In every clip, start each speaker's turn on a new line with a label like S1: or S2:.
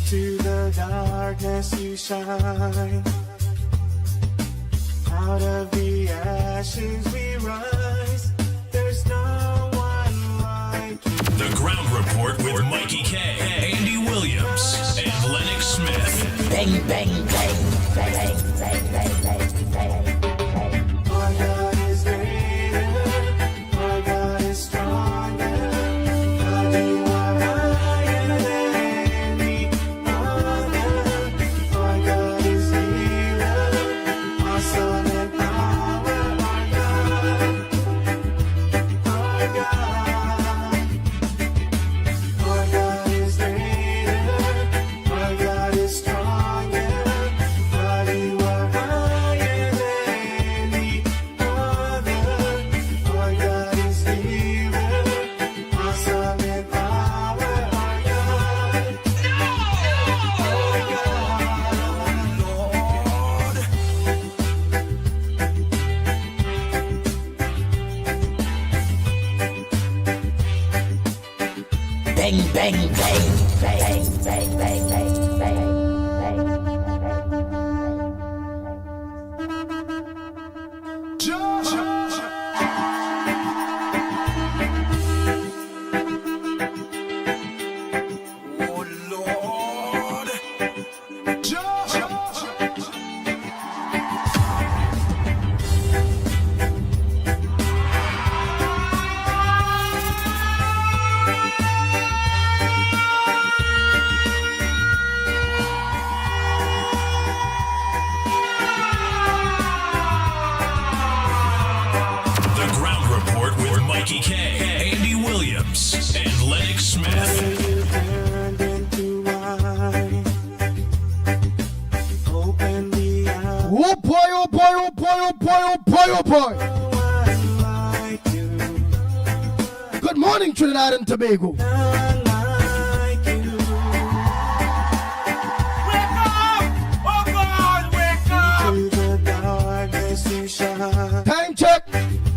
S1: Into the darkness you shine. Out of the ashes we rise. There's no one like you.
S2: The Ground Report with Mickie K, Andy Williams, and Lennox Smith.
S3: Bang, bang, bang, bang, bang, bang, bang, bang.
S1: Our God is greater. Our God is stronger. God, you are higher than any other. Our God is healer. Awesome in power. Our God. Our God is greater. Our God is stronger. God, you are higher than any other. Our God is healer. Awesome in power. Our God. Our God. Lord.
S3: Bang, bang, bang, bang, bang, bang, bang, bang, bang.
S1: Oh Lord.
S2: The Ground Report with Mickie K, Andy Williams, and Lennox Smith.
S1: You turned into wine. Open the eyes.
S4: Oh boy, oh boy, oh boy, oh boy, oh boy, oh boy.
S1: One like you.
S4: Good morning, Trinidad and Tobago.
S1: None like you.
S5: Wake up! Oh God, wake up!
S1: To the darkness you shine.
S4: Time check.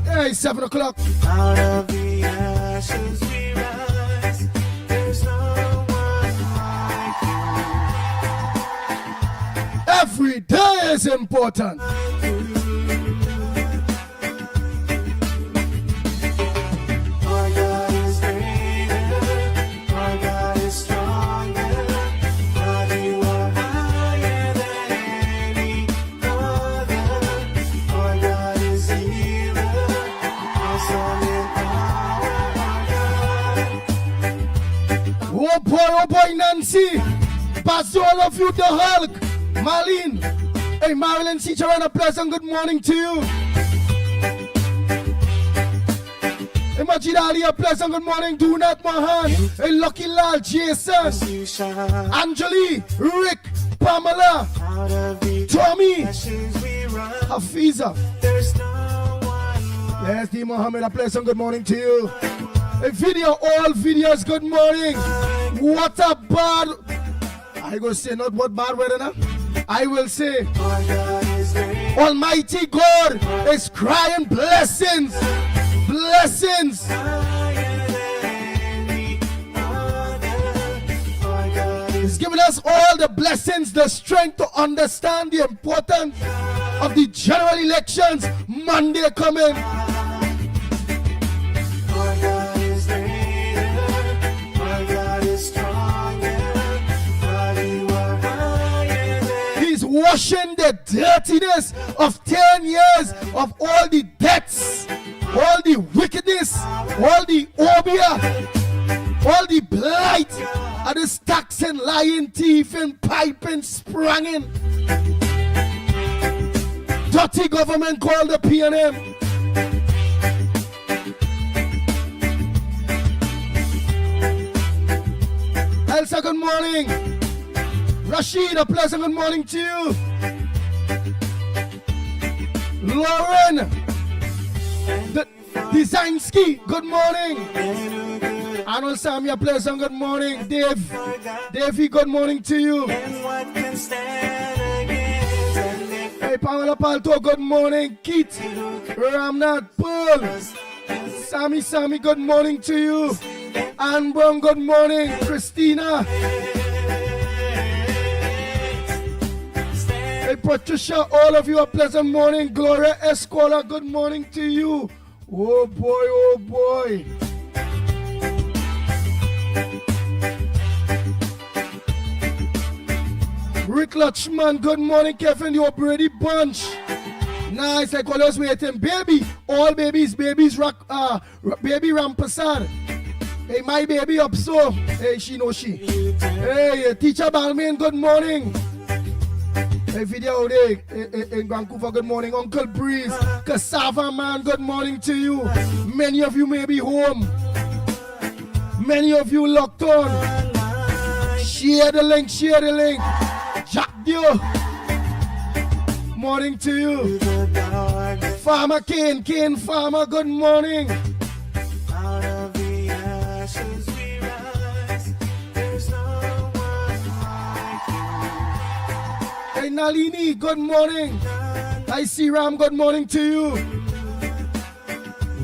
S4: Hey, 7 o'clock.
S1: Out of the ashes we rise. There's no one like
S4: Every day is important.
S1: you. Our God is greater. Our God is stronger. God, you are higher than any other. Our God is healer. Awesome in power. Our God.
S4: Oh boy, Nancy. Pass to all of you, the Hulk. Marlene. Hey, Marilyn, teacher, and a pleasant good morning to you. Hey, Majid Ali, a pleasant good morning. Do not Mahan. Hey, Lucky Lal, Jason.
S1: You shine.
S4: Anjali, Rick, Pamela,
S1: Out of the
S4: Tommy,
S1: ashes we rise.
S4: Hafiza.
S1: There's no one like
S4: Yes, D. Mohammed, a pleasant good morning to you. A video, all videos, good morning. What a bad. I go say not what bad weather now. I will say
S1: our God is great.
S4: Almighty God is crying blessings. Blessings.
S1: Higher than any other. Our God is
S4: He's given us all the blessings, the strength to understand the importance of the general elections. Monday coming.
S1: Our God is greater. Our God is stronger. God, you are higher than
S4: He's washing the dirtiness of 10 years of all the debts, all the wickedness, all the obia, all the blight, and this taxing, lying, thieving, piping, spranging. Dirty government called the PNM. Elsa, good morning. Rashid, a pleasant good morning to you. Lauren, the Designsky, good morning. Arnold Sammy, a pleasant good morning. Dave, Davey, good morning to you.
S1: and what can stand against. And if
S4: Hey, Pamela Palto, good morning. Keith, Ramnath, Pearl, Sammy, good morning to you. Anne Brown, good morning. Christina, Patricia, all of you a pleasant morning. Gloria Escola, good morning to you. Oh boy, oh boy. Rick Lutchman, good morning. Kevin, you Brady Bunch. Nice, like always waiting. Baby, all babies, baby Rampasar. Hey, my baby up so. Hey, she know she. Hey, teacher Balmain, good morning. Hey, video day in Vancouver, good morning. Uncle Breeze, Cassava Man, good morning to you. Many of you may be home. Many of you locked on. Share the link, share the link. Jack Dio, morning to you. Farmer Kane Farmer, good morning.
S1: Out of the ashes we rise. There's no one like you.
S4: Hey Nalini, good morning. I see Ram, good morning to you.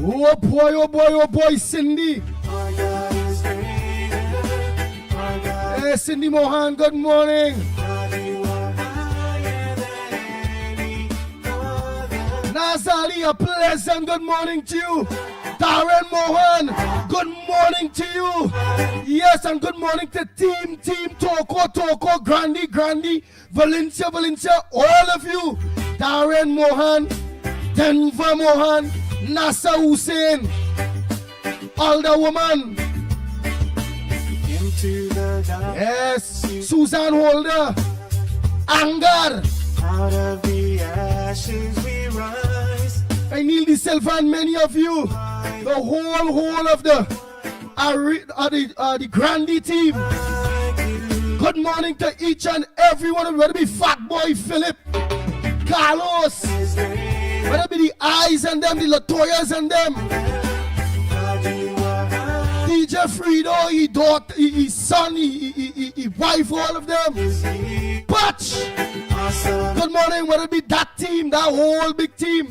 S4: Oh boy, oh boy, oh boy, Cindy.
S1: Our God is greater. Our God,
S4: Hey Cindy Mohan, good morning.
S1: God, you are higher than any other.
S4: Nazali, a pleasant good morning to you. Darren Mohan, good morning to you. Yes, and good morning to Team Toko, Grandi, Valencia, all of you. Darren Mohan, Denver Mohan, Nasa Hussein, Alda Woman.
S1: Into the dark.
S4: Yes, Susan Holder, Angar.
S1: Out of the ashes we rise.
S4: I Neil the Silva and many of you. The whole of the Grandi team. Good morning to each and every one of you. Whether it be Fat Boy Philip, Carlos, whether it be the Eyes and them, the Latoyas and them, DJ Frido, his daughter, his son, his wife, all of them. Patch, good morning. Whether it be that team, that whole big team.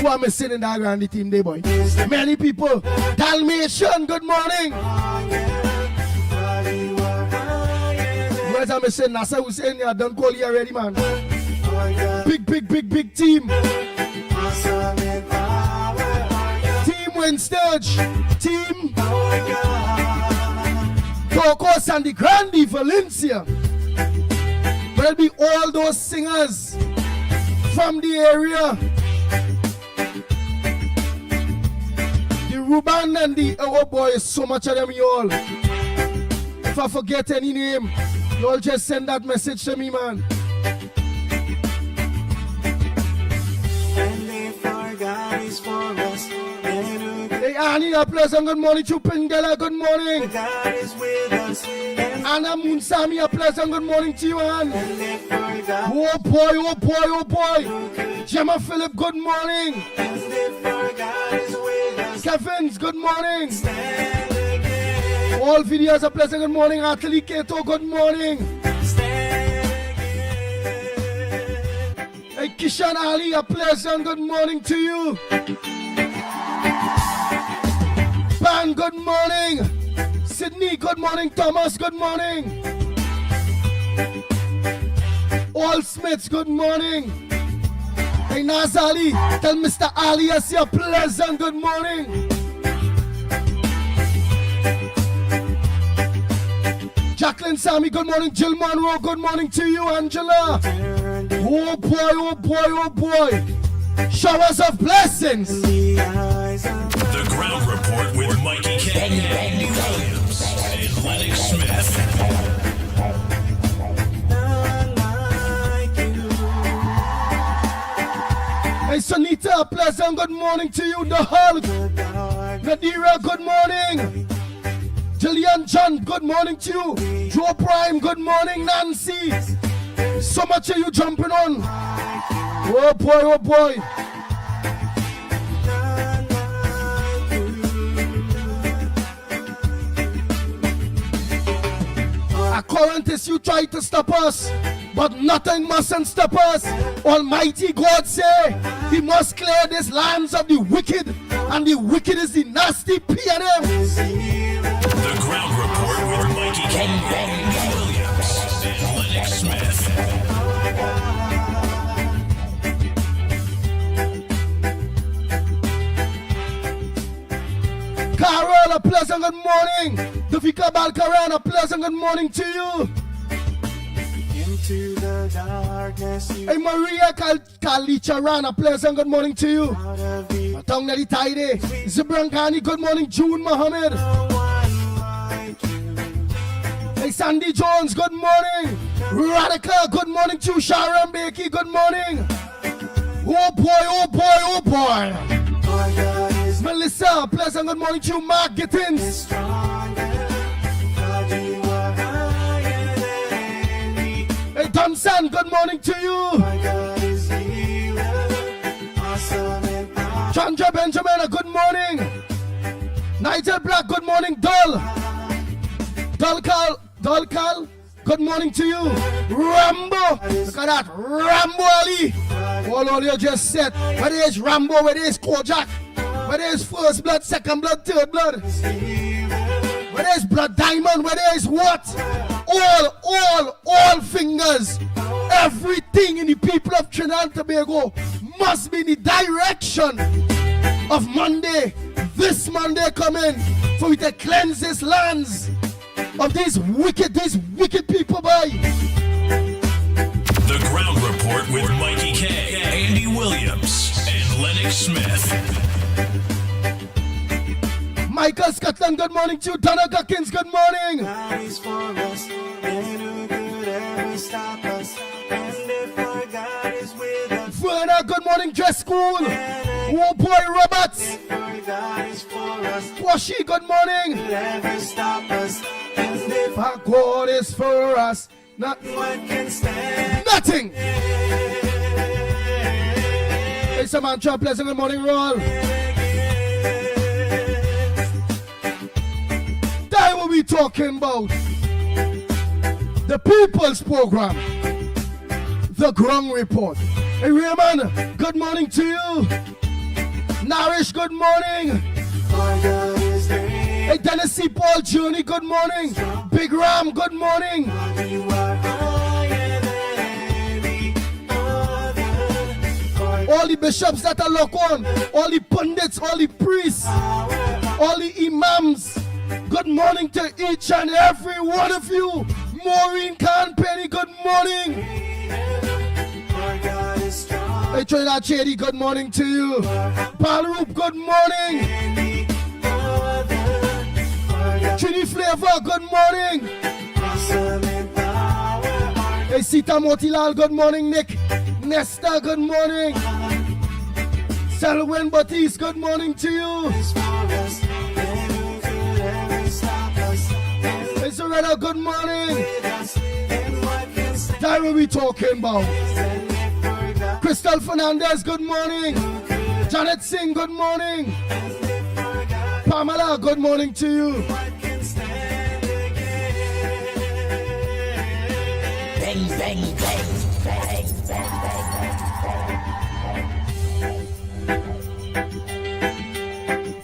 S4: Who am I missing in that Grandi team day, boy? Many people. Dalmatian, good morning. Where's I missing? Nasa Hussein, yeah, don't call you already, man. Big team. Team Winstage. Team Tokos and the Grandi Valencia. There'll be all those singers from the area. Ruban and the oh boy, so much of them, y'all. If I forget any name, y'all just send that message to me, man.
S1: And if our God is for us, then who
S4: Hey Annie, a pleasant good morning to Pingela, good morning.
S1: God is with us. And
S4: Anna Munsami, a pleasant good morning to you, Ann.
S1: if our God,
S4: Oh boy. Gemma Phillip, good morning.
S1: and if our God is with us,
S4: Kevin's, good morning.
S1: stand again,
S4: All videos, a pleasant good morning. Atali Keto, good morning.
S1: stand again.
S4: Hey Kishan Ali, a pleasant good morning to you. Pan, good morning. Sydney, good morning. Thomas, good morning. All Smiths, good morning. Hey Nazali, tell Mr. Ali I see a pleasant good morning. Jacqueline Sammy, good morning. Jill Monroe, good morning to you. Angela. Oh boy. Showers of blessings.
S1: The eyes of
S2: The Ground Report with Mickie K, Andy Williams, and Lennox Smith.
S1: none like you.
S4: Hey Sunita, a pleasant good morning to you. The Hulk.
S1: The dark
S4: Nadira, good morning. Jillian John, good morning to you. Joe Prime, good morning. Nancy, so much of you jumping on. Oh boy.
S1: none like you.
S4: At Corinthus, you try to stop us, but nothing mustn't stop us. Almighty God say, He must clear these lands of the wicked, and the wicked is the nasty PNM.
S2: The Ground Report with Mickie K, Andy Williams, and
S4: Paul, a pleasant good morning. Dufika Balkaran, a pleasant good morning to you.
S1: Into the darkness, you
S4: Hey, Maria Kalicharan, a pleasant good morning to you.
S1: out of the
S4: Matong na di taide. Zibrankani, good morning. June Mohammed.
S1: one like you.
S4: Hey, Sandy Jones, good morning. Radical, good morning to you. Sharon Bakey, good morning. Oh boy, oh boy, oh boy.
S1: Our God is
S4: Melissa, pleasant good morning to you. Mark Gittins.
S1: stronger. God, you are higher than me.
S4: Hey, Thompson, good morning to you.
S1: Our God is healer, awesome and powerful.
S4: Chandra Benjamin, a good morning. Nigel Black, good morning. Dulcal, good morning to you. Rambo, look at that. Rambo Ali. All you just said. Where is Rambo? Where is Kojak? Where is First Blood, Second Blood, Third Blood? Where is Blood Diamond? Where is what? All fingers. Everything in the people of Trinidad and Tobago must be in the direction of Monday. This Monday coming for we to cleanse these lands of these wicked people by.
S2: The Ground Report with Mikey K, Andy Williams, and Lennox Smith.
S4: Michael Scotland, good morning to you. Donna Guckins, good morning.
S1: God is for us, and who could ever stop us? And if our God is with us,
S4: Verna, good morning. Dress School. Oh boy, Roberts.
S1: if our God is for us,
S4: Washi, good morning.
S1: could ever stop us? And if
S4: Our God is for us.
S1: what can stand?
S4: Nothing. Hey, Samantha, pleasant good morning, Roll. That what we talking about. The People's Program. The Ground Report. Hey, Raymond, good morning to you. Narish, good morning.
S1: Our God is great,
S4: Hey, Dennis C. Paul Journey, good morning. Big Ram, good morning.
S1: you are higher than any other. Our
S4: All the bishops that are locked on, all the pundits, all the priests, all the imams, good morning to each and every one of you. Maureen Khan Penny, good morning.
S1: God is strong,
S4: Hey, Trinidad Chady, good morning to you. Palroop, good morning.
S1: any other. Our God
S4: Trini Flavor, good morning.
S1: awesome and power.
S4: Hey, Sita Motilal, good morning. Nick Nesta, good morning. Selwyn Batiste, good morning to you.
S1: Is for us, and who could ever stop us? And
S4: Hey, Soretta, good morning.
S1: with us, and what can stand?
S4: That what we talking about.
S1: And if our God,
S4: Crystal Fernandez, good morning. Janet Singh, good morning.
S1: and if our God,
S4: Pamela, good morning to you.
S1: what can stand against?
S3: Bang, bang, bang, bang, bang, bang,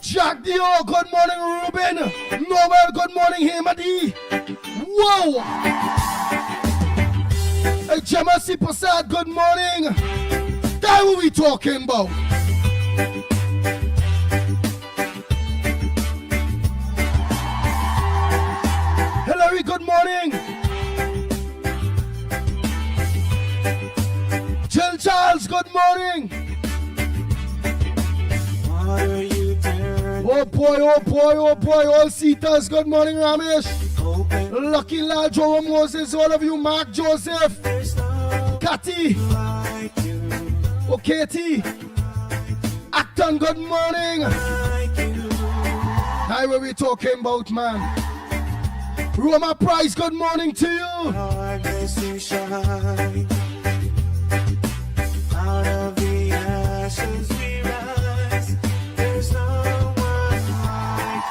S4: Jack Dio, good morning. Ruben, Noel, good morning. Hemadi. Whoa. Hey, Gemma C. Prasad, good morning. That what we talking about. Hillary, good morning. Jill Charles, good morning.
S1: What are you turning?
S4: Oh boy, oh boy, oh boy, all Cetas, good morning, Ramesh.
S1: Open,
S4: Lucky Lad, Joe Moses, all of you, Mark Joseph,
S1: there's no
S4: Cathy,
S1: like you,
S4: oh Katie, Acton, good morning.
S1: like you.
S4: Now what we talking about, man? Roma Price, good morning to you.
S1: Our grace to shine. Out of the ashes we rise. There's no one like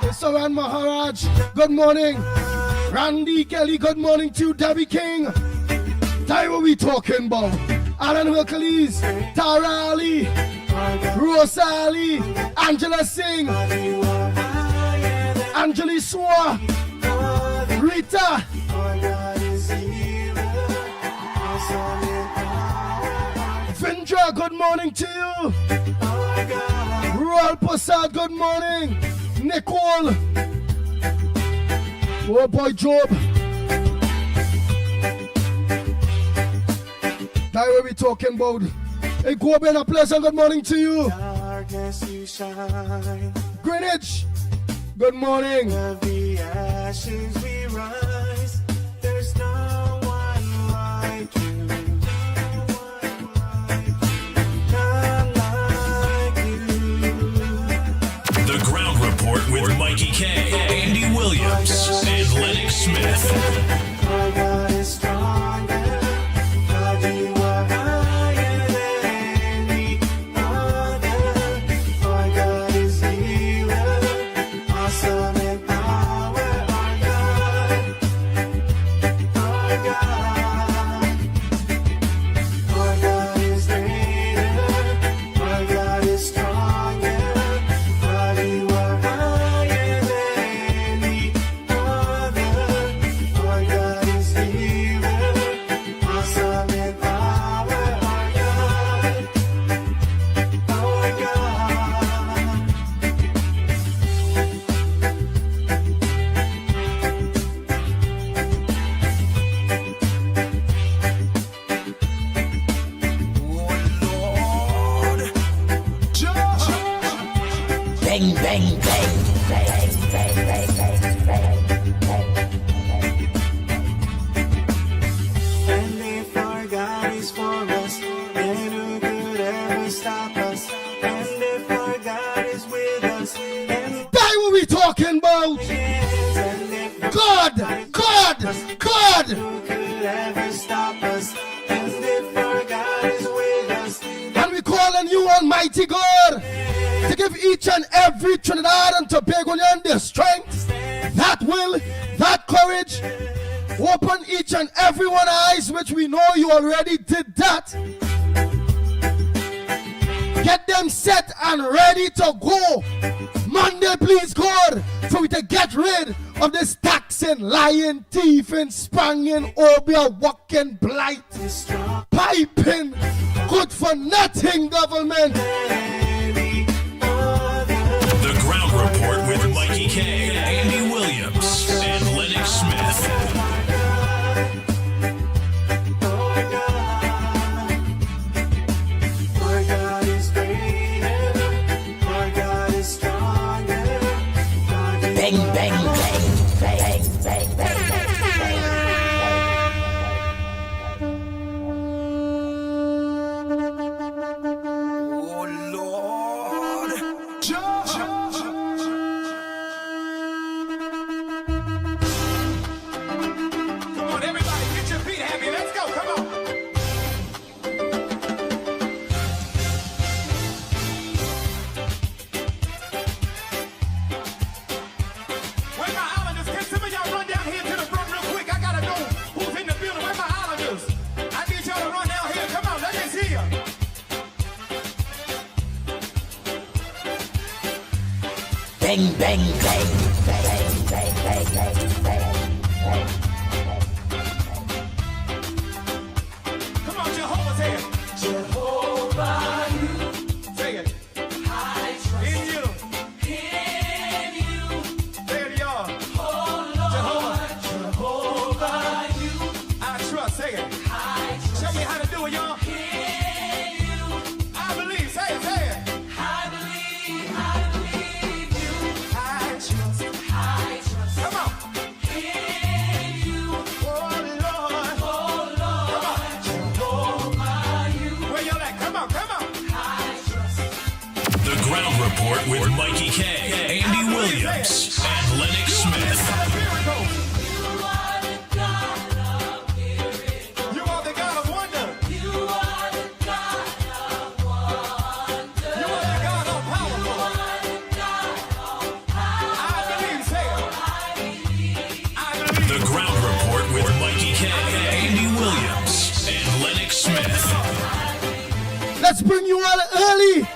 S1: you.
S4: Saran Maharaj, good morning. Randy Kelly, good morning to you. Debbie King. Now what we talking about? Alan Hercules, Tara Ali, Rosa Ali, Angela Singh,
S1: You are higher than
S4: Anjali Swa, Rita,
S1: our God is healer. Awesome in power.
S4: Vindra, good morning to you.
S1: Our God
S4: Joel Passad, good morning. Nicole. Oh boy, Job. That what we talking about. Hey, Goben, a pleasant good morning to you.
S1: Darkness you shine.
S4: Greenwich, good morning.
S1: Of the ashes we rise. There's no one like you. None like you.
S2: The Ground Report with Mikey K, Andy Williams, and Lennox Smith.
S1: Our God is stronger. God, you are higher than any other. Our God is healer. Awesome in power. Our God. Our God. Our God is greater. Our God is stronger. God, you are higher than any other. Our God is healer. Awesome in power. Our God. Our God.
S3: Bang, bang, bang. Bang, bang, bang, bang, bang, bang.
S1: And if our God is for us, then who could ever stop us? And if our God is with us, then
S4: That what we talking about.
S1: and if
S4: God, God, God.
S1: who could ever stop us? And if our God is with us,
S4: And we calling you, Almighty God, to give each and every Trinidad and Tobagonian the strength, that will, that courage. Open each and every one eyes, which we know you already did that. Get them set and ready to go. Monday, please, God, for we to get rid of this taxing, lying, thieving, spanging, obia, walking, blight, piping, good for nothing government.
S2: The Ground Report with Mikey K, Andy Williams, and Lennox Smith.
S1: our God is greater, our God is stronger. God is
S3: Bang, bang, bang, bang, bang, bang, bang,
S5: Come on, everybody, get your feet happy. Let's go. Come on. Where my islanders? Can some of y'all run down here to the front real quick? I gotta know who's in the building. Where my islanders? I need y'all to run down here. Come on, let me see you.
S3: bang, bang, bang, bang, bang, bang, bang, bang.
S5: Come on, Jehovah's here. Jehovah, you. Say it. I trust in you. In you. Say it, y'all. Oh, Lord. Jehovah, you. I trust. Say it. I trust. Show me how to do it, y'all. In you. I believe. Say it. Say it. I believe you. I trust. Come on. In you. Oh, Lord. Come on. Jehovah, you. Where y'all at? Come on. Come on.
S2: The Ground Report with Mikey K, Andy Williams, and Lennox Smith.
S5: You are the God of miracles. You are the God of wonder. You are the God of wonder. You are the God of power. You are the God of power. I believe, say it. I believe.
S2: The Ground Report with Mikey K, Andy Williams, and Lennox Smith.
S4: Let's bring you all early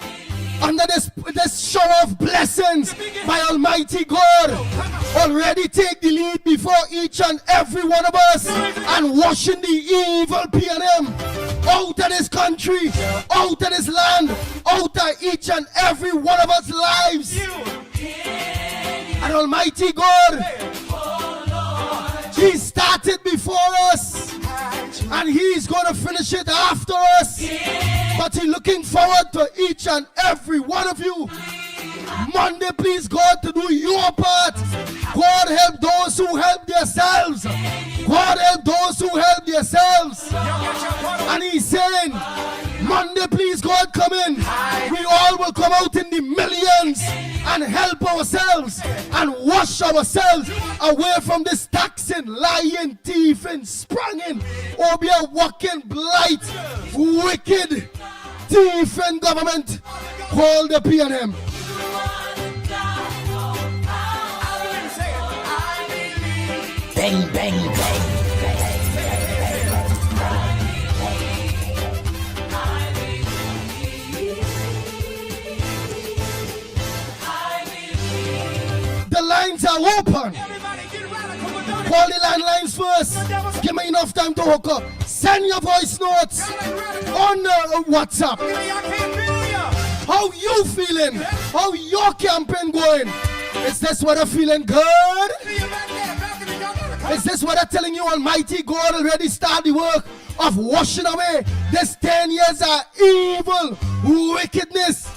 S4: under this with this shower of blessings by Almighty God. Already take the lead before each and every one of us and washing the evil PNM out of this country, out of this land, out of each and every one of us lives. And Almighty God, He started before us and He's going to finish it after us. But He's looking forward to each and every one of you. Monday, please God, to do your part. God help those who help themselves. God help those who help themselves. And He's saying, Monday, please God, come in. We all will come out in the millions and help ourselves and wash ourselves away from this taxing, lying, thieving, spranging, obia, walking, blight, wicked, thieving government called the PNM.
S3: Bang, bang, bang.
S4: The lines are open. Call the landlines first. Give me enough time to hook up. Send your voice notes on WhatsApp. How you feeling? How your campaign going? Is this weather feeling good? Is this weather telling you Almighty God already started the work of washing away this 10 years of evil, wickedness,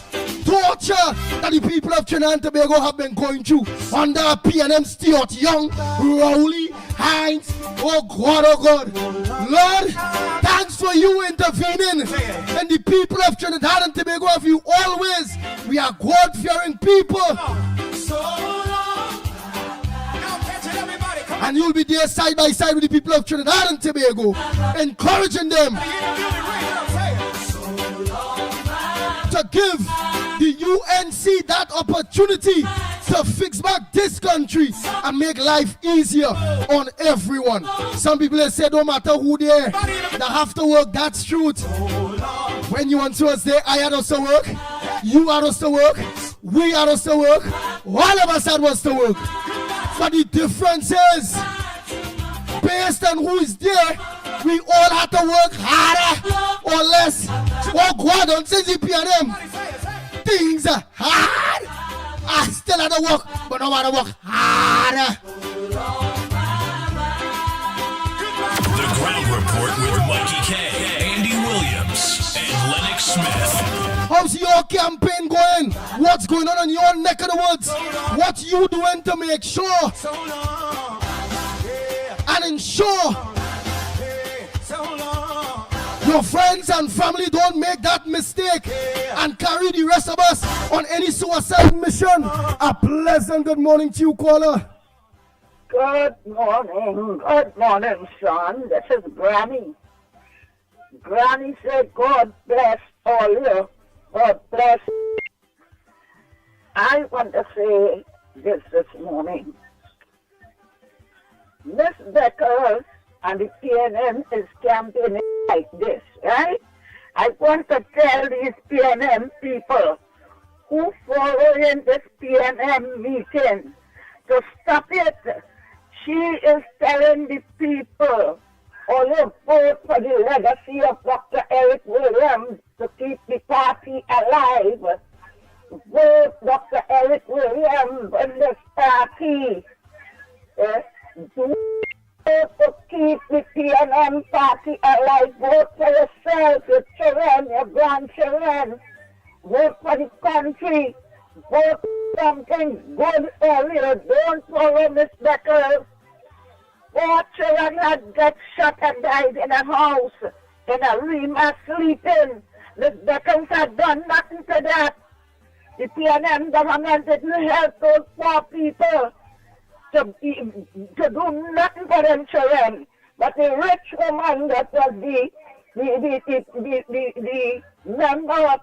S4: torture that the people of Trinidad and Tobago have been going through under PNM Stuart Young, Rowley, Hines, oh God, Lord, thanks for you intervening. And the people of Trinidad and Tobago, of you always, we are God-fearing people. And you'll be there side by side with the people of Trinidad and Tobago, encouraging them to give the UNC that opportunity to fix back this country and make life easier on everyone. Some people have said, no matter who they are, they have to work. That's truth. When you want to say, I had us to work, you had us to work, we had us to work, all of us had us to work. But the difference is, based on who is there, we all have to work harder or less. Oh God, don't say GPNM. Things are hard. I still have to work, but I want to work harder.
S2: The Ground Report with Mickie K, Andy Williams, and Lennox Smith.
S4: How's your campaign going? What's going on in your neck of the woods? What you doing to make sure and ensure your friends and family don't make that mistake and carry the rest of us on any suicide mission? A pleasant good morning to you, caller.
S6: Good morning, son. This is Granny. Granny said, God bless all you. God bless. I want to say this morning. Miss Becker and the PNM is campaigning like this, right? I want to tell these PNM people who following this PNM meeting to stop it. She is telling the people, only vote for the legacy of Dr. Eric Williams to keep the party alive. Vote Dr. Eric Williams in this party. Do to keep the PNM party alive. Vote for yourself, your children, your grandchildren. Vote for the country. Vote for something good earlier. Don't follow Miss Becker. 4 children had got shot and died in a house, in a room, sleeping. Miss Beckers had done nothing to that. The PNM government didn't help those poor people to do nothing for them children. But the rich woman that was the member of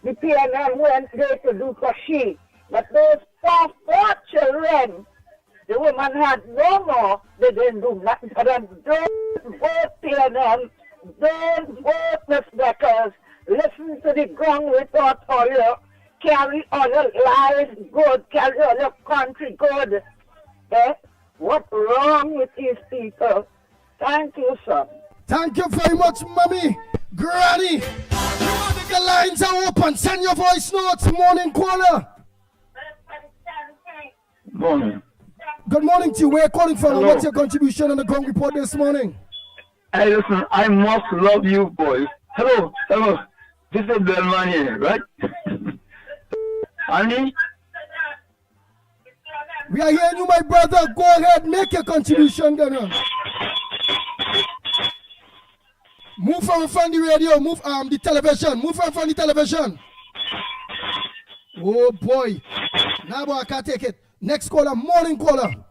S6: the PNM went there to do for she. But those poor children, the woman had no more. They didn't do nothing for them. Don't vote PNM. Don't vote Miss Beckers. Listen to the ground report for you. carry other lives good, carry other country good. Eh? What's wrong with these people? Thank you, sir.
S4: Thank you very much, mommy, granny. The lines are open. Send your voice notes. Morning caller.
S7: Morning.
S4: Good morning to you. Where are you calling from?
S7: Hello.
S4: What's your contribution on the ground report this morning?
S7: Hey, listen, I must love you, boys. Hello. This is Delman here, right? Andy?
S4: We are hearing you, my brother. Go ahead, make your contribution, then. Move from in front of the radio. Move the television. Move from in front of the television. Oh boy. Now, boy, I can't take it. Next caller, morning caller.
S8: Morning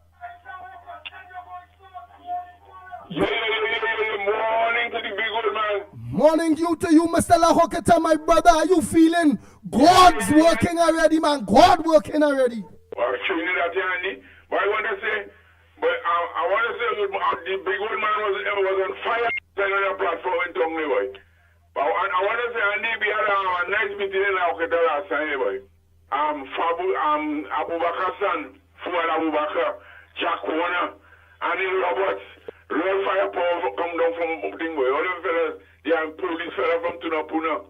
S8: to the big old man.
S4: Morning to you, Mr. Lahoketa, my brother. Are you feeling God's working already, man? God working already.
S8: Well, showing you that, Andy. But I want to say the big old man was on fire on a platform in Tongue, boy. But I want to say, Andy, we had a nice meeting in Lahoketa last time, boy. Abu Bakr son, Fuad Abu Bakr, Jack Warner, Andy Roberts, real firepower come down from Dingboy. All them fellas, they are police fellas from Tunapuna.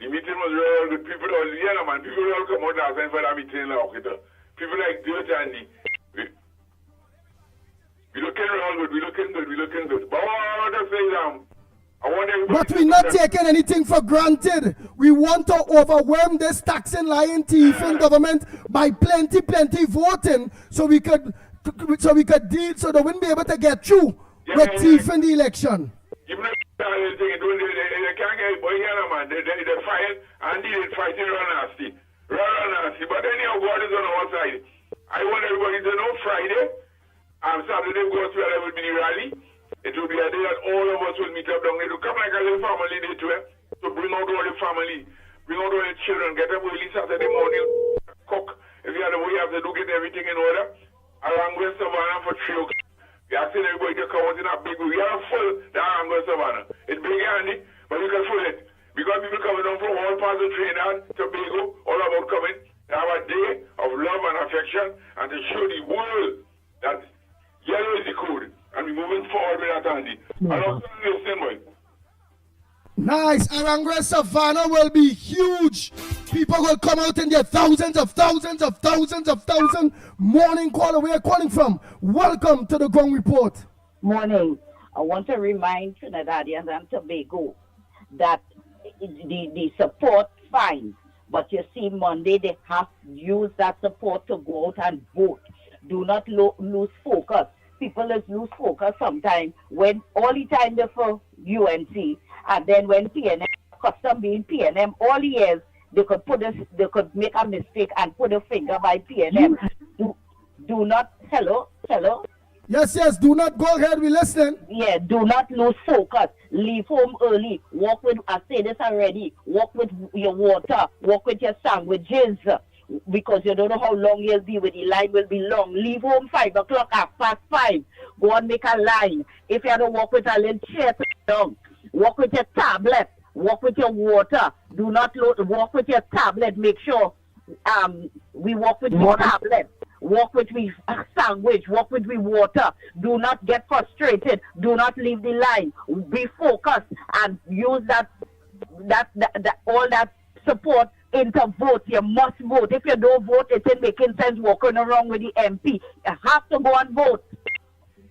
S8: The meeting was real good. People all, yeah, man, people all come out last time for that meeting in Lahoketa. People like Dirt Andy. We looking real good, we looking good. But I want to say,
S4: but we're not taking anything for granted. We want to overwhelm this taxing, lying, thieving government by plenty voting, so we could deal, so they wouldn't be able to get through with thieving the election.
S8: They can't get boy here, man. They fight and they fighting real nasty. But anyhow, God is on our side. I want everybody to know Friday and Saturday goes where there will be the rally. It will be a day that all of us will meet up down there to come like a little family day to bring out all the family, bring out all the children, get up early Saturday morning, cook. If you have the way you have to do, get everything in order. Arango Savannah for 3 o'clock. We're asking everybody to come out in a big way. We are full the Arango Savannah. It's big handy, but you can fill it. Because people coming down from all parts of Trinidad, Tobago, all about coming to have a day of love and affection and to show the world that yellow is the code. And we're moving forward with that, Andy. And also listen, boy.
S4: Nice. Arango Savannah will be huge. People will come out in their thousands. Morning caller, where are you calling from? Welcome to the Ground Report.
S6: Morning. I want to remind Trinidadians and Tobago that the support fine, but you see Monday they have used that support to go out and vote. Do not lose focus. People lose focus sometimes when all the time they're for UNC, and then when PNM, custom being PNM, all the years they could make a mistake and put a finger by PNM. Do not hello.
S4: Yes, do not go ahead, we listen.
S6: Yeah, do not lose focus. Leave home early. Walk with, I say this already, walk with your water, walk with your sandwiches, because you don't know how long you'll be with the line will be long. Leave home 5 o'clock, 5:30. Go and make a line. If you have to walk with a little chair, down. Walk with your tablet. Walk with your water. Do not walk with your tablet. Make sure we walk with your tablet. Walk with we sandwich. Walk with we water. Do not get frustrated. Do not leave the line. Be focused and use that all that support into vote. You must vote. If you don't vote, it ain't making sense walking around with the MP. You have to go and vote.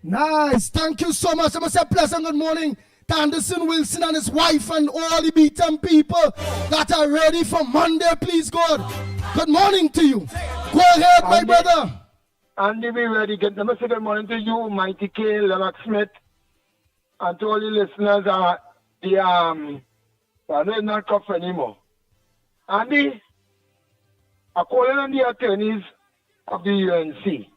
S4: Nice. Thank you so much. I must say pleasant good morning to Anderson Wilson and his wife and all the beaten people that are ready for Monday, please God. Good morning to you. Go ahead, my brother.
S7: Andy, be ready. Let me say good morning to you, Mickie, Lennox Smith, and to all the listeners. I know it's not tough anymore. Andy, I'm calling on the attorneys of the UNC.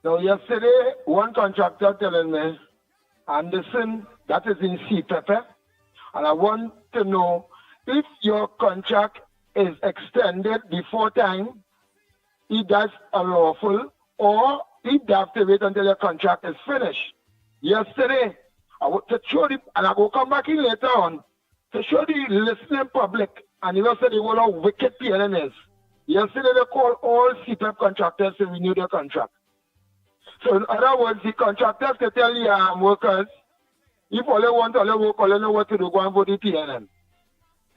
S7: Now, yesterday, one contractor telling me, Anderson, that is in CPEP, and I want to know if your contract is extended before time, if that's unlawful, or if they have to wait until your contract is finished. Yesterday, I want to show the, and I will come back in later on, to show the listening public and you said what a wicked PNM is. Yesterday they called all CPEP contractors to renew their contract. So in other words, the contractors can tell the workers, if all they want to work, all they know what to do, go and vote the PNM.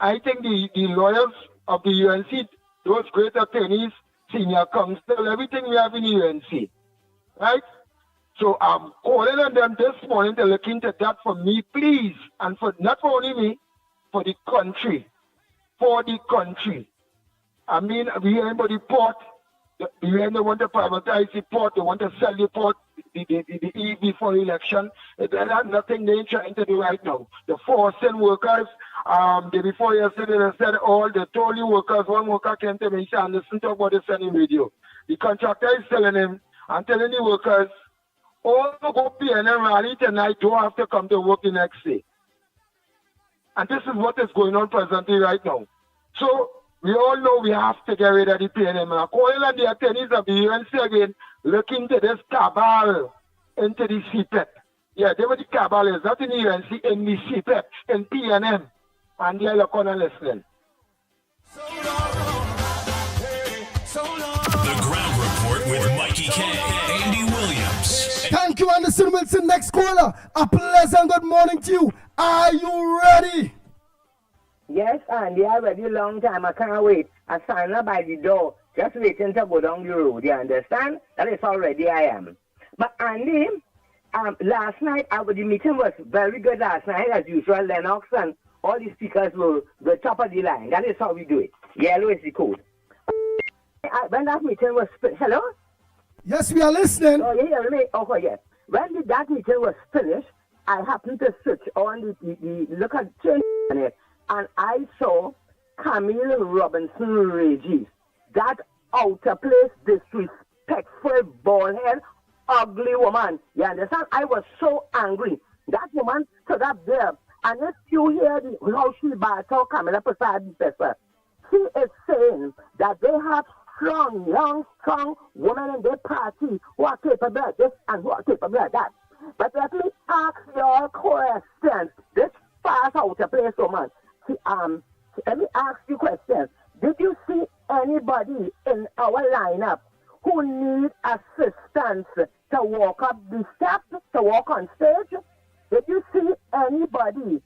S7: I think the lawyers of the UNC, those great attorneys, senior counsel, everything we have in the UNC, right? So I'm calling on them this morning to look into that for me, please, and for not for only me, for the country. For the country. I mean, we hear about the port. We hear they want to privatize the port. They want to sell the port the eve before election. That's nothing they're trying to do right now. The forcing workers, the before yesterday, they said they told the workers, one worker came to me and said, listen to what they said in video. The contractor is telling him, and telling the workers, all the go PNM rally tonight don't have to come to work the next day. And this is what is going on presently right now. So we all know we have to get rid of the PNM. I'm calling on the attorneys of the UNC again, look into this cabal, into the CPEP. Yeah, they were the cabal is not in the UNC, in the CPEP, in PNM. And they're looking and listening.
S2: The Ground Report with Mickie K. Andy Williams.
S4: Thank you, Anderson Wilson. Next caller. A pleasant good morning to you. Are you ready?
S6: Yes, Andy, I ready a long time. I can't wait. I stand up by the door, just waiting to go down the road. You understand? That is how ready I am. But Andy, last night, the meeting was very good last night, as usual. Lennox and all the speakers were the top of the line. That is how we do it. Yellow is the code. When that meeting was hello?
S4: Yes, we are listening.
S6: Oh, you hear me? Oh, yes. When that meeting was finished, I happened to switch on the look at change on it, and I saw Camille Robinson Regis, that outer place, disrespectful, bald-head, ugly woman. You understand? I was so angry. That woman stood up there, and if you hear how she battled Camilla Prasad, she is saying that they have strong, young, strong women in their party who are capable of this and who are capable of that. But let me ask you all questions. This fast outer place woman. Let me ask you questions. Did you see anybody in our lineup who need assistance to walk up the steps, to walk on stage? Did you see anybody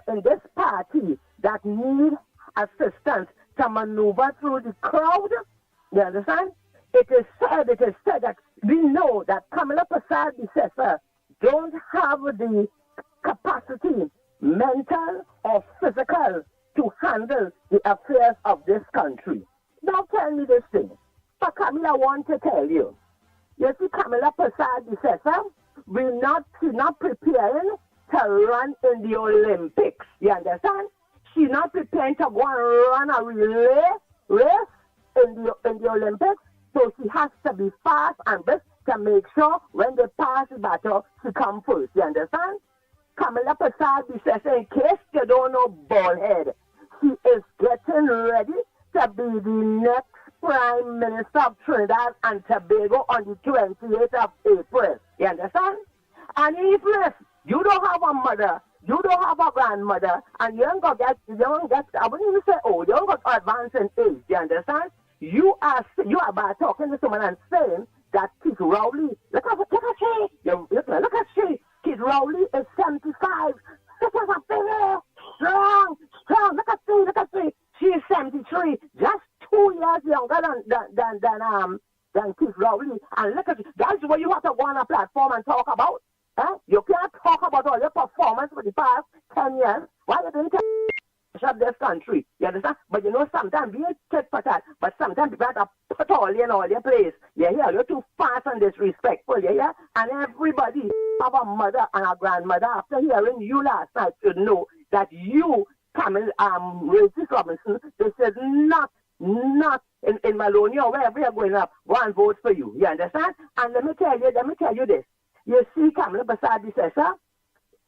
S6: in this party that need assistance to maneuver through the crowd? You understand? It is said that we know that Kamala Prasad don't have the capacity, mental or physical, to handle the affairs of this country. Now tell me this thing. But Camilla, I want to tell you. You see, Kamala Prasad she's not preparing to run in the Olympics. You understand? She's not preparing to go and run a relay race in the Olympics. So she has to be fast and brisk to make sure when they pass the battle, she comes first. You understand? Kamala Prasad, in case you don't know, baldhead, she is getting ready to be the next Prime Minister of Trinidad and Tobago on the 28th of April. You understand? And if you don't have a mother, you don't have a grandmother, and you don't get, I wouldn't even say old, you don't get advanced in age. You understand? You are about talking to someone and saying that Keith Rowley, look at she. Keith Rowley is 75. This is a figure. Strong. Look at she. She is 73. Just 2 years younger than Keith Rowley. And look at you. That's what you have to go on a platform and talk about. Huh? You can't talk about all your performance for the past 10 years. Why you didn't shut this country? You understand? But you know, sometimes we tit for tat, but sometimes people have to put all in all your place. You hear? You're too fast and disrespectful. You hear? And everybody have a mother and a grandmother after hearing you last night should know that you, Camille Regis Robinson, this is not in Maloney or wherever you're going up, go and vote for you. You understand? And let me tell you this. You see, Kamala Prasad,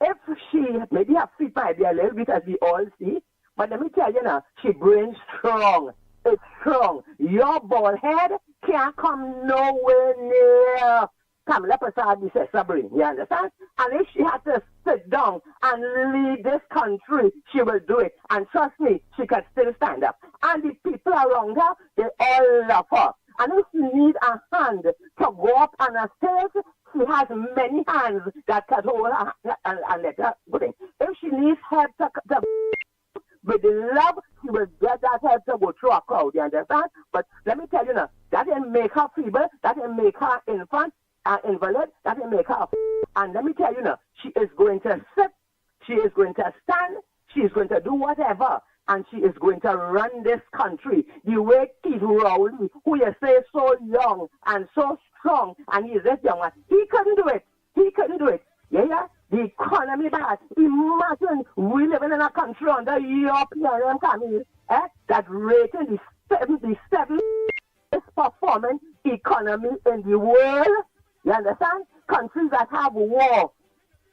S6: if she, maybe her feet might be a little bit as we all see, but let me tell you now, she brain strong. It's strong. Your bald head can't come nowhere near Kamala Prasad is a brain, you understand? And if she had to sit down and lead this country, she will do it. And trust me, she can still stand up. And the people around her, they all love her. And if she needs a hand to go up on a stage, she has many hands that can hold her and let her go in. If she needs help to with the love, she will get that help to go through a crowd, you understand? But let me tell you now, that didn't make her feeble, that didn't make her invalid, that didn't make her and let me tell you now, she is going to sit, she is going to stand, she is going to do whatever, and she is going to run this country the way Keith Rowley, who you say is so young and so strong, and he is this young one, he couldn't do it. He couldn't do it. Yeah? The economy bad. Imagine we living in a country under European Camille, that rating the 77th performing economy in the world. You understand? Countries that have war,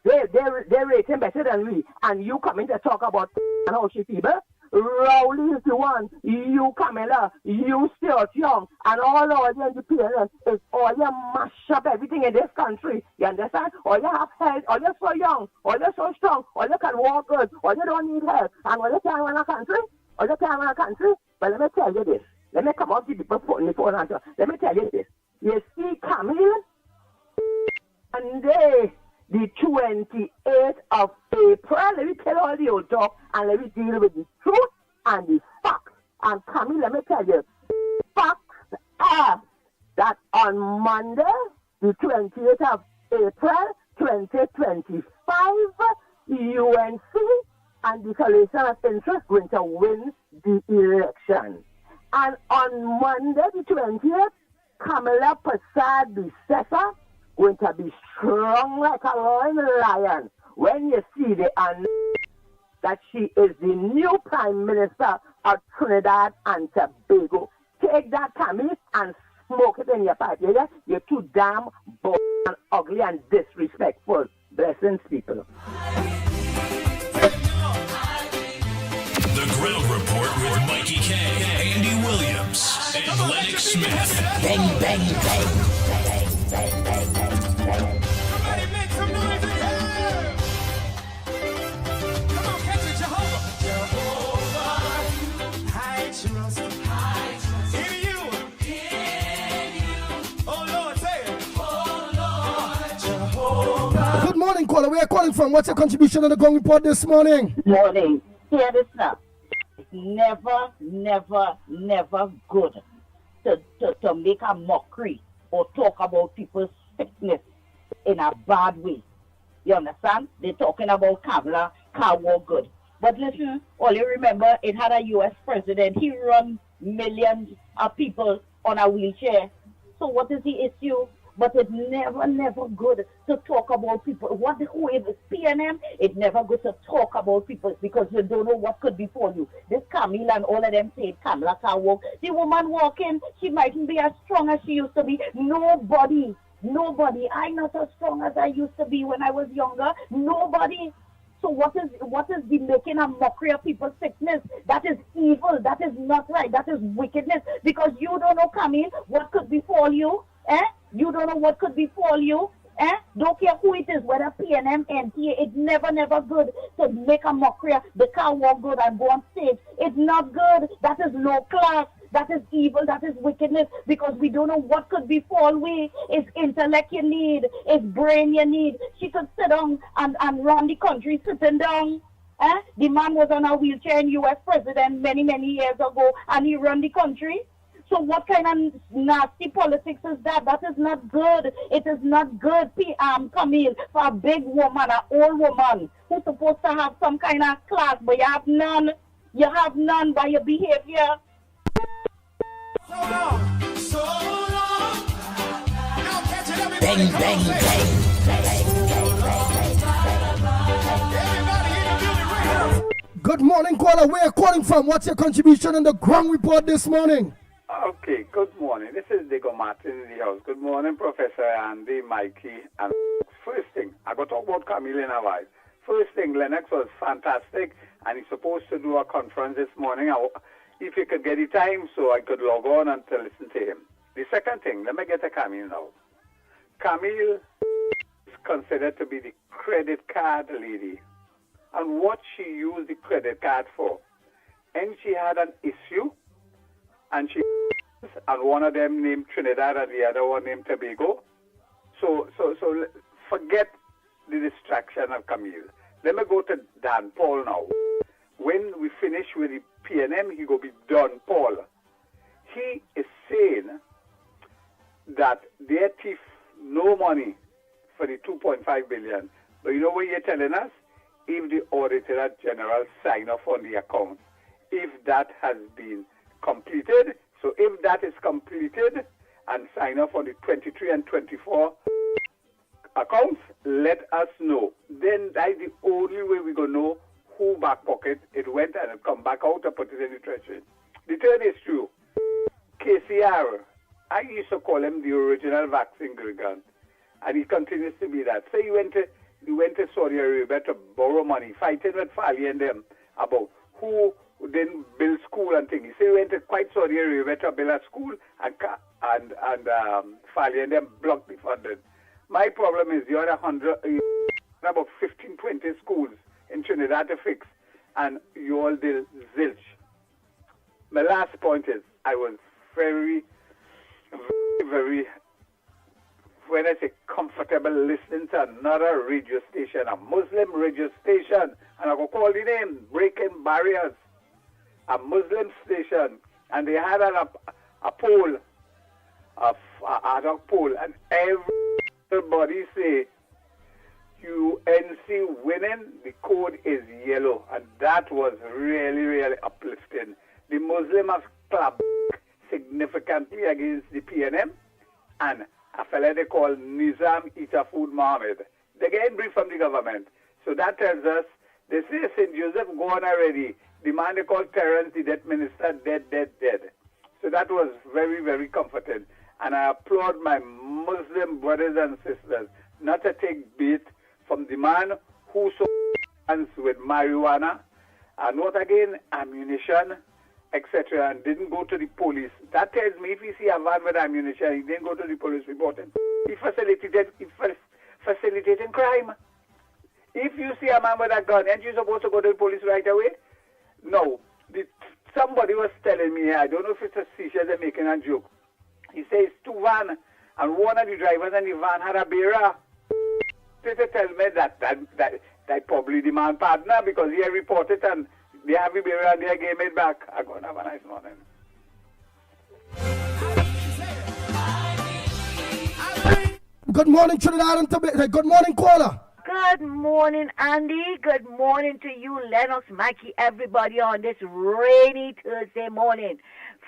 S6: they're rating better than we. And you coming to talk about how she feeble? Rowley is the one, you Camilla, you Stuart Young, and all the independents is all you mash up everything in this country. You understand? All you have health, all you're so young, all you're so strong, all you can walk good, all you don't need help, and all you can run a country, all you can run a country. But let me tell you this. Let me come off the people putting the phone on. Let me tell you this. You see Camille, Monday, the 28th of April, let me tell all the old talk and let me deal with the truth and the facts. And Camille, let me tell you, facts are that on Monday, the 28th of April, 2025, UNC and Declaration of Interest going to win the election. And on Monday, the 20th, Kamala Prasad, the Sessa, going to be strong like a lion when you see that she is the new Prime Minister of Trinidad and Tobago. Take that, Camille, and smoke it in your pipe. Yeah? You're too damn bold and ugly and disrespectful. Blessings, people.
S2: The Ground Report with Mickie K, Andy Williams, and Lennox Smith.
S3: Bang, bang, bang.
S5: Somebody make some noise in here! Come on, catch it, Jehovah! Jehovah, I trust in you. Oh Lord, say it. Oh Lord, Jehovah.
S4: Good morning, caller. Where are you calling from? What's your contribution on the Ground Report this morning?
S6: Morning. Hear this now. It's never, never, never good to make a mockery or talk about people's sickness in a bad way. You understand? They're talking about Kamala, car walk good. But listen, all you remember, it had a U.S. president. He run millions of people on a wheelchair. So what is the issue? But it's never, never good to talk about people. Who is PNM? It's never good to talk about people because you don't know what could befall you. This Camila and all of them say Kamala can walk. The woman walking, she mightn't be as strong as she used to be. Nobody. I'm not as strong as I used to be when I was younger. Nobody. So what is the making a mockery of people's sickness? That is evil. That is not right. That is wickedness. Because you don't know, Camille, what could befall you. You don't know what could befall you. Don't care who it is, whether PNM, NTA, it's never, never good to make a mockery. The car walk good and go on stage. It's not good. That is low class. That is evil. That is wickedness. Because we don't know what could befall we. It's intellect you need. It's brain you need. She could sit down and run the country sitting down. The man was on a wheelchair and U.S. president many, many years ago, and he ran the country. So what kind of nasty politics is that? That is not good. It is not good, Camille, for a big woman, an old woman, who's supposed to have some kind of class, but you have none. You have none by your behavior.
S5: So long. So long. Now catch it, everybody.
S3: Bang,
S5: Come
S3: bang,
S5: on, say it.
S3: bang.
S5: Everybody in the building right now.
S4: Good morning, caller. Where are you calling from? What's your contribution on the Ground Report this morning?
S9: Okay, good morning. This is Diego Martin in the house. Good morning, Professor Andy, Mikey, and first thing, I got to talk about Camille in a while. First thing, Lennox was fantastic, and he's supposed to do a conference this morning. If he could get the time so I could log on and to listen to him. The second thing, let me get to Camille now. Camille is considered to be the credit card lady. And what she used the credit card for. And she had an issue, and one of them named Trinidad and the other one named Tobago. So forget the distraction of Camille. Let me go to Dan Paul now. When we finish with the PNM, he go be Don Paul. He is saying that they thief no money for the 2.5 billion. But you know what you're telling us? If the Auditor General sign off on the accounts, if that has been completed, so if that is completed and sign off on the 23 and 24 accounts, let us know. Then that is the only way we're going to know who back pocket it went and it come back out and put it in the treasury. The third is true. KCR, I used to call him the original vaccine Grigan, and he continues to be that. So he went to Saudi Arabia to borrow money, fighting with Fali and them about who didn't build school and things. So he went to quite Saudi Arabia to build a school, and Fali and them blocked the funding. My problem is you had about 15, 20 schools in Trinidad to fix, and you all did zilch. My last point is I was very, very, when I say comfortable, listening to another radio station, a Muslim radio station, and I go call the name, Breaking Barriers, a Muslim station, and they had a poll, ad hoc poll, and everybody say UNC winning, the code is yellow, and that was really, really uplifting. The Muslim have clapped significantly against the PNM, and a fella they call Nizam Itafood Mohammed. They get brief from the government. So that tells us, they say St. Joseph gone already. The man they call Terence, the debt minister, dead. So that was very, very comforting. And I applaud my Muslim brothers and sisters not to take bait from the man who sold with marijuana and what again, ammunition, etc., and didn't go to the police. That tells me if you see a van with ammunition, he didn't go to the police reporting. He facilitating crime. If you see a man with a gun, aren't you supposed to go to the police right away? No. Somebody was telling me, I don't know if it's a seizure, they're making a joke. He says two vans, and one of the drivers in the van had a bearer. They tell me that probably the man partner because he had reported and they have a bearer and they gave it back. I'm going to have a nice morning.
S4: Good morning, Trinidad and Tobago. Good morning, caller.
S10: Good morning, Andy. Good morning to you, Lennox, Mickie, everybody on this rainy Thursday morning.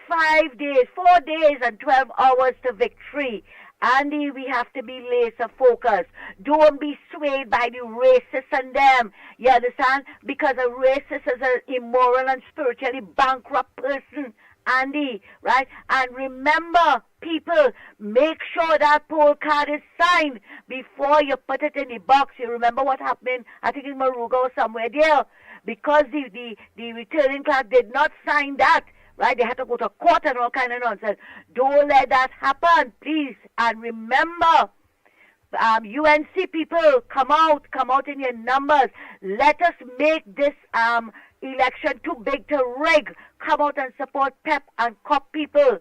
S10: 5 days, 4 days and 12 hours to victory. Andy, we have to be laser focused. Don't be swayed by the racists and them. You understand? Because a racist is an immoral and spiritually bankrupt person. Andy, right? And remember, people, make sure that poll card is signed before you put it in the box. You remember what happened, I think in Maruga or somewhere there, because the returning clerk did not sign that, right? They had to go to court and all kind of nonsense. Don't let that happen, please. And remember, UNC people, come out in your numbers. Let us make this election too big to rig. Come out and support PEP and COP people.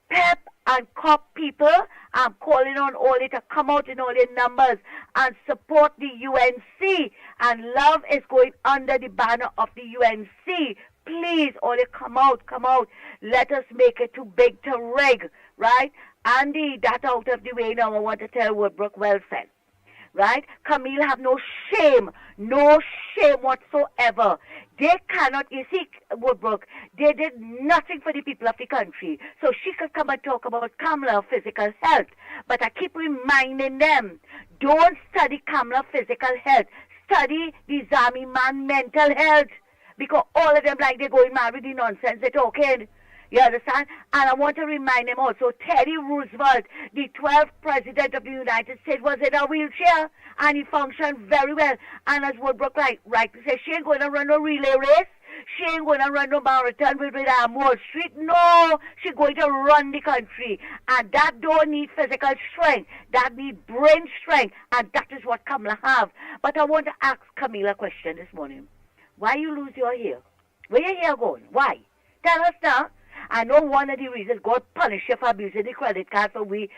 S10: PEP and COP people, I'm calling on all it to come out in all your numbers and support the UNC. And love is going under the banner of the UNC. Please, all you come out. Let us make it too big to rig, right? Andy, that out of the way now, I want to tell Woodbrook well said. Right? Camille have no shame whatsoever. They cannot, you see, Woodbrook, they did nothing for the people of the country. So she could come and talk about Kamala physical health. But I keep reminding them, don't study Kamala physical health. Study the Zami man mental health. Because all of them like they're going mad with the nonsense they're talking. You understand? And I want to remind them also, Teddy Roosevelt, the 12th president of the United States, was in a wheelchair, and he functioned very well. And as Woodbrook rightly says, she ain't going to run a relay race. She ain't going to run no marathon with Wall Street. No, she's going to run the country. And that don't need physical strength. That need brain strength. And that is what Kamala have. But I want to ask Camila a question this morning. Why you lose your hair? Where your hair going? Why? Tell us now. I know one of the reasons God punish you for abusing the credit card for wigs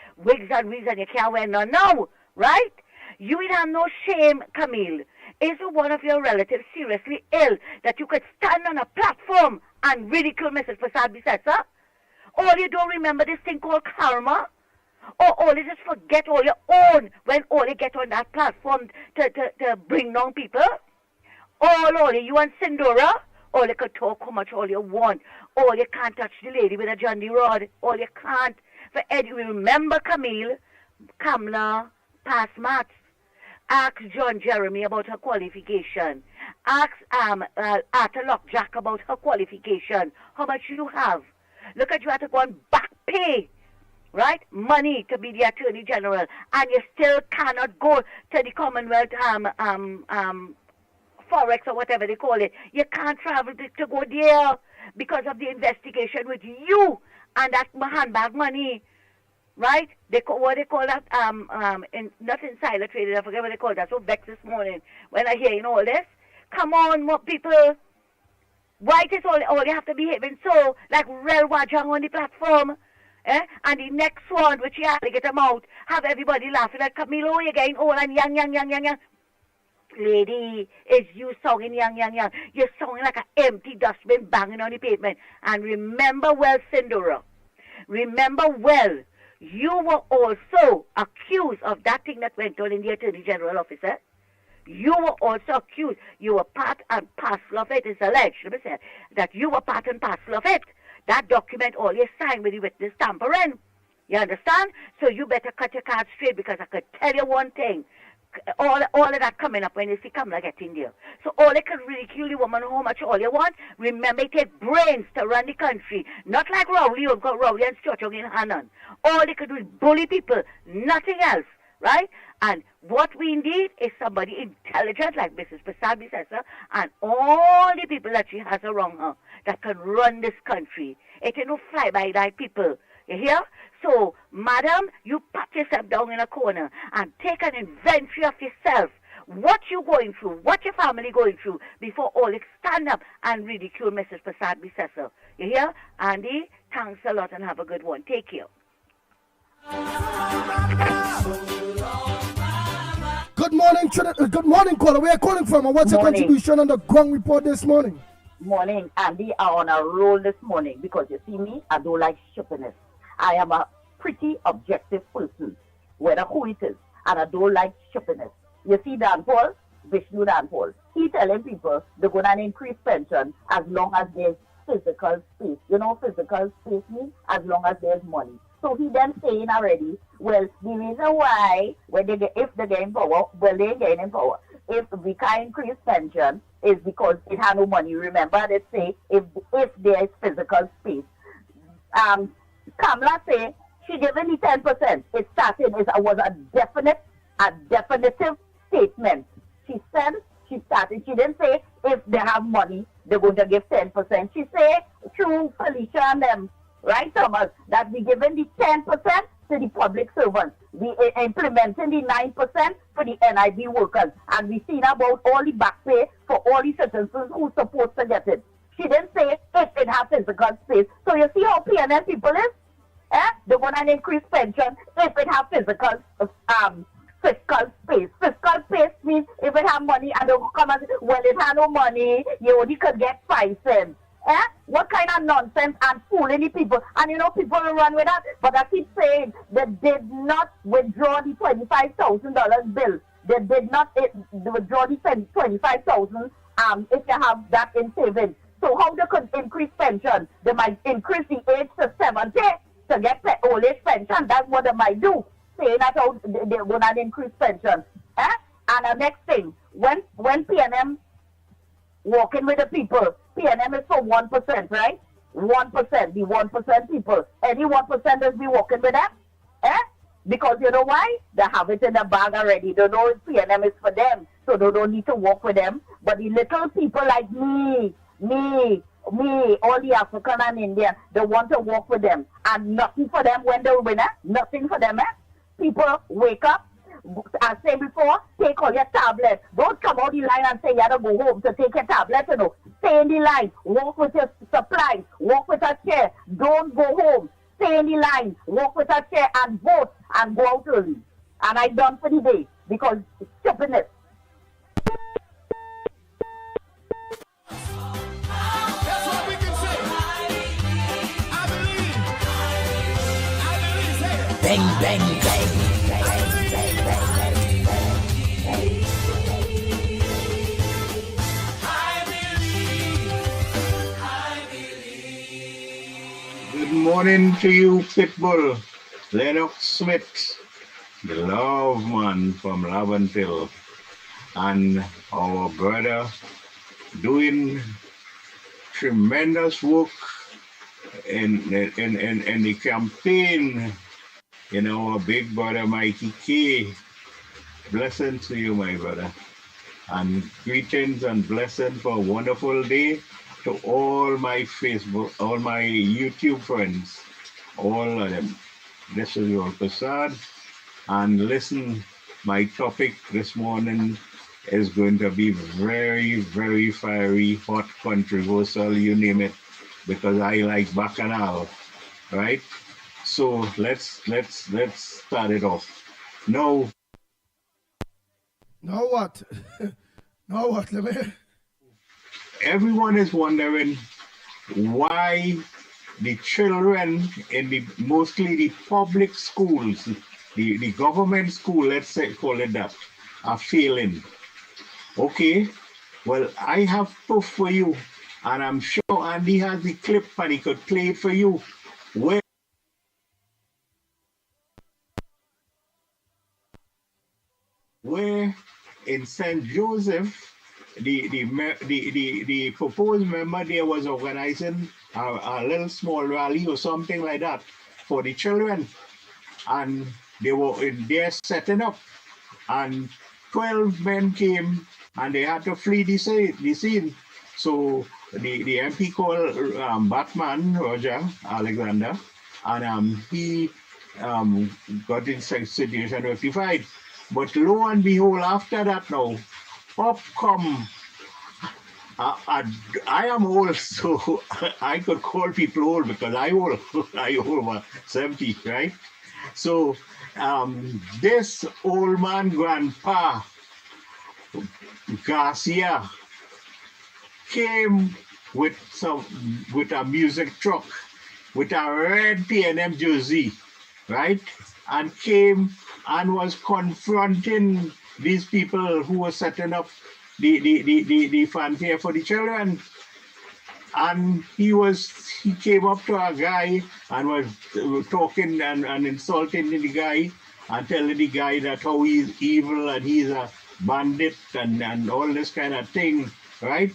S10: and wigs and you can't wear none now, right? You will have no shame, Camille. Is one of your relatives seriously ill that you could stand on a platform and ridicule Mrs. Prasad Bisesa? Or you don't remember this thing called karma? Or all you just forget all your own when all you get on that platform to bring down people? All you and Sindora? All you could talk how much all you want. All you can't touch the lady with a Johnny rod. All you can't. For Eddie, remember Camille, Kamla, past maths. Ask John Jeremy about her qualification. Ask Arthur Lockjack about her qualification. How much you have? Look at you have to go and back pay, right? Money to be the Attorney General, and you still cannot go to the Commonwealth Forex or whatever they call it. You can't travel to go there because of the investigation with you and that handbag money. Right? What they call that, not insider trading, I forget what they call that. So vexed this morning when I hear all this. Come on, more people. Why is all you have to behaving so like real wajang on the platform? And the next one, which you have to get them out, have everybody laughing at Camilo, you're getting old and young. Lady, is you singing young. You're singing like an empty dustbin banging on the pavement. And remember well, Sindora. Remember well. You were also accused of that thing that went on in the Attorney General office. You were also accused. You were part and parcel of it. It's alleged, let me say, that you were part and parcel of it. That document all you signed with the witness tampering. You understand? So you better cut your cards straight because I could tell you one thing. All of that coming up when you see Kamala get in there. So all they can ridicule the woman how much all you want. Remember, it takes brains to run the country. Not like Rowley, you've got Rowley and Stuart in Hannon. All they can do is bully people, nothing else, right? And what we need is somebody intelligent like Mrs. Prasad Bisesa and all the people that she has around her that can run this country. It ain't no fly-by-night people. You hear? So, madam, you pat yourself down in a corner and take an inventory of yourself. What you going through, what your family going through, before all you stand up and ridicule Mrs. Prasad Bisesa. You hear? Andy, thanks a lot and have a good one. Take care.
S4: Good morning, good morning, caller. Where are you calling from and what's your contribution on the ground report this morning?
S6: Morning, Andy. I'm on a roll this morning because you see me, I don't like shippiness. I am a pretty objective person, whether who it is, and I don't like shippiness. You see Dan Paul, Vishnu Dan Paul, he telling people they're going to increase pension as long as there's physical space. You know physical space means? As long as there's money. So he then saying already, well, the reason why, if they get in power, well, they get in power. If we can't increase pension, is because it has no money. Remember, they say if there is physical space. Kamala say she given the 10%. It started was a definitive statement. She said she started. She didn't say if they have money they're going to give 10%. She say through Felicia and them, right, Thomas, that we given the 10% to the public servants. We implementing the 9% for the NIB workers, and we seen about all the back pay for all the citizens who supposed to get it. She didn't say if it has physical space. So you see how PNM people is? They're going to increase pension if it has physical fiscal space. Fiscal space means if it have money and they will come and say, well, it has no money, you only could get 5 cents. What kind of nonsense and fooling the people? And you know, people will run with that. But I keep saying they did not withdraw the $25,000 bill. They did not withdraw the $25,000 if you have that in savings. So how they could increase pension? They might increase the age to 70 to get old age pension. That's what they might do. Saying that how they will not increase pension. And the next thing, when PNM working with the people, PNM is for 1%, right? 1%, the 1% people. Any 1%ers be working with them? Because you know why? They have it in the bag already. They know PNM is for them, so they don't need to work with them. But the little people like me, all the African and Indian, they want to work with them. And nothing for them when they win, nothing for them, People wake up, I said before, take all your tablets. Don't come out the line and say you have to go home to take your tablet, Stay in the line, walk with your supplies, walk with a chair. Don't go home. Stay in the line, walk with a chair and vote and go out early. And I done for the day because it's stupidness.
S5: That's what we can say. I believe. Say it.
S3: Bang, bang, bang.
S11: Good morning to you, Pitbull. Lennox Smith, the love man from Laventille, and our brother doing tremendous work in the campaign. Our big brother Mickie K. Blessings to you, my brother, and greetings and blessings for a wonderful day to all my Facebook, all my YouTube friends, all of them. This is your Prasad, and listen, my topic this morning is going to be very, very fiery, hot, controversial, you name it, because I like Bacchanal, right? So let's start it off. Now
S4: what? Now what, let me...
S11: Everyone is wondering why the children in mostly the public schools, the government school, let's say, call it that, are failing. Okay, well, I have proof for you, and I'm sure Andy has the clip and he could play it for you. Where in St. Joseph, the proposed member there was organizing a little small rally or something like that for the children, and they were in there setting up, and 12 men came and they had to flee the scene. So the MP called Batman Roger Alexander, and he got the situation rectified. But lo and behold, after that now, up come, I am old, so I could call people old because I over 70, right? So this old man, Grandpa Garcia, came with a music truck, with a red P&M jersey, right? And came and was confronting these people who were setting up the fanfare for the children. And he came up to a guy and was talking and insulting the guy and telling the guy that how he's evil and he's a bandit and all this kind of thing, right?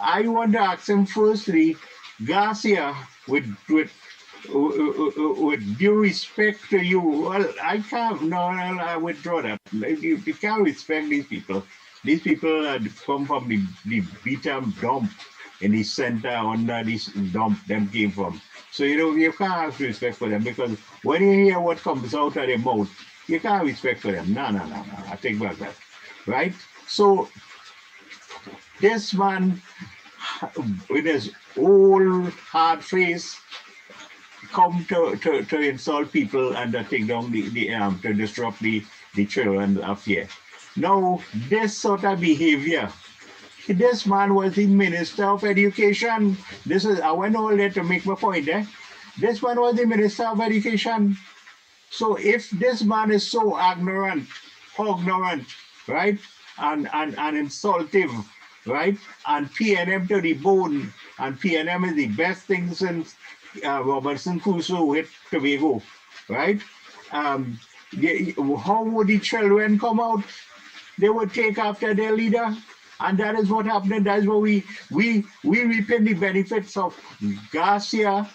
S11: I want to ask him firstly, Garcia, with due respect to you, well, I can't, no, I withdraw that. You can't respect these people. These people come from the beat-up dump in the center under this dump them came from. So, you can't have respect for them because when you hear what comes out of their mouth, you can't respect for them. No, I take back that, right? So, this man, with his old hard face, come to insult people and to take down to disrupt the children up here. Now, this sort of behavior, this man was the Minister of Education. I went all there to make my point, This man was the Minister of Education. So if this man is so ignorant, right, and insultive, right, and P&M to the bone, and P&M is the best thing since Robinson Crusoe hit Tobago, right? How would the children come out? They would take after their leader, and that is what happened. That's what we reaping the benefits of Garcia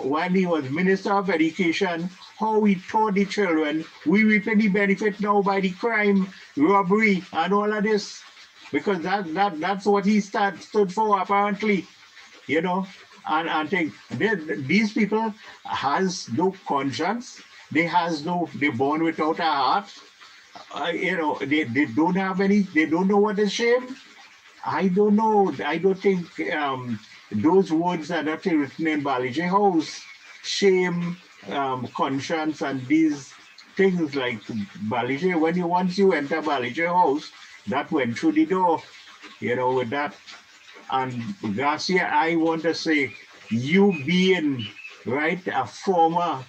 S11: when he was Minister of Education. How he taught the children. We reaping the benefit now by the crime, robbery, and all of this. because that's what he stood for apparently, you know. And think these people has no conscience. They're born without a heart. You know, they don't have any. They don't know what is shame. I don't know. I don't think those words are not written in Balije House. Shame, conscience, and these things like Balije. Once you enter Balije House, that went through the door. You know, with that. And Garcia, I want to say, you being right a former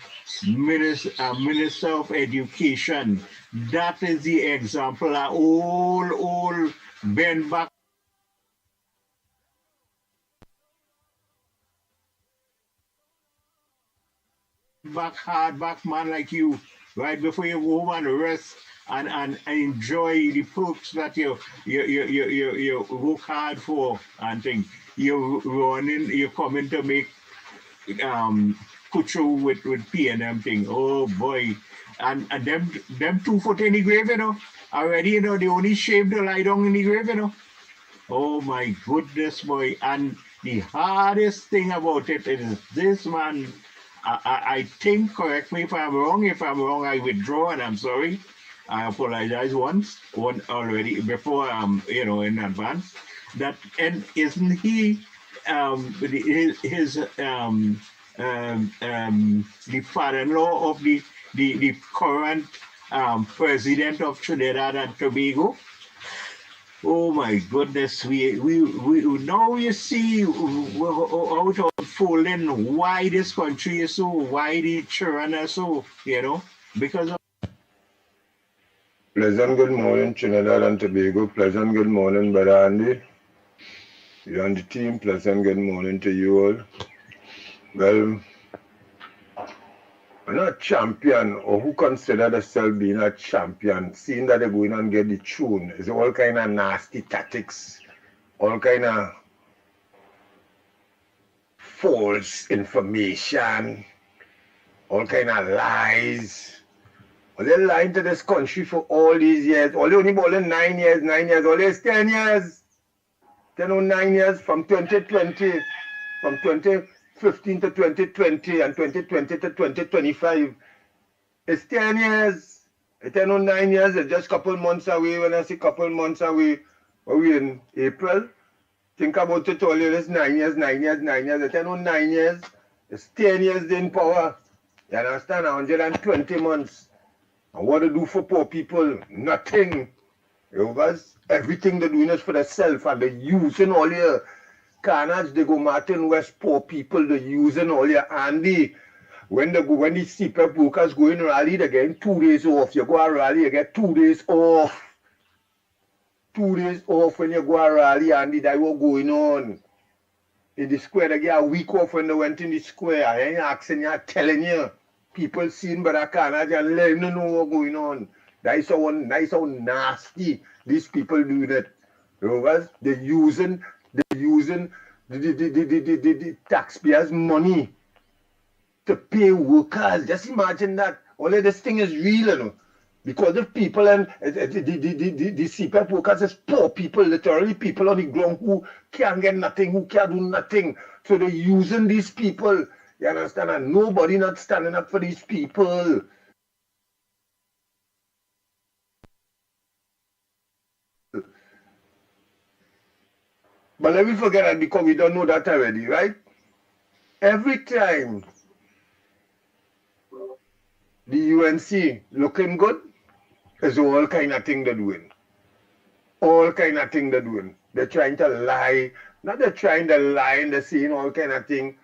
S11: minister of education, that is the example. All bend back. Hard back man like you, right before you go home and rest and enjoy the perks that you work hard for and things. You're running, you're coming to make kuchu with PNM thing. Oh boy. And them 2 foot in the grave, you know. Already, you know, they only shame to lie down in the grave, you know. Oh my goodness, boy. And the hardest thing about it is this man. I think, correct me if I'm wrong. If I'm wrong, I withdraw and I'm sorry. I apologize one already before, you know, in advance. That, and isn't he the father-in-law of the current president of Trinidad and Tobago? Oh my goodness, we now you see out unfolding why this country is so, why the children are so, you know, because of.
S12: Pleasant good morning, Trinidad and Tobago. Pleasant good morning, Brother Andy. You and the team, pleasant good morning to you all. Well, I'm not a champion, or who consider themselves being a champion, seeing that they're going and get the tune. It's all kind of nasty tactics, all kind of false information, all kind of lies. Well, they're lying to this country for all these years. All they only balling 9 years, all these 10 years. 10 or 9 years from 2020, from 2015 to 2020 and 2020 to 2025. It's 10 years. It's 10 or 9 years. It's just a couple months away. When I say couple months away, are we in April? Think about it all. It's 9 years. It's 10 or 9 years. It's 10 years in power. You understand? 120 months. And what to do for poor people? Nothing. You know, everything they're doing is for themselves, and they're using all your carnage. They go Martin West, poor people, they're using all your Andy. When the CPAP brokers go in rally, they're getting 2 days off. You go a rally, you get 2 days off. 2 days off when you go a rally, Andy, that's what going on. In the square, they get a week off when they went in the square. I ain't asking you, I'm telling you. People seeing better carnage and letting them know what's going on. That's how nasty these people do that. You know, they're using the taxpayers' money to pay workers. Just imagine that. All of this thing is real, you know. Because the people and the CPAP workers is poor people, literally people on the ground who can't get nothing, who can't do nothing. So they're using these people. You understand? And nobody not standing up for these people. But let me forget that because we don't know that already, right? Every time the UNC looking good, is all kind of thing they're doing. All kind of thing they're doing. They're trying to lie. Not they're trying to lie and they're saying all kind of thing.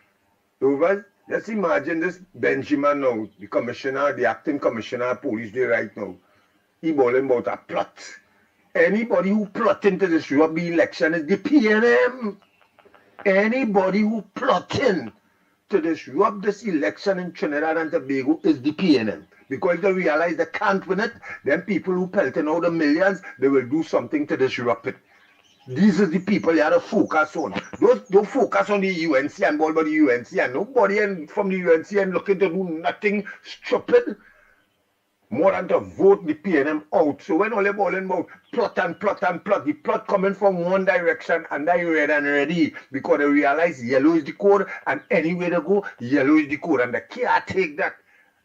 S12: Over. Just imagine this Benjamin now, the commissioner, the acting commissioner of police there right now. He bawling about a plot. Anybody who plot into this rugby election is the PNM. Anybody who plotting to disrupt this election in Trinidad and Tobago is the PNM. Because they realize they can't win it, then people who pelting out the millions, they will do something to disrupt it. These are the people you have to focus on. Don't focus on the UNC and all about the UNC and nobody from the UNC and looking to do nothing stupid. more than to vote the PNM out. So when all they're balling about plot and plot and plot, the plot coming from one direction and they red and ready because they realize yellow is the code and anywhere they go, yellow is the code and they can't take that.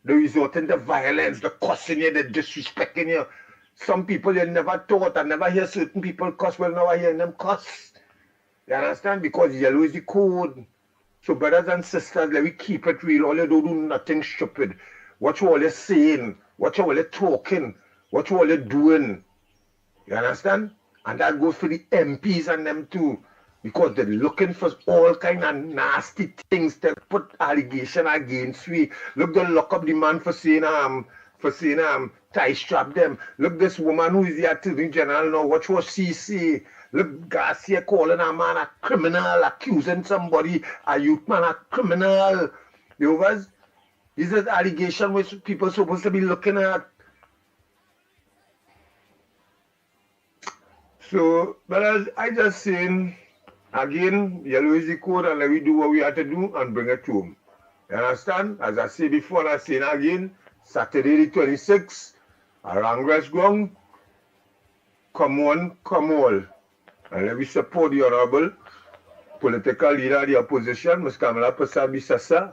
S12: They resort into violence, the cussing you, the disrespecting you. Some people you never taught and never hear certain people cuss, well now I hear them cuss. You understand? Because yellow is the code. So brothers and sisters, let me keep it real. All you don't do nothing stupid. Watch all you're saying. Watch all you're talking. Watch all you're doing. You understand? And that goes for the MPs and them too. Because they're looking for all kind of nasty things to put allegation against we. Look, they lock up the man for saying tie strap them. Look, this woman who is the Attorney General now, watch what she say. Look, Garcia calling a man a criminal, accusing somebody, a youth man a criminal. You know, these are allegations which people are supposed to be looking at. So, but I just saying, again, yellow is the code and let we do what we have to do and bring it to home. You understand? As I said before, I'm saying again, Saturday the 26th, around West Ground, come on, come all. And let me support the honorable political leader of the opposition, Ms. Kamala Persaud-Bissassa.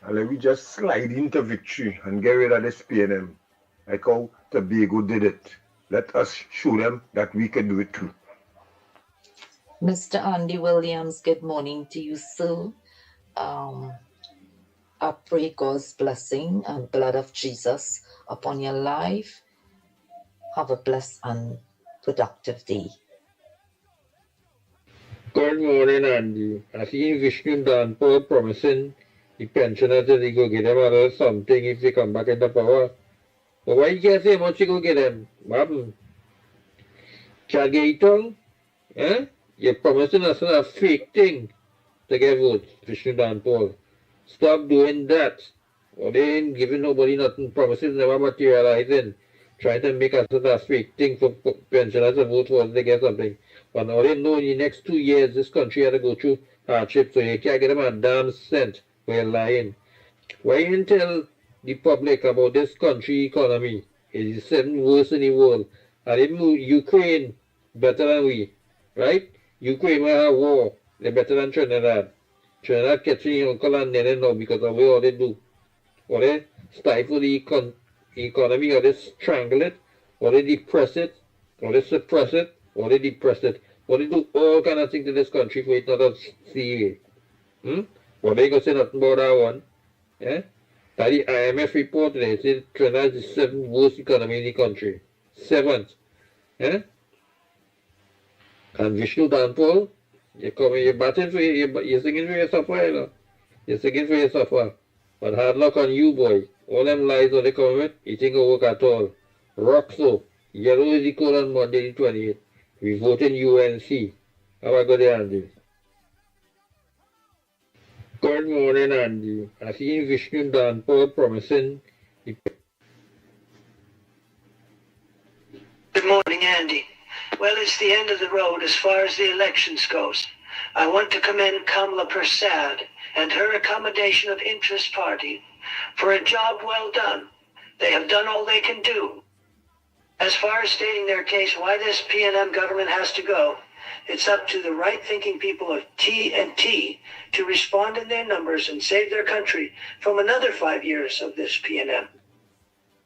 S12: And let me just slide into victory and get rid of this PNM, like how Tobago did it. Let us show them that we can do it too.
S3: Mr. Andy Williams, good morning to you, sir. I pray God's blessing and blood of Jesus upon your life. Have a blessed and productive day.
S13: Good morning, Andy. I see Vishnu Danpur promising the pensioners that they go get them out of something if they come back into power. But why you can't say much you go get them? What happened? Chagaitong? Eh? You're promising us a fake thing to get votes, Vishnu Danpur. Stop doing that. Or they ain't giving nobody nothing, promises never materializing. Trying to make us a fake thing for pensioners to vote for us to get something. But now they know in the next 2 years this country had to go through hardship, so you can't get them a damn cent for you're lying. Why you didn't tell the public about this country economy? It's the 7th worst in the world. And they move Ukraine better than we, right? Ukraine will have war. They're better than Trinidad. Trinidad catching uncle and nene now because of what they do. Or they stifle the economy, or they strangle it, or they depress it, or they suppress it, or they depress it. Or they do all kind of things to this country for it not to see it. Or they go say nothing about that one. Yeah? That the IMF report today said Trinidad is the 7th worst economy in the country. 7th. Yeah? And Vishnu Danpur, you're batting for you're singing for yourself, you know. You're singing for yourself. But hard luck on you, boy. All them lies all they come with, it ain't gonna work at all. Rock so. Yellow is the code on Monday the 28th. We vote in UNC. How I go there, Andy? Good morning, Andy. I see Vishnu Danpur promising.
S14: Good morning, Andy. Well, it's the end of the road as far as the elections goes. I want to commend Kamala Persaud and her accommodation of interest party for a job well done. They have done all they can do. As far as stating their case why this PNM government has to go, it's up to the right-thinking people of T&T to respond in their numbers and save their country from another 5 years of this PNM.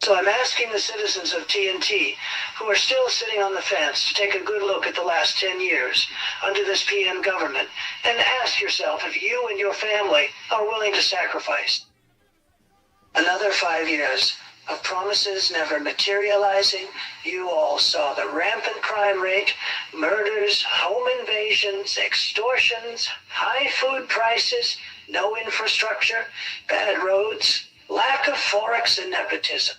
S14: So I'm asking the citizens of T&T, who are still sitting on the fence, to take a good look at the last 10 years under this PM government and ask yourself if you and your family are willing to sacrifice. Another 5 years of promises never materializing. You all saw the rampant crime rate, murders, home invasions, extortions, high food prices, no infrastructure, bad roads, lack of forex and nepotism.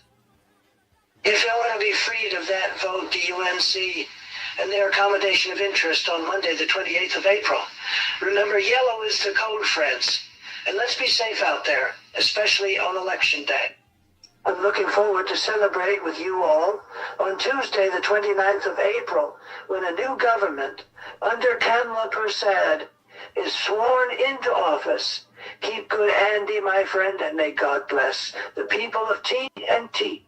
S14: If you want to be freed of that, vote the UNC and their accommodation of interest on Monday, the 28th of April. Remember, yellow is the code, friends. And let's be safe out there, especially on election day. I'm looking forward to celebrate with you all on Tuesday, the 29th of April, when a new government under Kamala Persaud is sworn into office Keep good, Andy, my friend, and may God bless the people of TNT.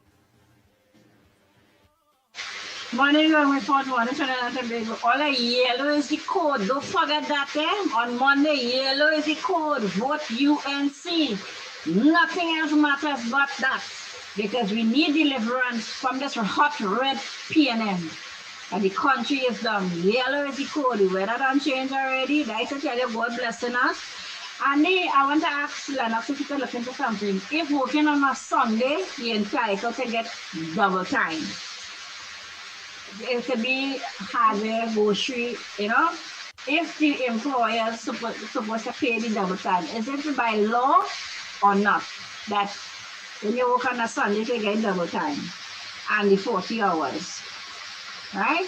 S15: Morning, long report, morning, Trinidad and Tobago. All the yellow is the code. Don't forget that, eh? On Monday, yellow is the code. Vote UNC. Nothing else matters but that. Because we need deliverance from this hot red PNM. And the country is done. Yellow is the code. The weather done changed already. That's to tell you, God blessing us. And I want to ask Lennox if you could look into something. If working on a Sunday, you're entitled to get double time. It could be hardware, grocery, you know. If the employer is supposed to pay the double time, is it by law or not? That when you work on a Sunday, you get double time and the 40 hours, right?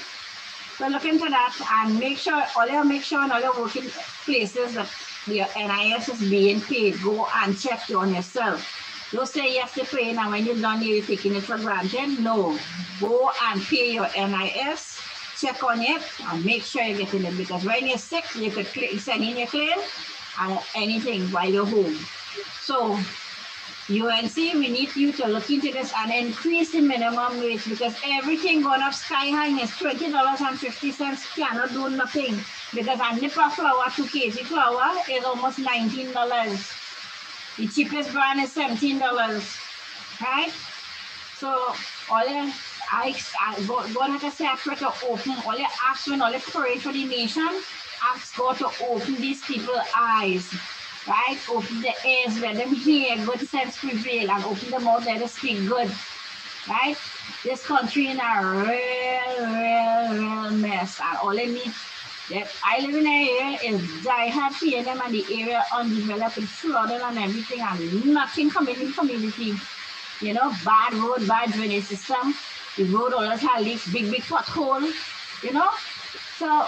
S15: So look into that and make sure in all your working places that your NIS is being paid. Go and check on yourself. Don't say yes to pay and when you're done, you're taking it for granted. No. Go and pay your NIS, check on it, and make sure you're getting it. Because when you're sick, you could send in your claim and anything while you're home. So, UNC, we need you to look into this and increase the minimum wage because everything going up sky high is $20.50 cannot do nothing. Because a nip of flour, 2 kg flour, is almost $19. The cheapest brand is $17, right? So all you, God has to say pray to open, all you ask when all you pray for the nation, ask God to open these people's eyes, right? Open the ears, let them hear, good sense prevail, and open them out, let them speak good, right? This country in a real mess, and all they need. That I live in an area is die-hard PNM and the area undeveloped with flooding and everything and nothing coming in the community. You know, bad road, bad drainage system. The road always has leaks, big pothole, you know. So,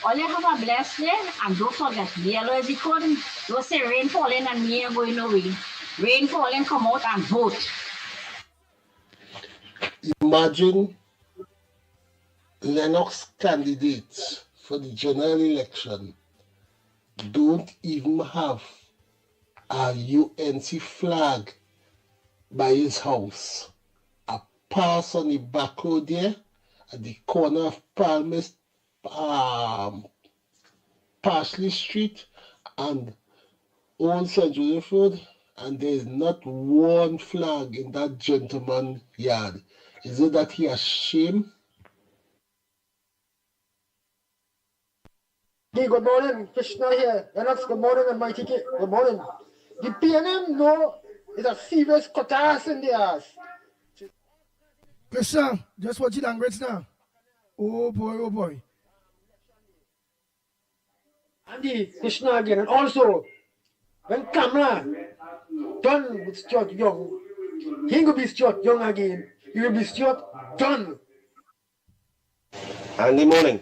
S15: all you have a blessed day and don't forget, yellow is the code. Don't say rain falling and me are going away. Rain falling, come out and vote.
S4: Imagine Lennox candidates for the general election don't even have a UNC flag by his house. A pass on the back road there at the corner of Parsley Street and Old St. Joseph Road, and there is not one flag in that gentleman's yard. Is it that he ashamed?
S16: Good morning, Krishna here. Lennox, good morning, and Mickie, good morning. The PNM know is a serious cuttass in the ass.
S4: Krishna, just watch the language now. Oh boy.
S16: Andy, Krishna again, and also, when Kamala done with Stuart Young, he will be Stuart Young again. He will be Stuart done.
S12: Andy, morning.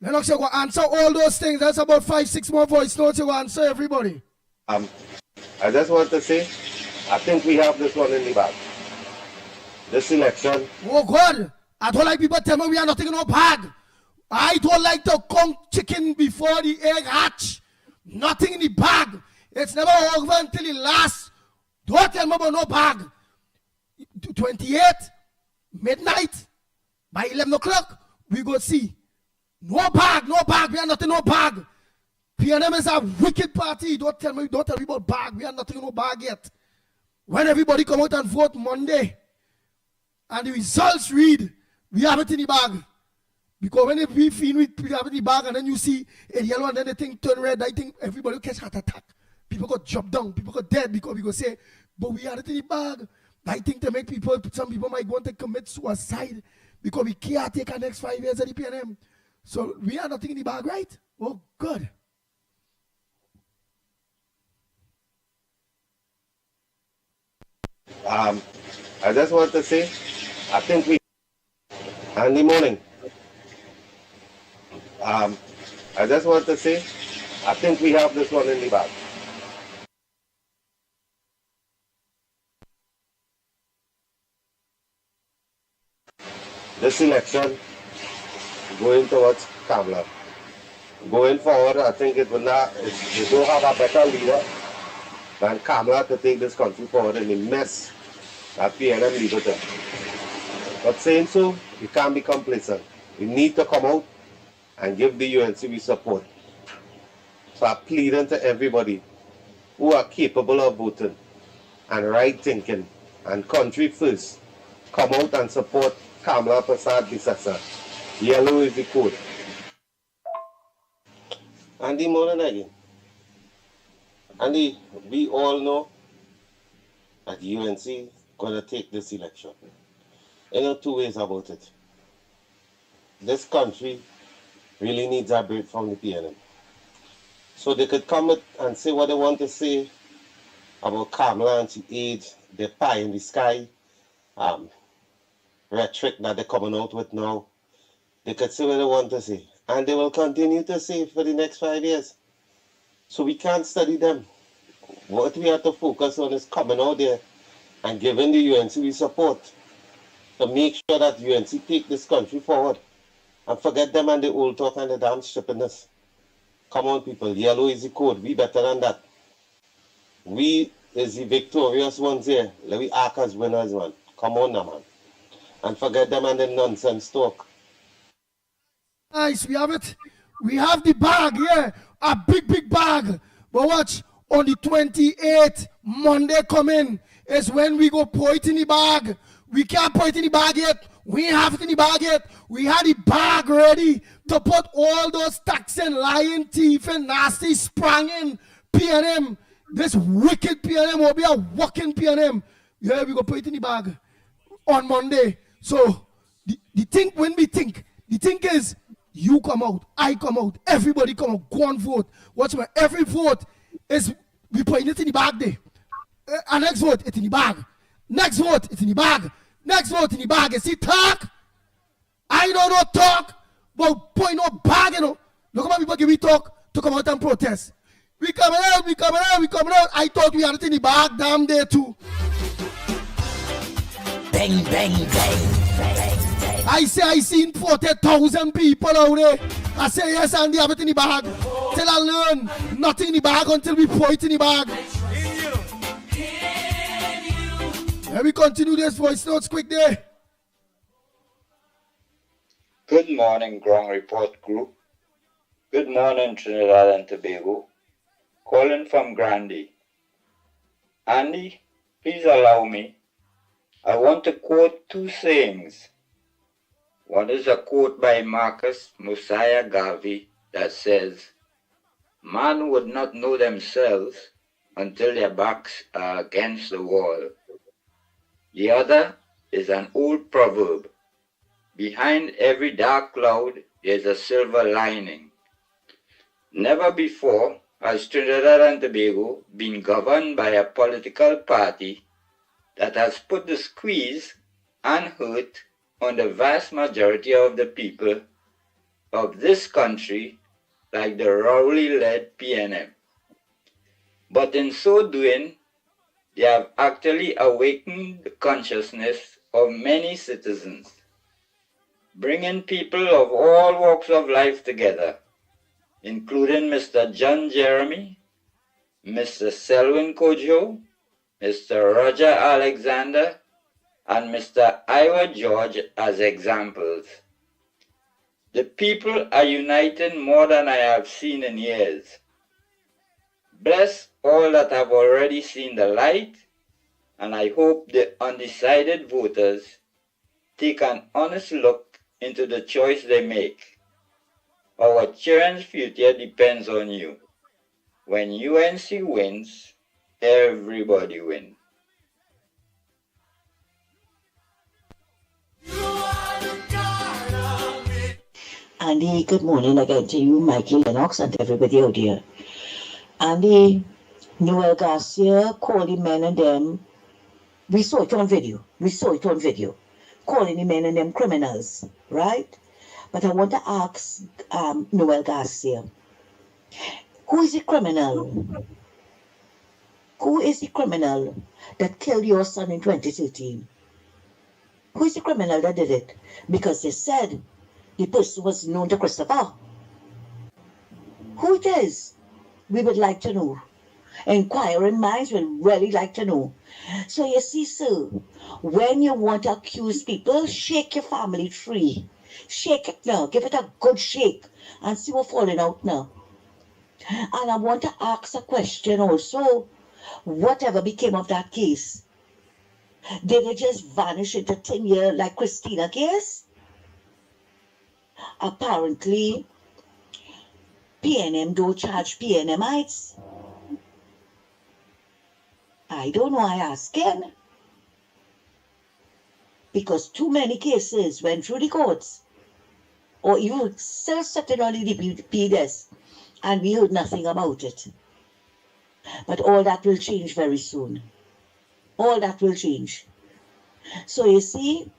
S4: Lennox, you go answer all those things. That's about 5-6 more voice notes. You go answer everybody.
S12: I just want to say, I think we have this one in the bag. This election.
S4: Oh God, I don't like people tell me we are nothing in our bag. I don't like to come chicken before the egg hatch. Nothing in the bag. It's never over until it lasts. Don't tell me about no bag. 28 midnight by 11 o'clock we go see. No bag. We are nothing, no bag. PNM is a wicked party. Don't tell me about bag. We are nothing, no bag yet. When everybody come out and vote Monday, and the results read, we have it in the bag. Because when we feel we have it in the bag, and then you see a yellow, and then the thing turn red, I think everybody will catch heart attack. People got dropped down. People got dead because we go say, but we have it in the bag. I think to make people, some people might want to commit suicide because we can't take our next 5 years at the PNM. So we are nothing in the bag, right? Oh, good.
S12: I just want to say, I think we, Andy, morning. I just want to say, I think we have this one in the bag. This election, going towards Kamala,
S17: going forward, I think it will not, we don't have a better leader than Kamala to take this country forward in the mess that PNM leave it in. But saying so, we can't be complacent. We need to come out and give the UNCV support. So I'm pleading to everybody who are capable of voting and right thinking and country first, come out and support Kamala Prasad Bisasa. Yellow is the code. Andy, morning again. Andy, we all know that UNC gonna take this election. You know, two ways about it. This country really needs a break from the PNM. So they could come and say what they want to say about Kamala and she age, the pie in the sky, rhetoric that they're coming out with now. They could say what they want to say. And they will continue to say for the next 5 years. So we can't study them. What we have to focus on is coming out there and giving the UNC support to make sure that UNC take this country forward. And forget them and the old talk and the damn stupidness. Come on, people. Yellow is the code. We better than that. We is the victorious ones here. Let we act as winners, man. Come on now, man. And forget them and the nonsense talk.
S4: Nice, we have it. We have the bag, yeah. A big bag. But watch, on the 28th, Monday coming, is when we go pour it in the bag. We can't pour it in the bag yet. We ain't have it in the bag yet. We had the bag ready to put all those tax and lying thief and nasty sprang in PNM. This wicked PNM will be a walking PNM. Yeah, we go put it in the bag on Monday. So the thing, when we think, the thing is, you come out, I come out, everybody come out, go and vote. Watch my every vote is we putting it in the bag there. Our next vote, it's in the bag. Next vote, it's in the bag. Next vote in the bag. You see, talk. I don't know talk, but point no bag, you know. Look at people give me talk to come out and protest. We coming out, we coming out, we coming out. I thought we had it in the bag, damn day too.
S18: Bang, bang, bang, bang, bang.
S4: I seen 40,000 people out there. I say yes, and they have it in the bag. Till I learn nothing in the bag until we pour it in the bag. Let me continue this voice notes quick there.
S19: Good morning, Ground Report Group. Good morning, Trinidad and Tobago. Calling from Grandy. Andy, please allow me. I want to quote two sayings. One is a quote by Marcus Mosiah Garvey that says, "Man would not know themselves until their backs are against the wall." The other is an old proverb. Behind every dark cloud is a silver lining. Never before has Trinidad and Tobago been governed by a political party that has put the squeeze and hurt on the vast majority of the people of this country like the Rowley-led PNM. But in so doing, they have actually awakened the consciousness of many citizens, bringing people of all walks of life together, including Mr. John Jeremy, Mr. Selwyn Kojo, Mr. Roger Alexander, and Mr. Iowa George as examples. The people are uniting more than I have seen in years. Bless all that have already seen the light, and I hope the undecided voters take an honest look into the choice they make. Our children's future depends on you. When UNC wins, everybody wins.
S18: Andy, good morning again to you, Mickie, Lennox, and everybody out here. Andy, Noel Garcia, calling men and them, we saw it on video, calling the men and them criminals, right? But I want to ask Noel Garcia, who is the criminal? Who is the criminal that killed your son in 2013? Who is the criminal that did it? Because they said the person was known to Christopher. Who it is? We would like to know. Inquiring minds would really like to know. So you see, sir, when you want to accuse people, shake your family free. Shake it now. Give it a good shake and see what's falling out now. And I want to ask a question also. Whatever became of that case? Did it just vanish into thin air like Christina case? Apparently, PNM don't charge PNMites. I don't know, I ask again. Because too many cases went through the courts. Or you still sitting on the DP desk and we heard nothing about it. But all that will change very soon. All that will change. So you see,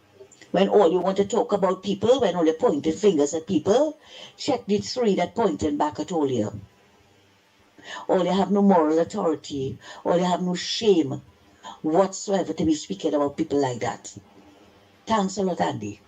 S18: when all you want to talk about people, when all you're pointing fingers at people, check the three that pointing back at all you. All you have no moral authority, all you have no shame whatsoever to be speaking about people like that. Thanks a lot, Andy.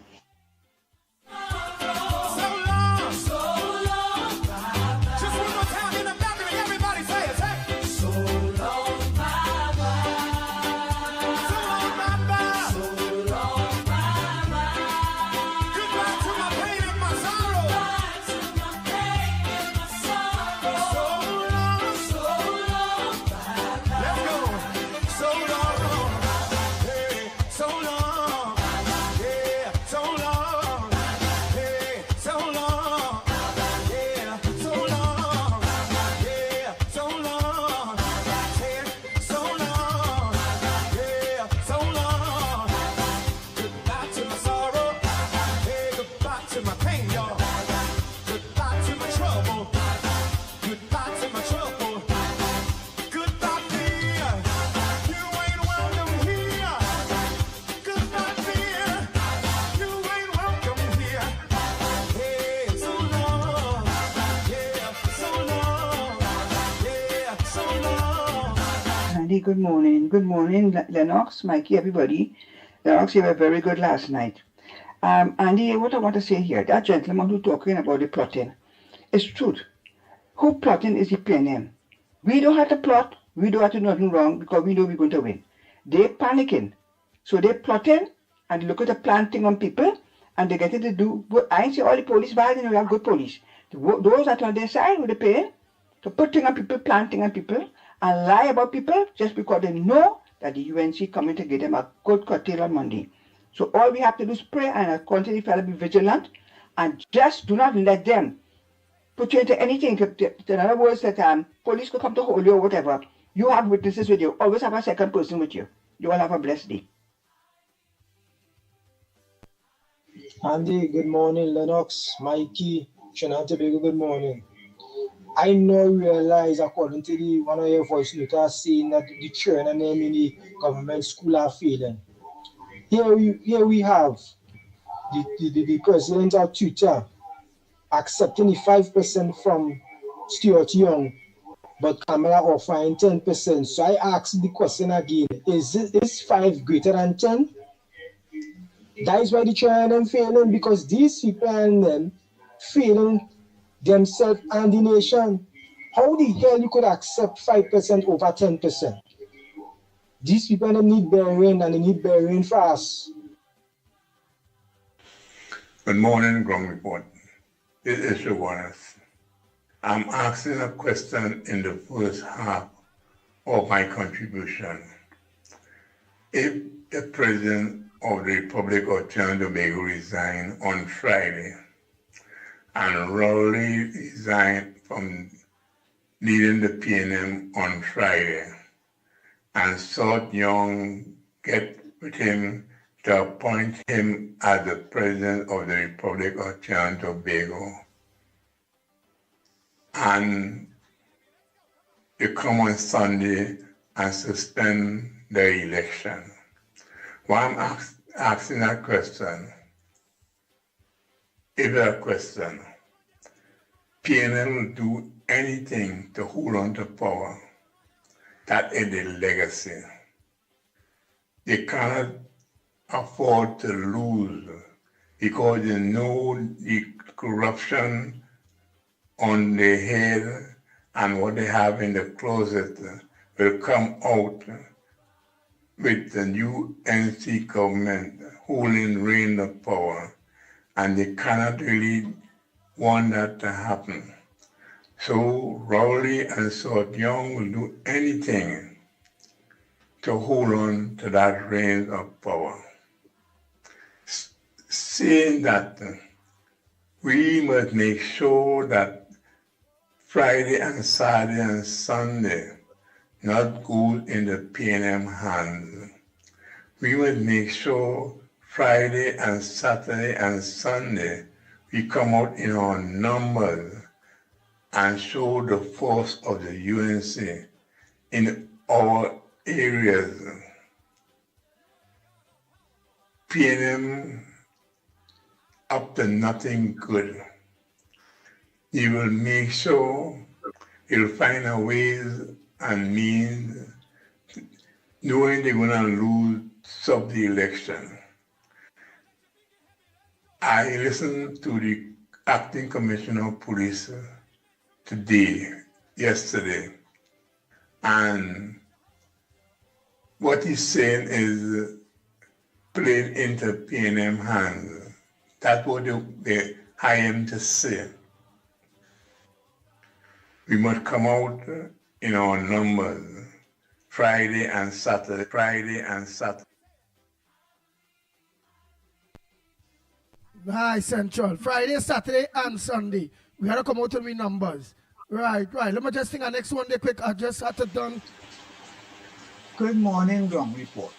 S20: Andy, good morning. Good morning, Lennox, Mickie, everybody. Lennox, you were very good last night. Andy, what I want to say here, that gentleman who talking about the plotting, it's truth. Who plotting is the PNM. We don't have to plot, we don't have to do nothing wrong because we know we're going to win. They're panicking. So they're plotting and look at the planting on people and they're getting to do, I ain't say all the police bad, you know, we have good police. Those that are on their side with the pain, to put things on people, planting on people, and lie about people just because they know that the UNC coming to get them a good curtail on Monday. So all we have to do is pray and continue to be vigilant and just do not let them put you into anything. In other words, that police could come to hold you or whatever. You have witnesses with you. Always have a second person with you. You all have a blessed day.
S21: Andy, good morning. Lennox, Mickie, Trinidad and Tobago, good morning. I now realize, according to one of your voice notes, saying that the children and them in the government school are failing. Here we have the president of Twitter accepting the 5% from Stuart Young, but Kamala offering 10%. So I ask the question again, is 5 greater than 10? That is why the children and them failing, because these people and them failing themselves and the nation. How the hell you could accept 5% over 10%? These people need bearing and they need bearing fast.
S8: Good morning, Ground Report. This is Shawanas. I'm asking a question in the first half of my contribution. If the President of the Republic of Trinidad and Tobago resigned on Friday, and Rowley resigned from leading the PNM on Friday, and Stuart Young get with him to appoint him as the President of the Republic of Trinidad and Tobago, and they come on Sunday and suspend the election. Why I'm asking that question, if a question, PNL will do anything to hold on to power. That is the legacy. They cannot afford to lose because they know the corruption
S1: on their head and what they have in the closet will come out with the new NC government holding reign of power, and they cannot really want that to happen. So Rowley and South Young will do anything to hold on to that reign of power. Saying that, we must make sure that Friday and Saturday and Sunday not go in the PNM hands. We must make sure Friday and Saturday and Sunday we come out in our numbers and show the force of the UNC in our areas. PNM up to nothing good. You will make sure you'll find a ways and means, knowing they're going to lose sub the election. I listened to the acting commissioner of police yesterday, and what he's saying is played into PNM hands. That's what they hire him to say. We must come out in our numbers Friday and Saturday.
S4: Nice, Central. Friday, Saturday, and Sunday. We had to come out with numbers. Right. Let me just think the next one day quick. I just had to done.
S22: Good morning, Ground Report.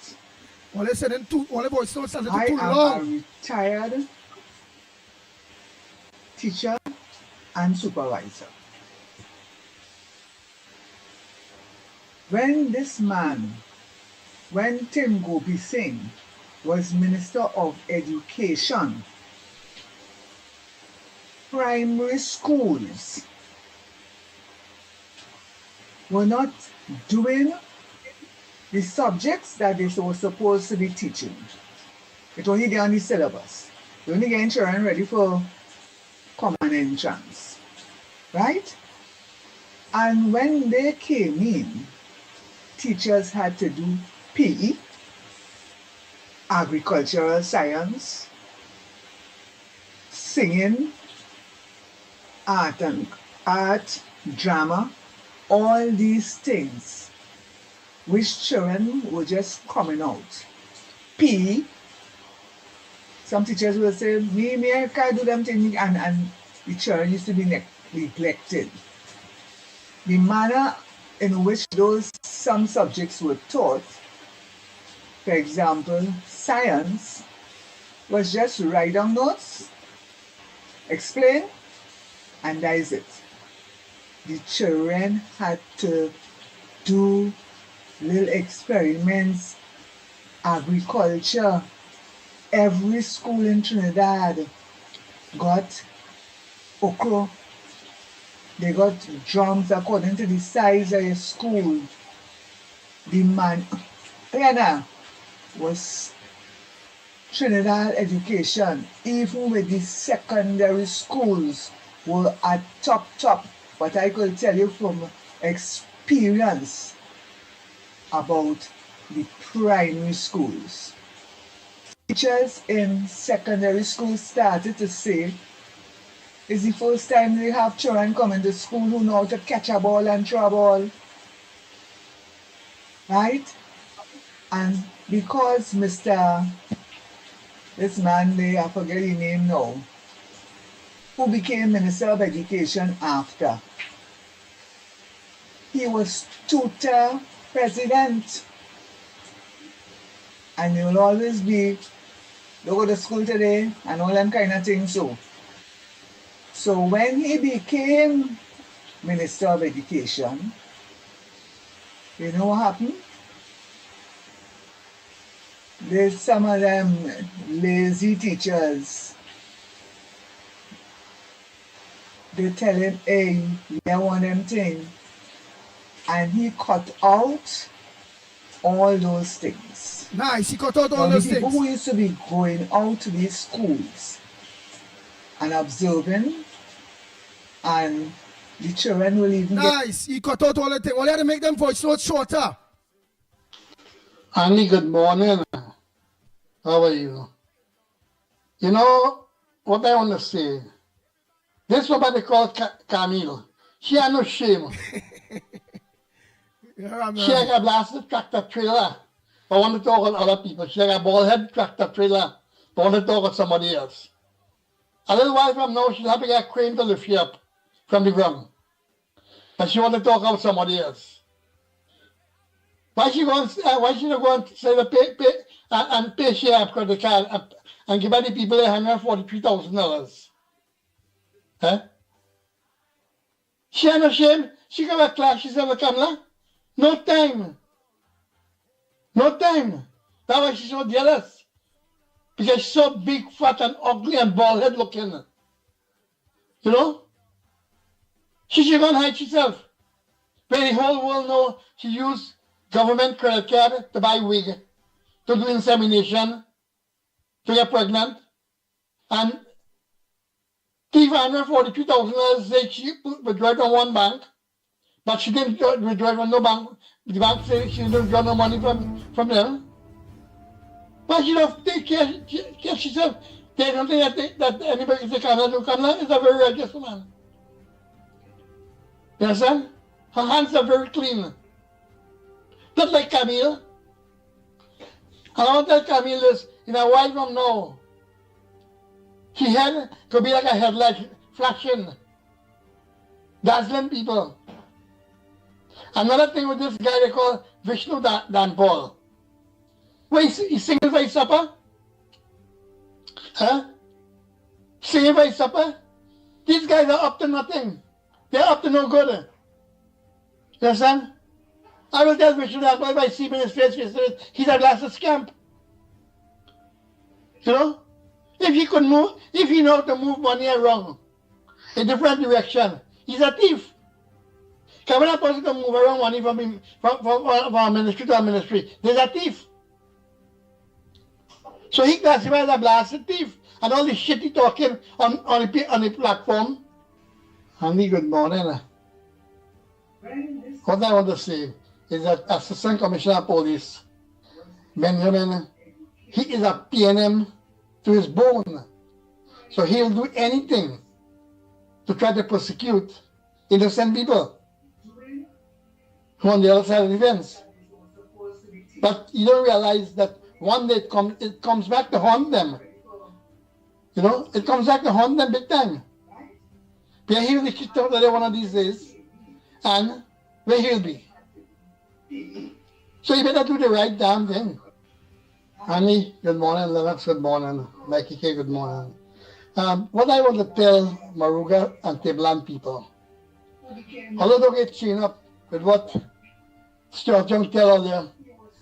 S4: Well, they said all the boys don't sound too
S22: I
S4: long.
S22: am a retired teacher and supervisor. When Tim Gopi Singh was Minister of Education, primary schools were not doing the subjects that they were supposed to be teaching. It only there on the syllabus. They only getting children ready for common entrance, right? And when they came in, teachers had to do PE, agricultural science, singing, art, drama, all these things which children were just coming out. PE, some teachers will say, I can't do them things, and the children used to be neglected. The manner in which some subjects were taught, for example, science, was just write down notes, explain, and that is it. The children had to do little experiments, agriculture. Every school in Trinidad got okra. They got drums according to the size of your school. The man was Trinidad education, even with the secondary schools, were at top. But I could tell you from experience about the primary schools. Teachers in secondary schools started to say, it's the first time they have children coming to school who know how to catch a ball and throw a ball. Right? And because this man there, I forget his name now, who became Minister of Education after, he was tutor president. And he will always be, they go to school today and all them kind of things. So when he became Minister of Education, you know what happened? There's some of them lazy teachers. They tell him, hey, you want them things. And he cut out all those things.
S4: Nice, he cut out all those things.
S22: People who used to be going out to these schools and observing And the children will even
S4: Nice. He cut out all the thing. Well, you had to make them voice notes shorter.
S16: Annie, good morning. How are you? You know what I want to say? This somebody called Camille. She had no shame. She had a blasted tractor trailer. I want to talk with other people. She had a bald head tractor trailer. I want to talk with somebody else. A little while from now, she'll have to get a crane to lift you up from the ground. But she want to talk about somebody else. Why she not going to say and pay share credit card and give the people $143,000? Huh? She had no shame. She got a class. She said, Kamala, no time. No time. That's why she's so jealous. Because she's so big, fat, and ugly, and bald head looking. You know? She should go and hide herself. Where the whole world know she used government credit card to buy wig, to do insemination, to get pregnant, and $343,000 say she withdrew from one bank, but she didn't withdraw from no bank. The bank said she didn't withdraw no money from them. But she don't take care of herself. There's something that anybody can say, Kamala is a very righteous woman. You understand? Her hands are very clean. Not like Camille. And I want to tell Camille this, in a while from now, she had to be like a headlight flashing, dazzling people. Another thing with this guy they call Vishnu Dan Paul. Wait, he singing by supper? Huh? Singing by supper? These guys are up to nothing. They're up to no good. You understand? I will tell Vishnu Dan Paul if I see him in his face, he's a blasted scamp. You know? If he could move, if he knows to move money around in different direction, he's a thief. Because when a person can move around money from ministry to ministry, there's a thief. So he classifies as a blasted thief. And all this shit he talking on the platform. Andy, good morning. What I want to say is that Assistant Commissioner of Police, Benjamin, he is a PNM to his bone. So he'll do anything to try to prosecute innocent people who are on the other side of the fence. But you don't realize that one day it comes back to haunt them. You know, it comes back to haunt them big time. Where he'll be kicked out of there one of these days, and where he'll be. So you better do the right damn thing. Annie, good morning. Lennox, good morning. Mickie, good morning. What I want to tell Maruga and Tabland people, although they get chained up with what Stuart Young tell earlier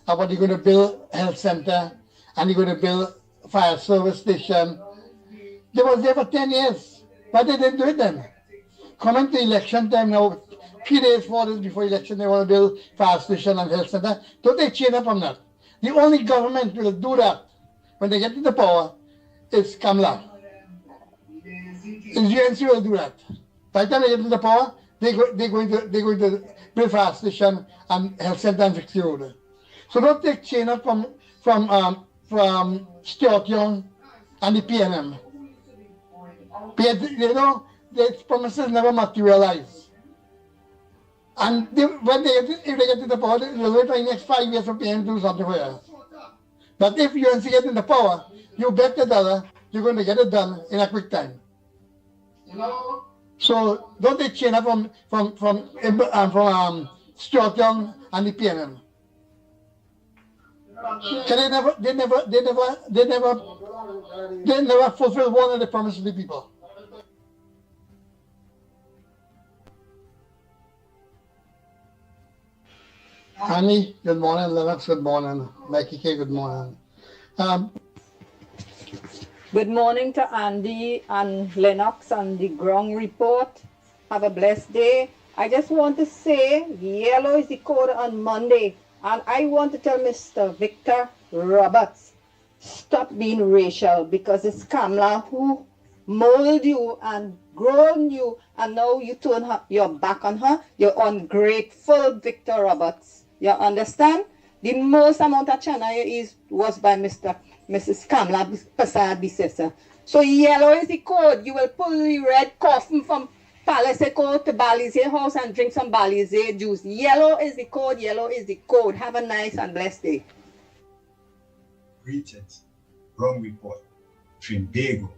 S16: about they're going to build a health center and they're going to build a fire service station, they was there for 10 years. Why they didn't do it then? Coming to election time now, 3 days, 4 days before election, they want to build fire station and health center. Don't they chain up on that? The only government will do that when they get into power is Kamala. The GNC will do that. By the time they get into power, they're going to build fire station and health center and fix the road. So don't take chain up from Stuart Young and the PNM. You know, their promises never materialize. And if they get into power, they'll wait for the next 5 years for PNM to do something for you. But if UNC get into power, you bet the dollar you're going to get it done in a quick time. So don't take chain up from Stuart Young and the PNM. They never fulfill one of the promises to the people. Annie, good morning. Lennox, good morning. Mickie, good morning.
S2: Good morning to Andy and Lennox and the ground report. Have a blessed day. I just want to say yellow is the code on Monday. And I want to tell Mr. Victor Roberts, stop being racial, because it's Kamala who mold you and grown you, and now you turn your back on her. You're ungrateful, Victor Roberts. You understand? The most amount of China was by Mrs. Kamala Prasad Bisesa. So yellow is the code. You will pull the red coffin from Palaceco to Balize house and drink some Balize juice. Yellow is the code. Yellow is the code. Have a nice and blessed day.
S7: Greetings. Wrong report. Trinbago.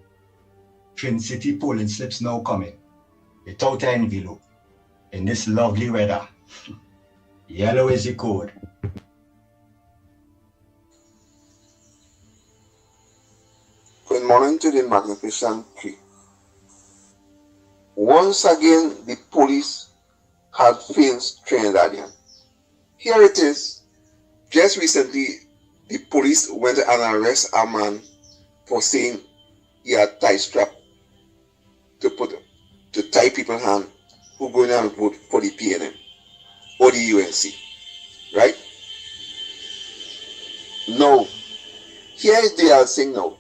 S7: Trin City polling slips now coming. Without an envelope. In this lovely weather. Yellow is the code.
S9: Good morning to the magnificent crew. Once again, the police had failed Trinidadian. Here it is. Just recently, the police went and arrested a man for saying he had tie strap to tie people's hand who going and vote for the PNM or the UNC. Right? Now, here is the other thing now.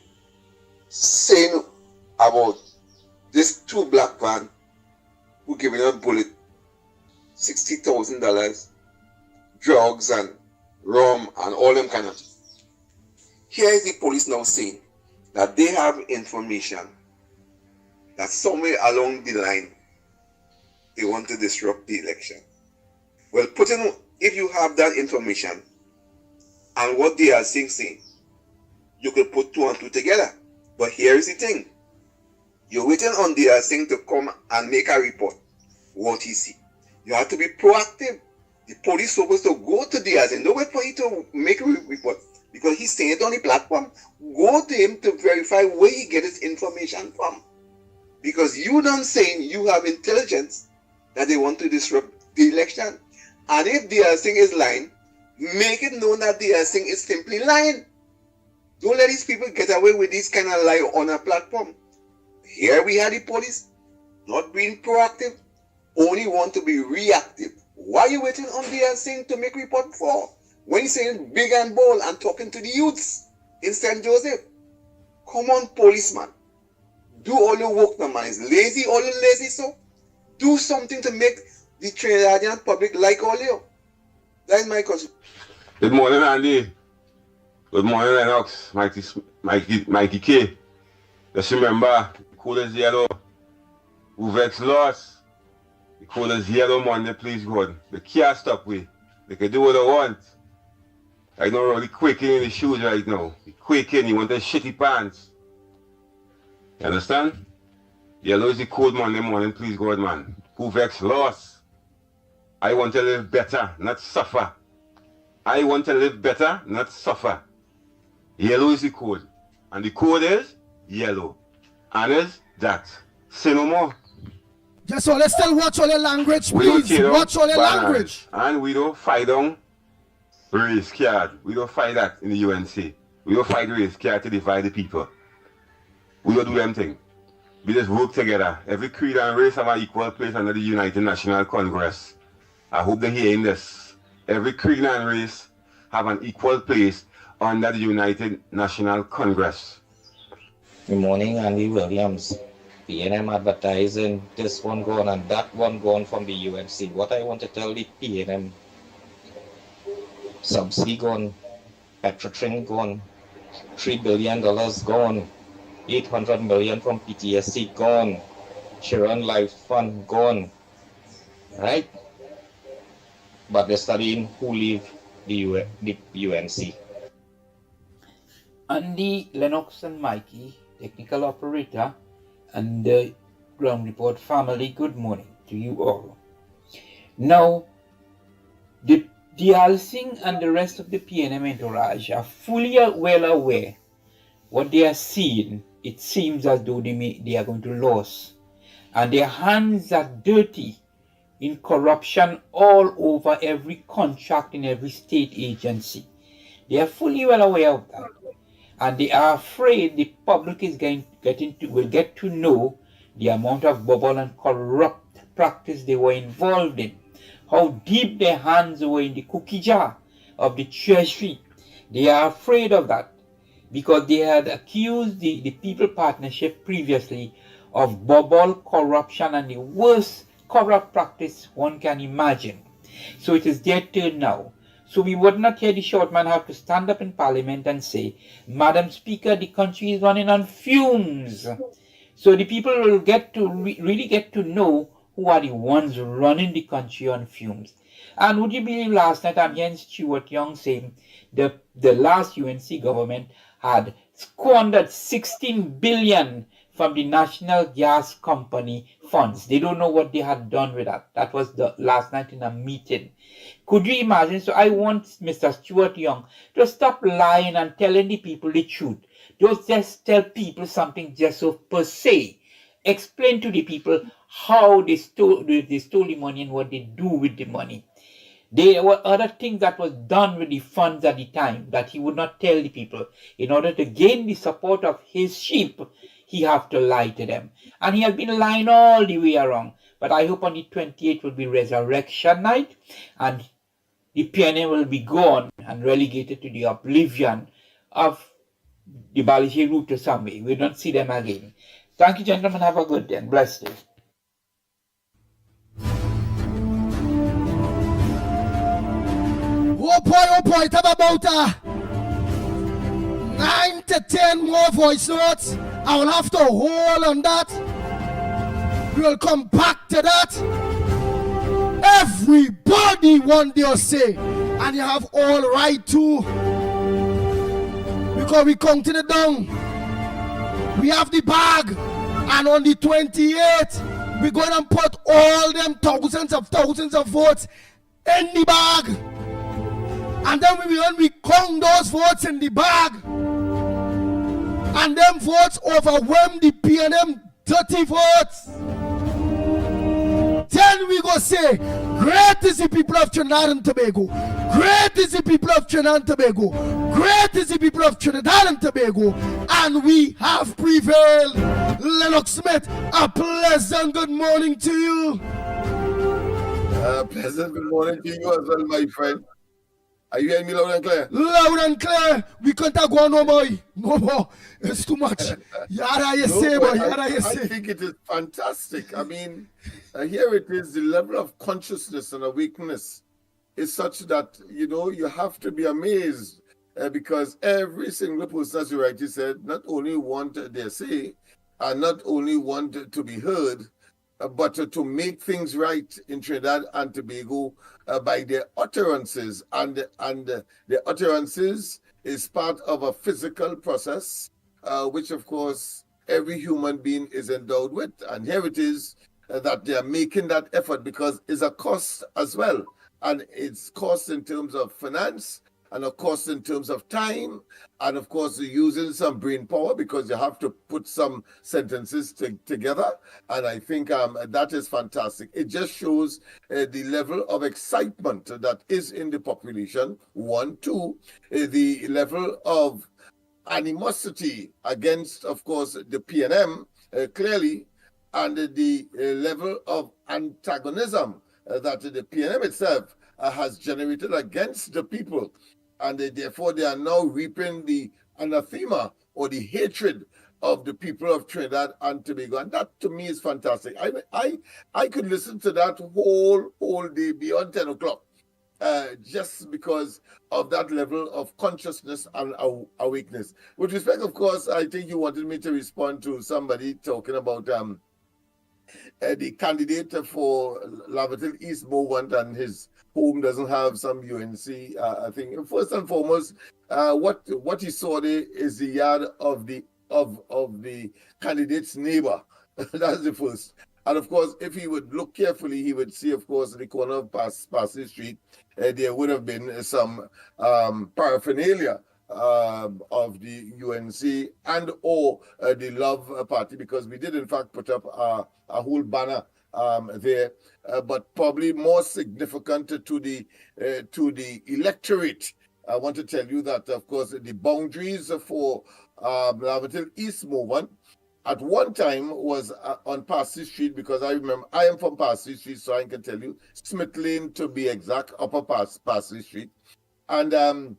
S9: Saying about this two black man who giving a bullet $60,000, drugs and rum and all them kind of things. Here is the police now saying that they have information that somewhere along the line they want to disrupt the election. Well, if you have that information and what they are saying, you could put two and two together. But here is the thing. You're waiting on the thing to come and make a report. What he see. You have to be proactive. The police supposed to go to the thing. Don't wait for you to make a report. Because he's saying it on the platform. Go to him to verify where he get his information from. Because you don't saying you have intelligence that they want to disrupt the election. And if the thing is lying, make it known that the thing is simply lying. Don't let these people get away with this kind of lie on a platform. Here we have the police not being proactive, only want to be reactive. Why are you waiting on the thing to make report for? When you're saying big and bold and talking to the youths in St. Joseph. Come on, policeman. Do all your work now, man. It's lazy, all you lazy, so do something to make the Trinidadian public like all you. That is my question.
S8: Good morning, Andy. Good morning, Lennox, Mickie K. Just remember, the code is yellow. Who vex lost. The code is yellow Monday, please God. They can't stop we. They can do what they want. I know really quaking in the shoes right now. You're quaking, you want the shitty pants. You understand? Yellow is the code Monday morning, please God, man. Who vex lost. I want to live better, not suffer. I want to live better, not suffer. Yellow is the code. And the code is yellow. And is that. Say no more.
S4: Just so let's still watch all the language, please. Watch all the language.
S8: And we don't fight on race card. We don't fight that in the UNC. We don't fight race card to divide the people. We don't do them thing. We just work together. Every creed and race have an equal place under the United National Congress. I hope they're hearing this. Every creed and race have an equal place under the United National Congress.
S23: Good morning, Andy Williams. PNM advertising, this one gone and that one gone from the UNC. What I want to tell the PNM, subsidy gone, Petrotrin gone, $3 billion gone, 800 million from PTSD gone, Children Life Fund gone, right? But they're studying who leave the UNC.
S24: Andy, Lennox and Mickie, technical operator, and the ground report family, good morning to you all. Now, the Alsing and the rest of the PNM entourage are fully well aware what they are seeing. It seems as though they are going to lose, and their hands are dirty in corruption all over every contract in every state agency. They are fully well aware of that. And they are afraid the public is will get to know the amount of bubble and corrupt practice they were involved in, how deep their hands were in the cookie jar of the treasury. They are afraid of that. because they had accused the People Partnership previously of bubble corruption and the worst corrupt practice one can imagine. So it is their turn now. So we would not hear the short man have to stand up in Parliament and say, Madam Speaker, the country is running on fumes. So the people will get to really get to know who are the ones running the country on fumes. And would you believe last night I'm hearing Stuart Young saying the last UNC government had squandered 16 billion from the National Gas Company funds. They don't know what they had done with that. That was the last night in a meeting. Could you imagine? So I want Mr. Stuart Young to stop lying and telling the people the truth. Don't just tell people something just so per se. Explain to the people how they stole the money and what they do with the money. There were other things that was done with the funds at the time that he would not tell the people. In order to gain the support of his sheep, he have to lie to them. And he has been lying all the way around. But I hope on the 28th will be resurrection night, and the PNM will be gone and relegated to the oblivion of the Balishe route to somewhere. We don't see them again. Thank you, gentlemen. Have a good day and blessed day.
S4: Oh boy, talk about 9 to 10 more voice notes. I will have to hold on that. We'll come back to that. Everybody want their say, and you have all right to, because we counted it down. We have the bag, and on the 28th, we're going to put all them thousands of votes in the bag. And then when we count those votes in the bag, and them votes overwhelm the PNM 30 votes, then we go say, great is the people of Trinidad and Tobago. Great is the people of Trinidad and Tobago. Great is the people of Trinidad and Tobago. And we have prevailed. Lennox Smith, a pleasant good morning to you.
S5: Pleasant good morning to you as well, my friend. Are you hearing me loud and clear?
S4: Loud and clear. We can't go no more. No more. It's too much. Yada you say, boy. Yada you say.
S5: I think it is fantastic. I mean, here it is. The level of consciousness and awakeness is such that, you know, you have to be amazed because every single person, as you rightly said, not only want their say and not only want to be heard, but to make things right in Trinidad and Tobago by their utterances. And the utterances is part of a physical process, which, of course, every human being is endowed with. And here it is that they are making that effort because it's a cost as well. And it's cost in terms of finance, and of course in terms of time, and of course using some brain power because you have to put some sentences together. And I think that is fantastic. It just shows the level of excitement that is in the population. 1, 2, the level of animosity against, of course, the PNM clearly, and the level of antagonism that the PNM itself has generated against the people. And therefore they are now reaping the anathema or the hatred of the people of Trinidad and Tobago. And that to me is fantastic. I could listen to that whole day beyond 10 o'clock just because of that level of consciousness and awakeness. With respect, of course, I think you wanted me to respond to somebody talking about the candidate for Lavatel East Movement and his home doesn't have some UNC. I think first and foremost, what he saw there is the yard of the candidate's neighbor. That's the first. And of course, if he would look carefully, he would see, of course, the corner of Passy Street, there would have been some paraphernalia of the UNC and or the Love Party, because we did in fact put up a whole banner there, but probably more significant to the electorate. I want to tell you that, of course, the boundaries for Lavatel East Movement at one time was on Passy Street, because I remember I am from Passy Street, so I can tell you Smith Lane to be exact, upper Passy Street, and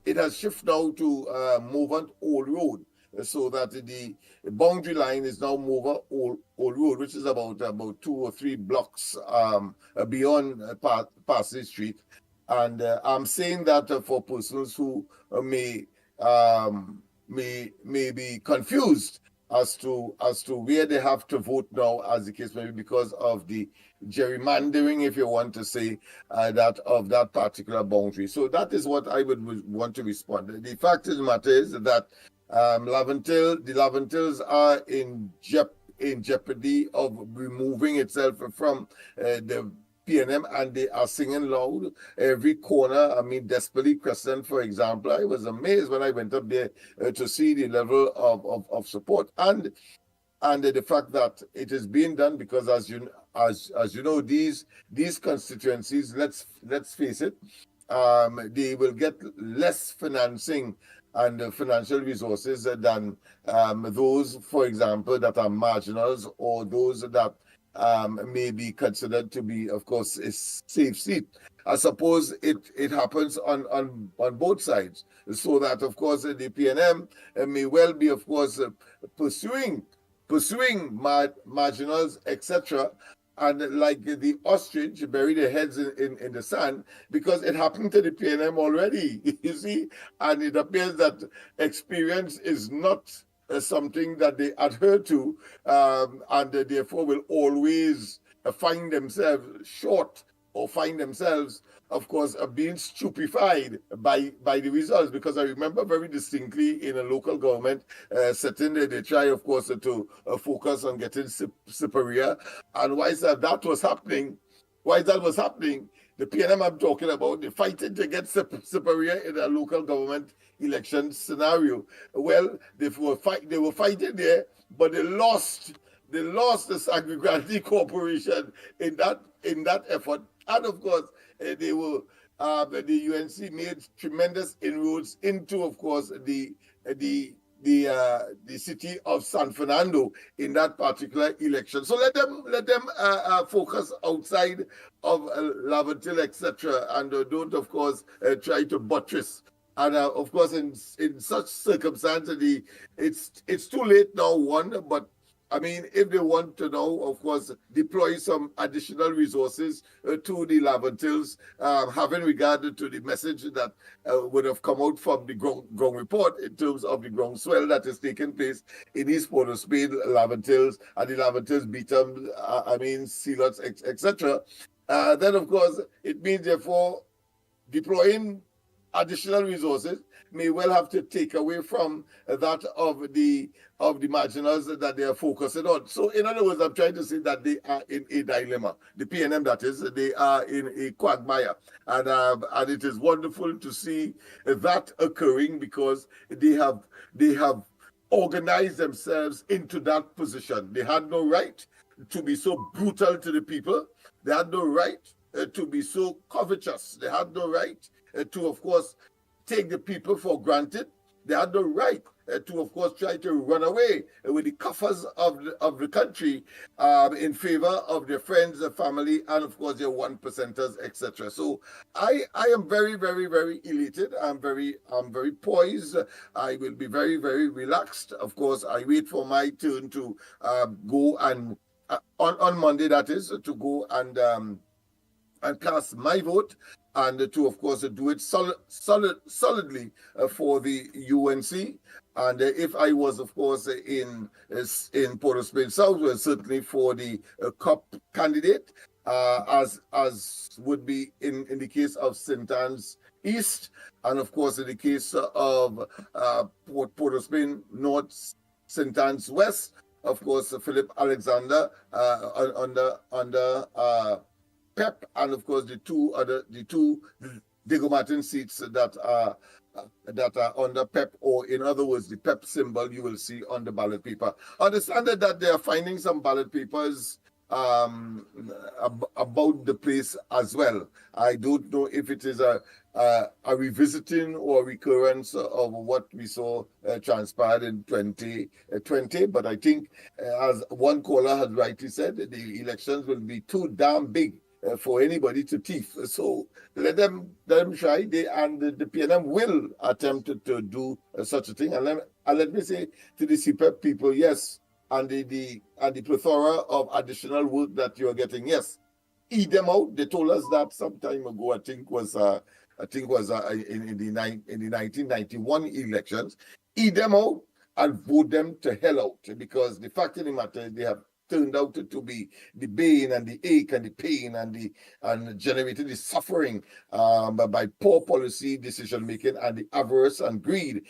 S5: it has shifted now to Movant Old Road, so that the boundary line is now Mover Old Road, which is about 2 or 3 blocks beyond Parsley Street. And I'm saying that for persons who may be confused as to where they have to vote now, as the case may be, because of the gerrymandering, if you want to say, that of that particular boundary. So that is what I would want to respond. The fact of the matter is that the Laventils are in jeopardy of removing itself from the PNM, and they are singing loud every corner. I mean, Desperately Crescent, for example. I was amazed when I went up there to see the level of support and the fact that it is being done, because as you know, these constituencies, let's face it, they will get less financing and financial resources than those, for example, that are marginals, or those that may be considered to be, of course, a safe seat. I suppose it happens on both sides, so that, of course, the PNM may well be, of course, pursuing marginals, etc., and like the ostrich bury their heads in the sand, because it happened to the PNM already, you see, and it appears that experience is not something that they adhere to, and therefore will always find themselves short, or find themselves, of course, being stupefied by the results. Because I remember very distinctly in a local government setting, they try, of course, to focus on getting superior. And whilst that was happening, the PNM I'm talking about, they fighting to get superior in a local government election scenario. Well, they were fighting there, but they lost the Sagri Corporation in that effort. And of course, the UNC made tremendous inroads into, of course, the city of San Fernando in that particular election. So let them focus outside of Laventil, etc., and don't, of course, try to buttress. And of course, in such circumstances, it's too late now. But I mean, if they want to now, of course, deploy some additional resources to the Laventils, having regard to the message that would have come out from the ground report in terms of the groundswell that is taking place in East Port of Spain, Laventils, and the Laventils, Beetham, Sealots, etc. Then, of course, it means, therefore, deploying additional resources may well have to take away from that of the marginals that they are focusing on. So, in other words, I'm trying to say that they are in a dilemma. The PNM, that is, they are in a quagmire, and it is wonderful to see that occurring, because they have organized themselves into that position. They had no right to be so brutal to the people. They had no right to be so covetous. They had no right to, of course, take the people for granted. They had no right to, of course, try to run away with the coffers of the country in favor of their friends, their family, and, of course, their 1%ers, etc. So I am very, very, very elated. I'm very poised. I will be very, very relaxed. Of course, I wait for my turn to go and on Monday, that is, to go and cast my vote, and to, of course, do it solidly for the UNC. And if I was, of course, in Port of Spain South, well, certainly for the COP candidate, as would be in the case of St. Anne's East, and of course in the case of Port of Spain North, St. Anne's West, of course, Philip Alexander under PEP, and of course the two Diego Martin seats that are under PEP, or in other words, the PEP symbol you will see on the ballot paper. Understand that they are finding some ballot papers about the place as well. I don't know if it is a revisiting or recurrence of what we saw transpired in 2020, but I think, as one caller has rightly said, the elections will be too damn big for anybody to thief. So let them try. The PNM will attempt to do such a thing. And let me say to the CPEP people, yes, and the plethora of additional work that you are getting, yes, eat them out. They told us that some time ago. I think was in the 1991 elections. Eat them out and vote them to hell out, because the fact of the matter, they have turned out to be the bane and the ache and the pain and generated the suffering by poor policy decision making and the avarice and greed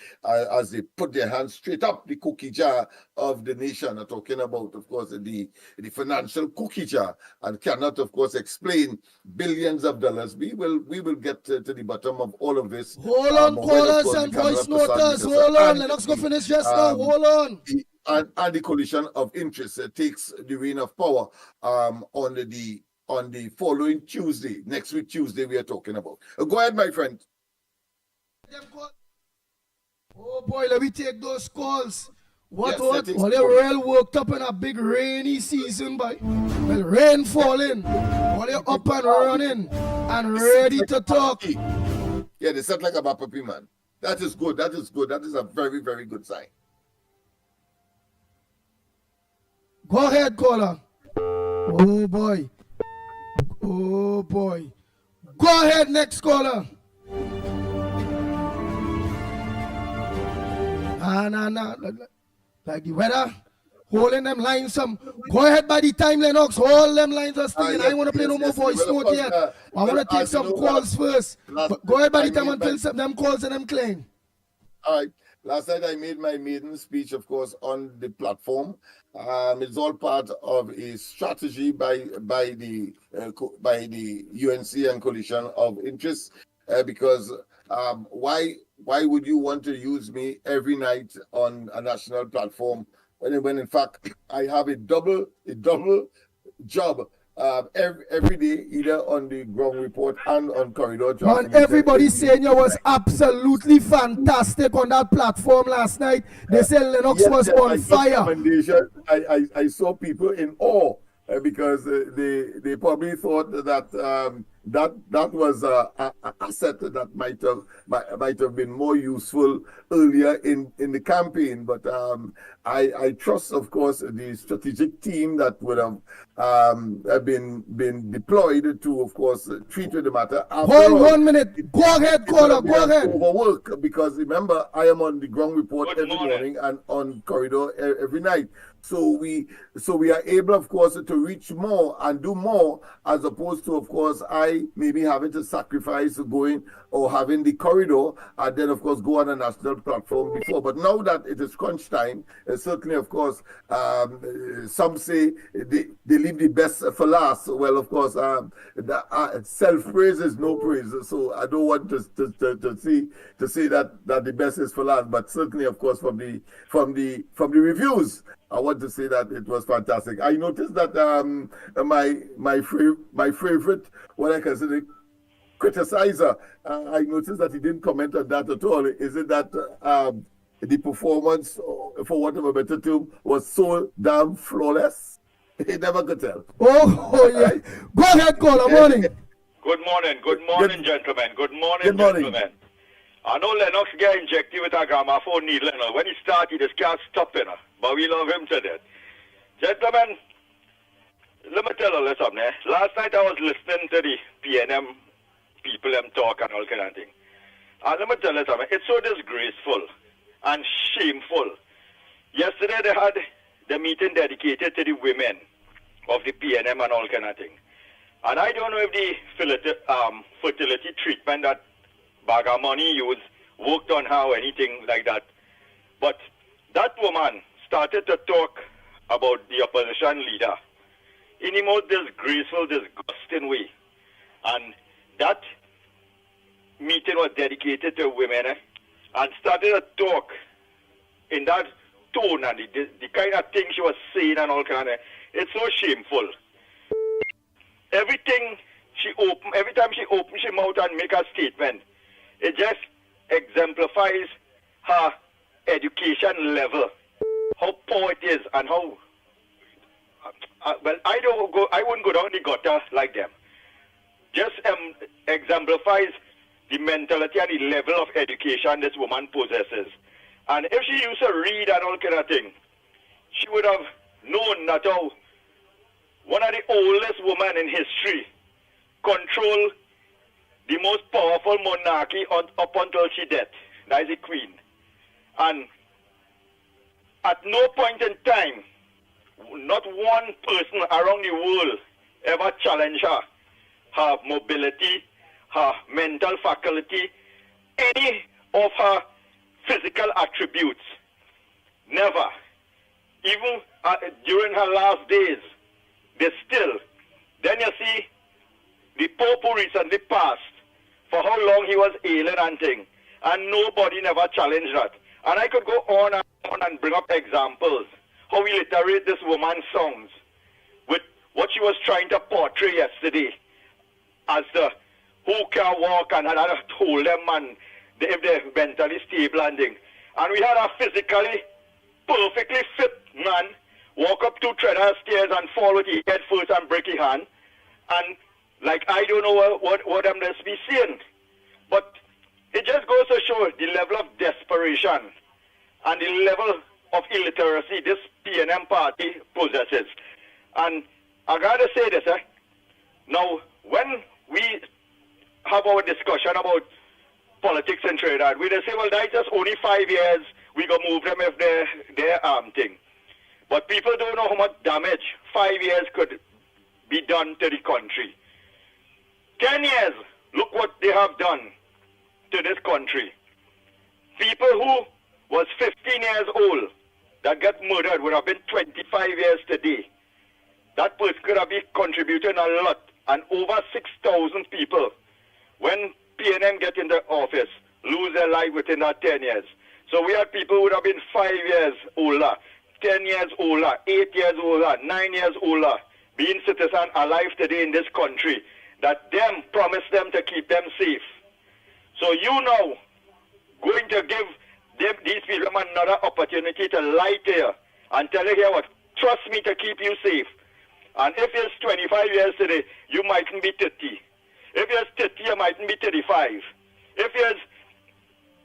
S5: as they put their hands straight up the cookie jar of the nation. I'm talking about, of course, the financial cookie jar, and cannot, of course, explain billions of dollars. We will get to the bottom of all of this.
S4: Hold on, callers and voice noters. Hold on, Lennox go finish just now. Hold on.
S5: And the collision of interests takes the reign of power on the following Tuesday, next week Tuesday we are talking about. Go ahead, my friend.
S4: Oh boy, let me take those calls. What? Well, they're real worked up in a big rainy season, boy. Well, rain falling. Well, they're up and running and ready to talk.
S5: Yeah, they set like a puppy, man. That is good. That is good. That is a very, very good sign.
S4: Go ahead, caller. Oh boy. Oh boy. Go ahead, next caller. Nah. Like the weather, holding them lines some. Go ahead by the time, Lennox. All them lines are sticking. I don't want to play no more voice note yet. I want to take some calls first. But go ahead by the time until them calls and them claim.
S5: All right. Last night I made my maiden speech, of course, on the platform. It's all part of a strategy by the UNC and coalition of interests, because why would you want to use me every night on a national platform when in fact I have a double job every day, either on the ground report and on corridor.
S4: Man, everybody saying you was absolutely fantastic on that platform last night. They said Lennox was on fire.
S5: I saw people in awe because they probably thought that that was an asset that might have been more useful earlier in the campaign. But I trust, of course, the strategic team that would have been deployed to, of course, treat with the matter.
S4: Hold 1 minute. Go ahead, caller. Go ahead.
S5: Overwork, because remember, I am on the ground report every morning and on corridor every night. So we are able, of course, to reach more and do more, as opposed to, of course, I maybe having to sacrifice going or having the corridor and then, of course, go on a national platform before. But now that it is crunch time, certainly, of course, some say they leave the best for last. Well, of course, self-praise is no praise. So I don't want to say that the best is for last. But certainly, of course, from the reviews, I want to say that it was fantastic. I noticed that my favorite, what I consider criticizer, I noticed that he didn't comment on that at all. Is it that the performance, for whatever better term, was so damn flawless? He never could tell.
S4: Oh yeah. Go ahead, caller. Morning.
S3: Good morning, gentlemen. Good morning, gentlemen. I know Lennox get injected with a gramophone needle, you know. When he started, he just can't stop, you know. But we love him to death. Gentlemen, let me tell you something. Last night I was listening to the PNM people, them talk and all kind of thing. And let me tell you something. It's so disgraceful and shameful. Yesterday they had the meeting dedicated to the women of the PNM and all kind of thing. And I don't know if the fertility treatment that Bagamani used worked on her or anything like that. But that woman started to talk about the opposition leader in the most disgraceful, disgusting way. And that meeting was dedicated to women, and started to talk in that tone and the kind of things she was saying and all kind of. It's so shameful. Every time she opens her mouth and make a statement, it just exemplifies her education level, how poor it is, and how well I wouldn't go down the gutter like them. just exemplifies the mentality and the level of education this woman possesses. And if she used to read and all kind of thing, she would have known that one of the oldest women in history controlled the most powerful monarchy up until she died. That is the Queen. And at no point in time, not one person around the world ever challenged her mobility, her mental faculty, any of her physical attributes. Never. Even during her last days, they still. Then you see, the Pope who recently passed, for how long he was ailing and thing, and nobody never challenged that. And I could go on and on and bring up examples, how we literate this woman's songs with what she was trying to portray yesterday as the who can walk and had told them and if they're mentally stable and thing. And we had a physically perfectly fit man walk up 2 treadmill stairs and fall with his head first and break his hand. And like I don't know what I'm supposed to be saying. But it just goes to show the level of desperation and the level of illiteracy this PNM party possesses. And I gotta say this, now when we have our discussion about politics in Trinidad, we just say, well, that's just only 5 years, we go move them if they're thing. But people don't know how much damage 5 years could be done to the country. 10 years, look what they have done to this country. People who was 15 years old that got murdered would have been 25 years today. That person could have been contributing a lot. And over 6,000 people, when PNM get into office, lose their life within that 10 years. So we had people who would have been 5 years older, 10 years older, 8 years older, 9 years older, being citizens alive today in this country, that them promised them to keep them safe. So you now going to give these people another opportunity to lie to you and tell you here what, trust me to keep you safe. And if it's 25 years today, you mightn't be 30. If it's 30, you mightn't be 35. If it's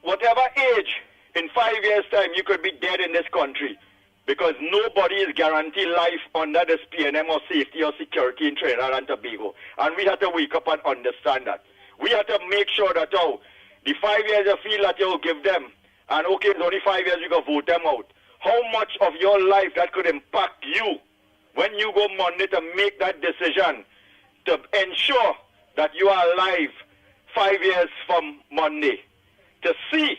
S3: whatever age, in 5 years' time, you could be dead in this country. Because nobody is guaranteed life under this PNM or safety or security in Trinidad and Tobago. And we have to wake up and understand that. We have to make sure that the 5 years you feel that you'll give them, and okay, it's only 5 years, you can vote them out. How much of your life that could impact you when you go Monday to make that decision to ensure that you are alive 5 years from Monday, to see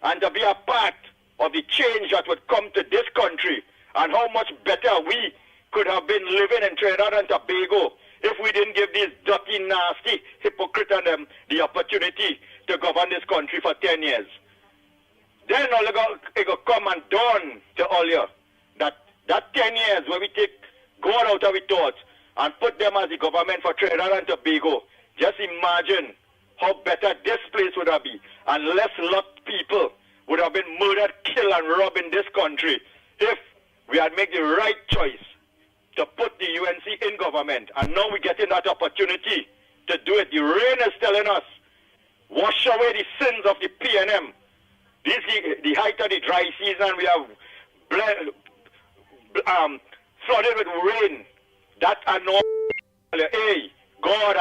S3: and to be a part of the change that would come to this country, and how much better we could have been living in Trinidad and Tobago if we didn't give these dirty, nasty hypocrites and them the opportunity to govern this country for 10 years. Then it will come and dawn to all you that 10 years where we take God out of our thoughts and put them as the government for Trinidad and Tobago. Just imagine how better this place would have been, and less lot people would have been murdered, killed, and robbed in this country if we had made the right choice to put the UNC in government. And now we're getting that opportunity to do it. The rain is telling us, wash away the sins of the PNM. This is the height of the dry season. We have flooded with rain. That I know. Hey, God,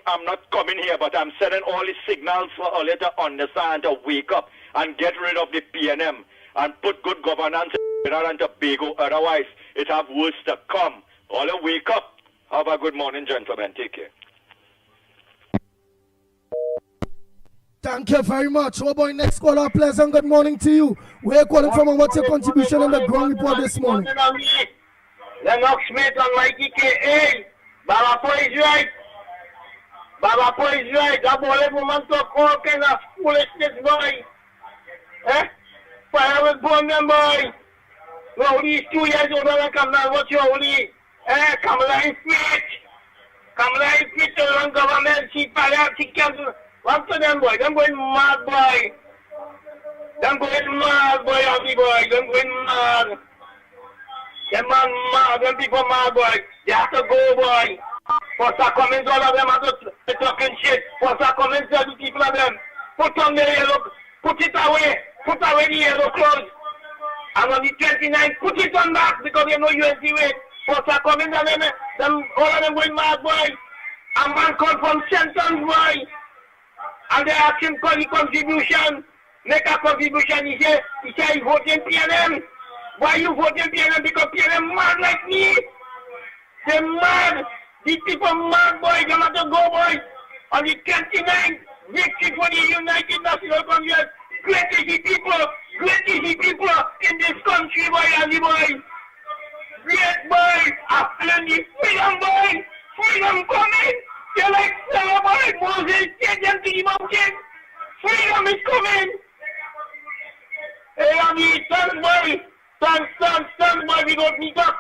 S3: I'm not coming here, but I'm sending all the signals for all you to understand, to wake up and get rid of the PNM and put good governance in Trinidad and Tobago. Otherwise, it have worse to come. All you wake up. Have a good morning, gentlemen. Take care.
S4: Thank you very much. Oh boy, next caller, pleasant good morning to you. Where are you calling from and what's your contribution on the ground report this morning?
S6: Lennox Smith and Mickie K.A. Baba Poe is right. Baba Poe is right. That boy woman talk all kind of foolishness, boy. Fire will burn them, boy. Well, he's 2 years older than Kamala. What's your holy? Kamala is fit. Kamala is fit to run government. She fire, she cancel. What to them, boy? Them going mad, boy. Them going mad, boy, happy boy. Them going mad. Them man mad. Them people mad, boy. They have to go, boy. For Sacramento, all of them have to talking shit. What's I come and tell the people of them? Put on the yellow, put it away the yellow clothes. And on the 29th, put it on back because you know UNC way. What's I come and tell them, all of them going mad, boy. A man called from Shenton, boy. And they ask him for the contribution. Make a contribution. He say he voting PNM. Why you voting PNM? Because PNM mad like me. They mad. These people mad, boy. They have to go, boy. On the 29th, victory for the United National Congress. Great is the people in this country, boy, and the boy. Great, boy. After the freedom, boy. Freedom coming. They like celebrate Moses. Take them to the mountain. Freedom is coming. Hey, Ami, thanks, boy. Thanks, boy. We got meet up.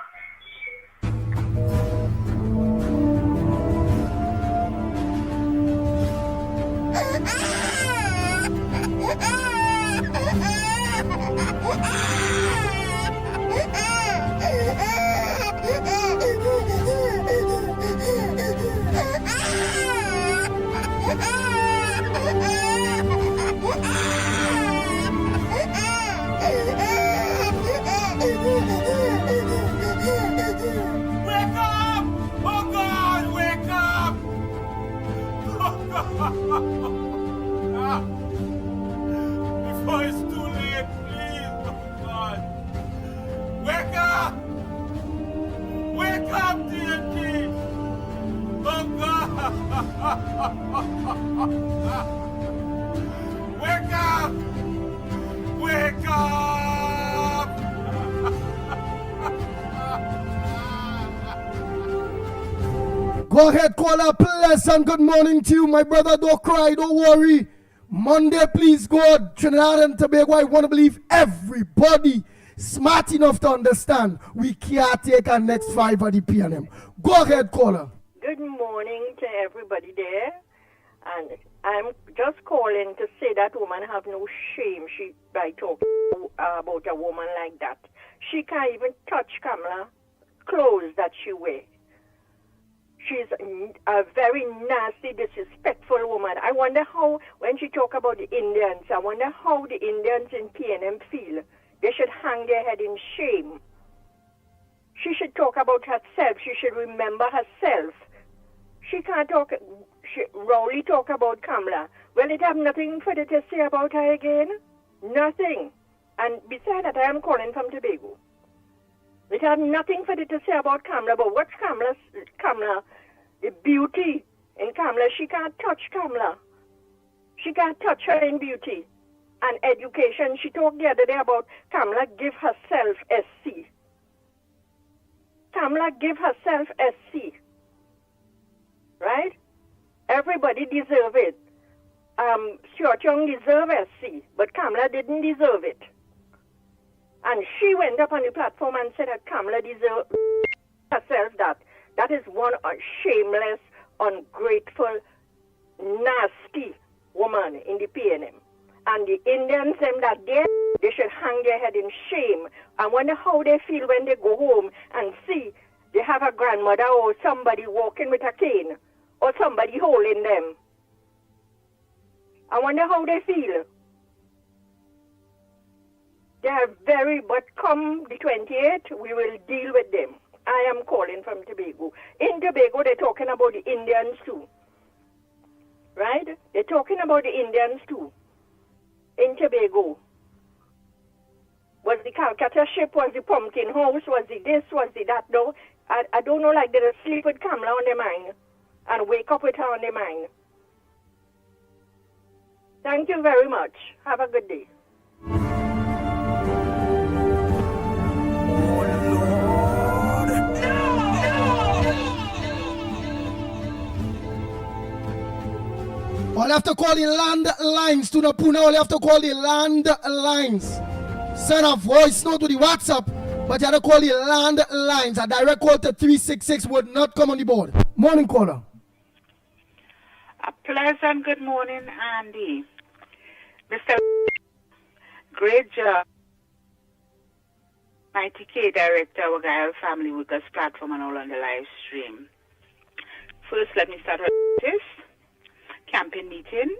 S10: Before it's too late, please, oh God. Wake up! Wake up, TNT! Oh God! Wake up! Wake up!
S4: Go ahead, caller. Pleasant good morning to you, my brother. Don't cry, don't worry. Monday, please God. Trinidad and Tobago, I want to believe everybody smart enough to understand we can't take our next 5 at the PNM. Go ahead, caller.
S11: Good morning to everybody there. And I'm just calling to say that woman have no shame by talking about a woman like that. She can't even touch Kamala clothes that she wears. She's a very nasty, disrespectful woman. I wonder how, when she talk about the Indians, I wonder how the Indians in PNM feel. They should hang their head in shame. She should talk about herself. She should remember herself. She can't talk, Rowley talk about Kamala. Well, it have nothing for her to say about her again. Nothing. And besides that, I am calling from Tobago. It had nothing for it to say about Kamala, but what's Kamala, the beauty in Kamala, she can't touch Kamala. She can't touch her in beauty and education. She talked the other day about Kamala give herself SC. Kamala give herself SC. Right? Everybody deserve it. Stuart Young deserve SC, but Kamala didn't deserve it. And she went up on the platform and said that Kamala deserves herself that. That is one shameless, ungrateful, nasty woman in the PNM. And the Indians, them that they should hang their head in shame. I wonder how they feel when they go home and see they have a grandmother or somebody walking with a cane or somebody holding them. I wonder how they feel. They are but come the 28th, we will deal with them. I am calling from Tobago. In Tobago, they're talking about the Indians too. Right? They're talking about the Indians too. In Tobago. Was the Calcutta ship, was the pumpkin house, was the this, was the that, no? I don't know, like they'll sleep with Kamala on their mind and wake up with her on their mind. Thank you very much. Have a good day.
S4: All you have to call the land lines to Napuna. All you have to call the land lines. Send a voice note to the WhatsApp, but you have to call the land lines. A direct call to 366 would not come on the board. Morning, caller.
S13: A pleasant good morning, Andy. Mr. Great job. Mickie K, Director of Gael Family Workers Platform and all on the live stream. First, let me start with this. campaign meeting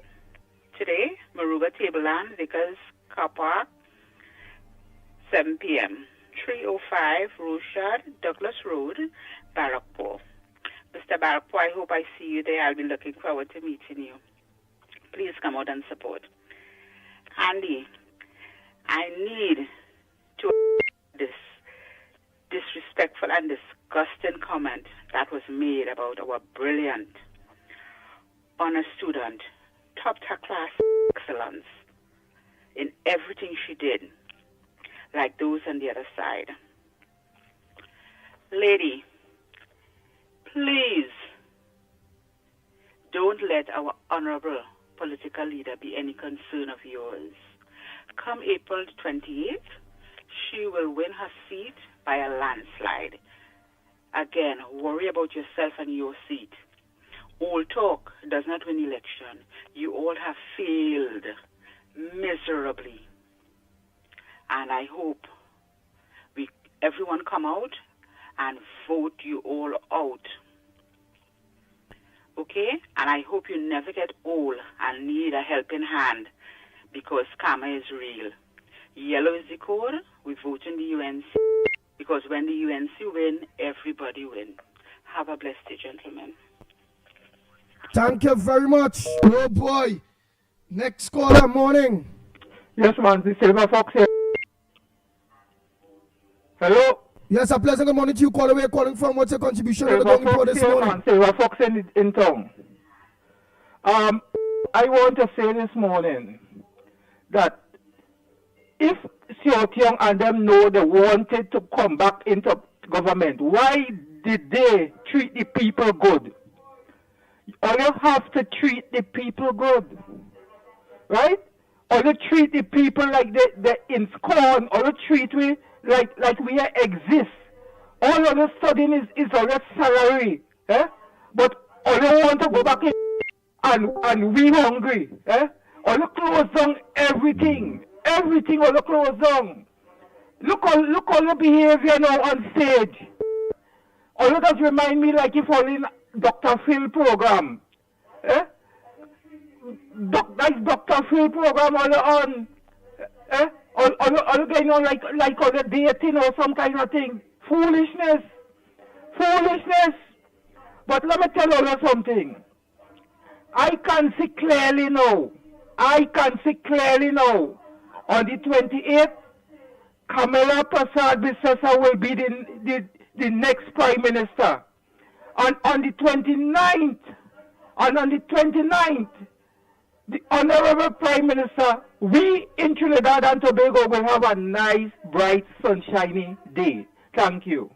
S13: today, Maruga Tableland, Vickers Car Park, 7 p.m. 305 Rochard, Douglas Road, Barrackpore. Mr. Barrackpore, I hope I see you there. I'll be looking forward to meeting you. Please come out and support. Andy, I need to this disrespectful and disgusting comment that was made about our brilliant honor student, top class excellence in everything she did, like those on the other side. Lady, please don't let our honorable political leader be any concern of yours. Come April 28th, she will win her seat by a landslide. Again, worry about yourself and your seat. All talk does not win election. You all have failed miserably. And I hope everyone come out and vote you all out. Okay? And I hope you never get old and need a helping hand, because karma is real. Yellow is the code. We vote in the UNC, because when the UNC win, everybody win. Have a blessed day, gentlemen.
S4: Thank you very much. Oh boy. Next caller, morning.
S12: Yes, man. This is Silver Fox here. Hello?
S4: Yes, a pleasant good morning to you. Call away, calling from. What's your contribution to the Ground Report this morning?
S12: Man. Silver Fox in town. I want to say this morning that if Siotiong and them know they wanted to come back into government, why did they treat the people good? Or you have to treat the people good, right? Or you treat the people like they in scorn, or you treat we like we exist. All of a sudden is all your salary, eh? But all you want to go back in and we hungry, eh? All you close down everything all you close down. Look all your behavior now on stage. All you just remind me like if all in Dr. Phil program, eh? Like Dr. Phil program all on, eh? All going on like all the dating or some kind of thing. Foolishness. But let me tell you something. I can see clearly now. On the 28th, Kamala Prasad Bissesa will be the next Prime Minister. And on the 29th, the Honorable Prime Minister, we in Trinidad and Tobago will have a nice, bright, sunshiny day. Thank you.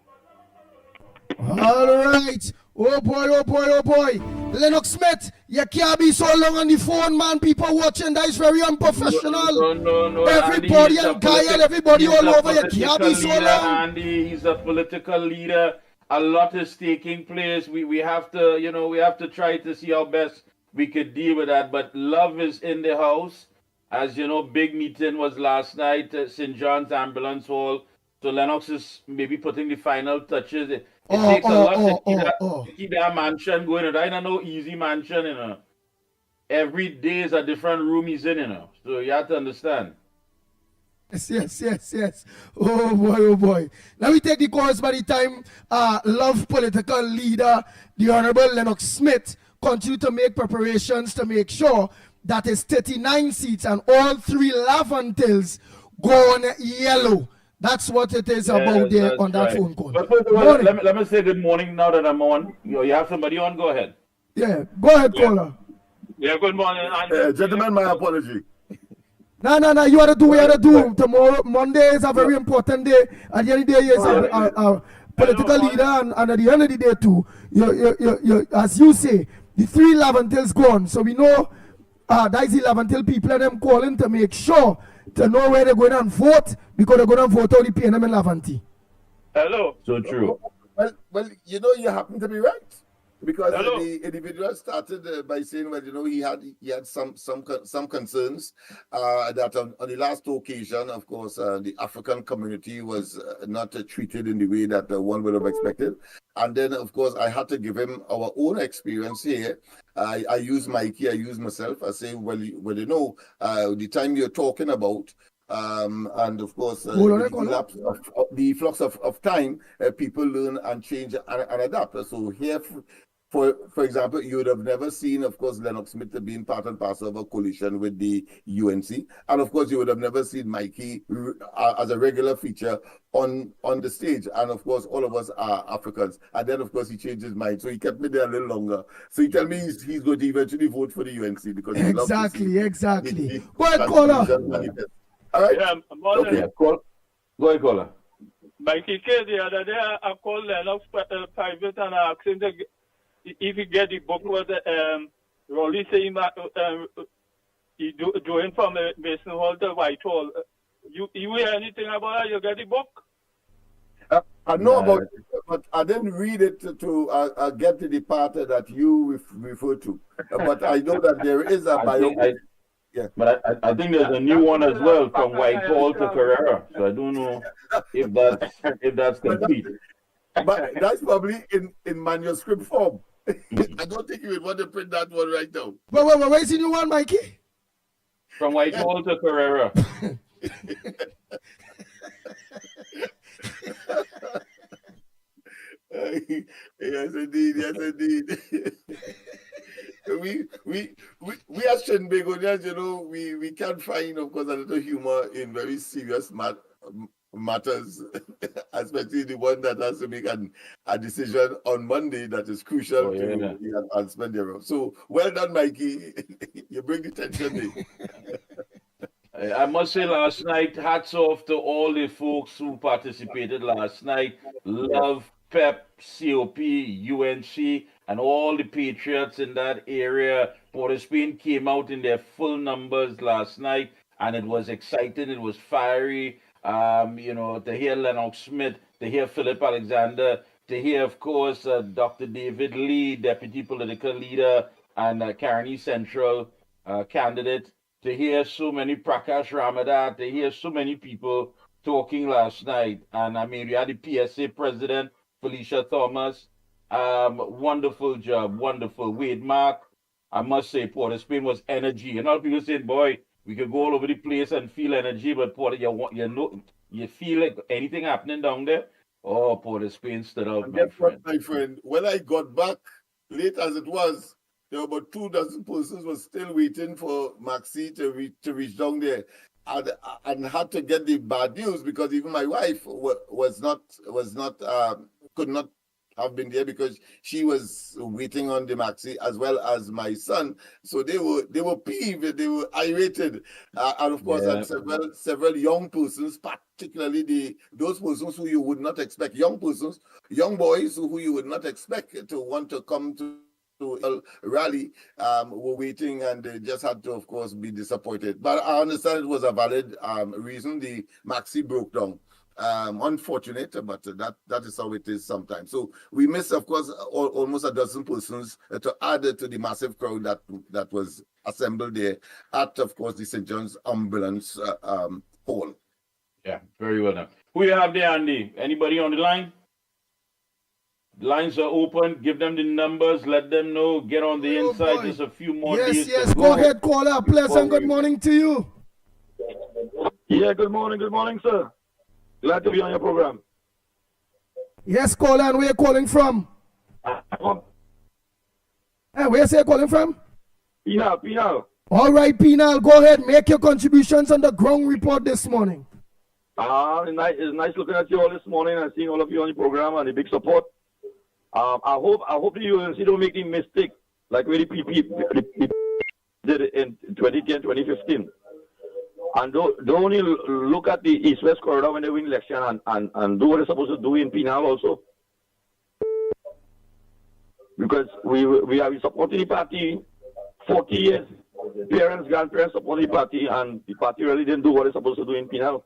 S4: All right. Oh boy. Lennox Smith, you can't be so long on the phone, man. People watching, that is very unprofessional.
S14: No.
S4: Everybody and Kyle, everybody all over, you can't be so long.
S14: Andy, he's a political leader. A lot is taking place. We have to try to see how best we could deal with that. But love is in the house. As you know, big meeting was last night at St. John's Ambulance Hall. So Lennox is maybe putting the final touches. It takes a lot to keep that mansion going. Right now, no easy mansion, you know. Every day is a different room he's in, you know. So you have to understand.
S4: Yes. Oh boy. Now we take the course by the time love political leader, the Honorable Lennox Smith, continue to make preparations to make sure that his 39 seats and all 3 Laventils go on yellow. That's what it is about there on that phone call.
S14: But first of all, let me say good morning now that I'm on. You have somebody on? Go ahead.
S4: Yeah, go ahead, caller.
S14: Yeah, good morning.
S5: Gentlemen, my apology.
S4: No, you have to do what you have to do. Tomorrow, Monday is a very important day. At the end of the day, is a political leader, and at the end of the day, too, you as you say, the 3 Laventils gone. So we know that is the Laventil people and them calling to make sure to know where they're going and vote, because they're going to vote only PNM and Laventi.
S14: Hello. So true.
S5: Well, you happen to be right. Because the individual started by saying, well, you know, he had some concerns that on the last occasion, of course, the African community was not treated in the way that one would have expected. And then, of course, I had to give him our own experience here. I use Mickie, I use myself. I say, well, you know, the time you're talking about, and of course, the flux of time, people learn and change and adapt. So here, for example, you would have never seen, of course, Lennox Smith being part and parcel of a coalition with the UNC. And of course, you would have never seen Mickie as a regular feature on the stage. And of course, all of us are Africans. And then, of course, he changed his mind. So he kept me there a little longer. So he tell me he's going to eventually vote for the UNC because he loves to see
S4: exactly. Go ahead, caller.
S5: All right.
S6: Yeah,
S14: okay. Go ahead, caller.
S6: Mickie, the other day I called Lennox private and I asked him if he get the book was Rolly saying he doing from Mason Hall to Whitehall. You hear anything about that? You get the book?
S5: I know about it, but I didn't read it to get to the part that you refer to. But I know that there is a biography. Yeah.
S14: But I think there's a new one as well from Whitehall to Carrera. So I don't know if that's complete.
S5: But that's probably in manuscript form. I don't think you would want to print that one right now.
S4: Wait, where's the new one, Mickie?
S14: From Whitehall to Carrera.
S5: Yes, indeed. We as Trinbagonians, you know, we can find, of course, a little humor in very serious matters, especially the one that has to make a decision on Monday that is crucial to the advancement thereof. So well done, Mickie. You bring the tension in.
S14: I must say last night, hats off to all the folks who participated last night. Love, PEP, COP, UNC, and all the patriots in that area. Port of Spain came out in their full numbers last night, and it was exciting. It was fiery. You know, to hear Lennox Smith, to hear Philip Alexander, to hear, of course, Dr. David Lee, Deputy Political Leader and Caroni Central candidate, to hear so many Prakash Ramadan, to hear so many people talking last night. And I mean, we had the PSA President, Felicia Thomas. Wonderful job, wonderful. Wade Mark, I must say, Port of Spain was energy. And all people saying, boy, we could go all over the place and feel energy, but Port, you feel like anything happening down there? Oh, Port of Spain stood out,
S5: my friend. When I got back, late as it was, there were about 24 persons were still waiting for Maxie to reach down there. And had to get the bad news because even my wife could not have been there because she was waiting on the Maxi as well as my son. So they were peeved, they were irated, and of course, and several young persons, particularly those persons who you would not expect, young boys who you would not expect to want to come to a rally, were waiting, and they just had to, of course, be disappointed. But I understand it was a valid reason. The Maxi broke down. Unfortunate, but that is how it is sometimes. So we missed, of course, almost a dozen persons to add to the massive crowd that was assembled there at, of course, the St. John's Ambulance Hall.
S14: Yeah, very well done. Who you have there, Andy? Anybody on the line? The lines are open. Give them the numbers. Let them know. Get on the inside. Just a few more days.
S4: Yes. Go ahead, caller. Pleasant good morning to you.
S15: Yeah, good morning, sir. Glad to be on your program.
S4: Yes, caller, and where you calling from? Where you say you're calling from?
S15: Penal.
S4: All right, Penal, go ahead. Make your contributions on the ground report this morning.
S15: It's nice looking at you all this morning and seeing all of you on the program and the big support. I hope the UNC don't make the mistake like where the PP did in 2010, 2015. And don't only look at the East-West corridor when they win election and do what they're supposed to do in Penal also. Because we have been supporting the party 40 years. Parents, grandparents support the party, and the party really didn't do what they're supposed to do in Penal.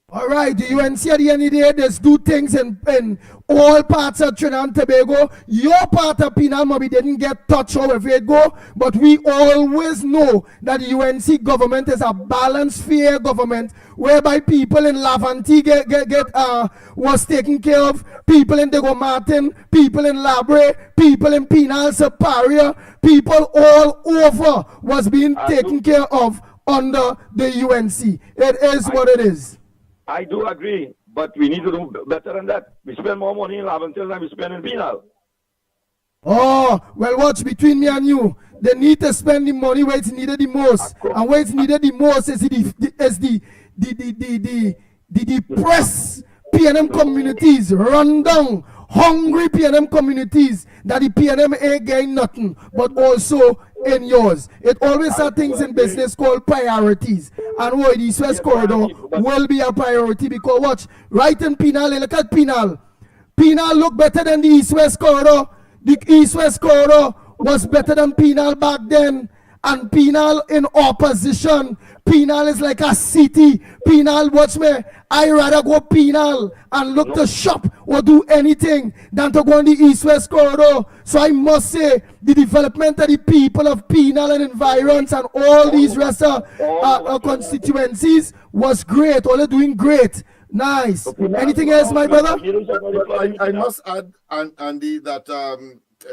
S4: All right, the UNC at the end of the day, there's do things in all parts of Trinidad and Tobago. Your part of Penal maybe didn't get touched however it go, but we always know that the UNC government is a balanced, fair government whereby people in Lavanti was taken care of, people in Dego Martin, people in Labre, people in Penal Superior, people all over was being taken care of under the UNC. It is what it is.
S15: I do agree, but we need to do better than that. We spend more money in Laventil than we spend in Penal.
S4: Oh, well, watch between me and you. They need to spend the money where it's needed the most. And where it's needed the most is the depressed PNM communities, run down, hungry PNM communities that the PNM ain't getting nothing, but also in yours. It always are things in business called priorities. And the East West Corridor will be a priority because watch, right in Penal, look at Penal. Penal look better than the East West Corridor. The East West Corridor was better than Penal back then. And Penal in opposition. Penal is like a city. Penal, watch me, I rather go Penal and look to shop or do anything than to go on the East-West Corridor. So I must say, the development of the people of Penal and environs and all these rest of constituencies was great. All doing great. Nice. Anything else, my brother?
S5: I must add, Andy, that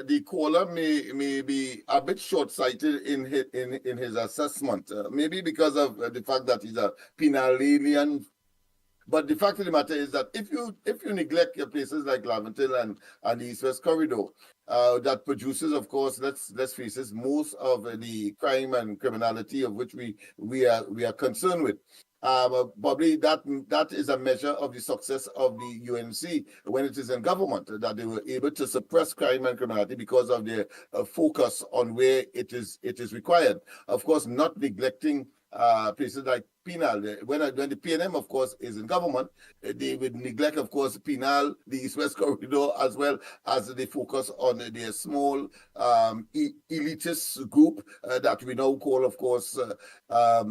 S5: the caller may be a bit short-sighted in his assessment, maybe because of the fact that he's a Penalian. But the fact of the matter is that if you neglect your places like Laventil and the East-West Corridor, that produces, of course, let's face it, most of the crime and criminality of which we are concerned with. Probably that is a measure of the success of the UNC when it is in government, that they were able to suppress crime and criminality because of their focus on where it is required. Of course, not neglecting places like Penal. When the PNM, of course, is in government, they would neglect, of course, Penal, the East-West Corridor, as well as they focus on their small elitist group that we now call, of course, a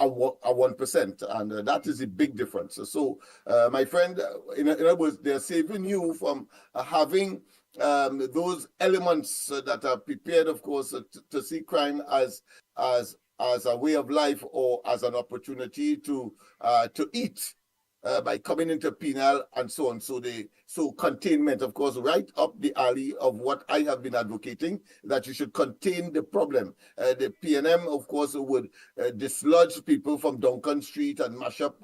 S5: 1%, and that is a big difference. So, my friend, in other words, they're saving you from having those elements that are prepared, of course, to see crime as a way of life or as an opportunity to eat. By coming into Penal and so on. So containment, of course, right up the alley of what I have been advocating, that you should contain the problem. The PNM, of course, would dislodge people from Duncan Street and mash up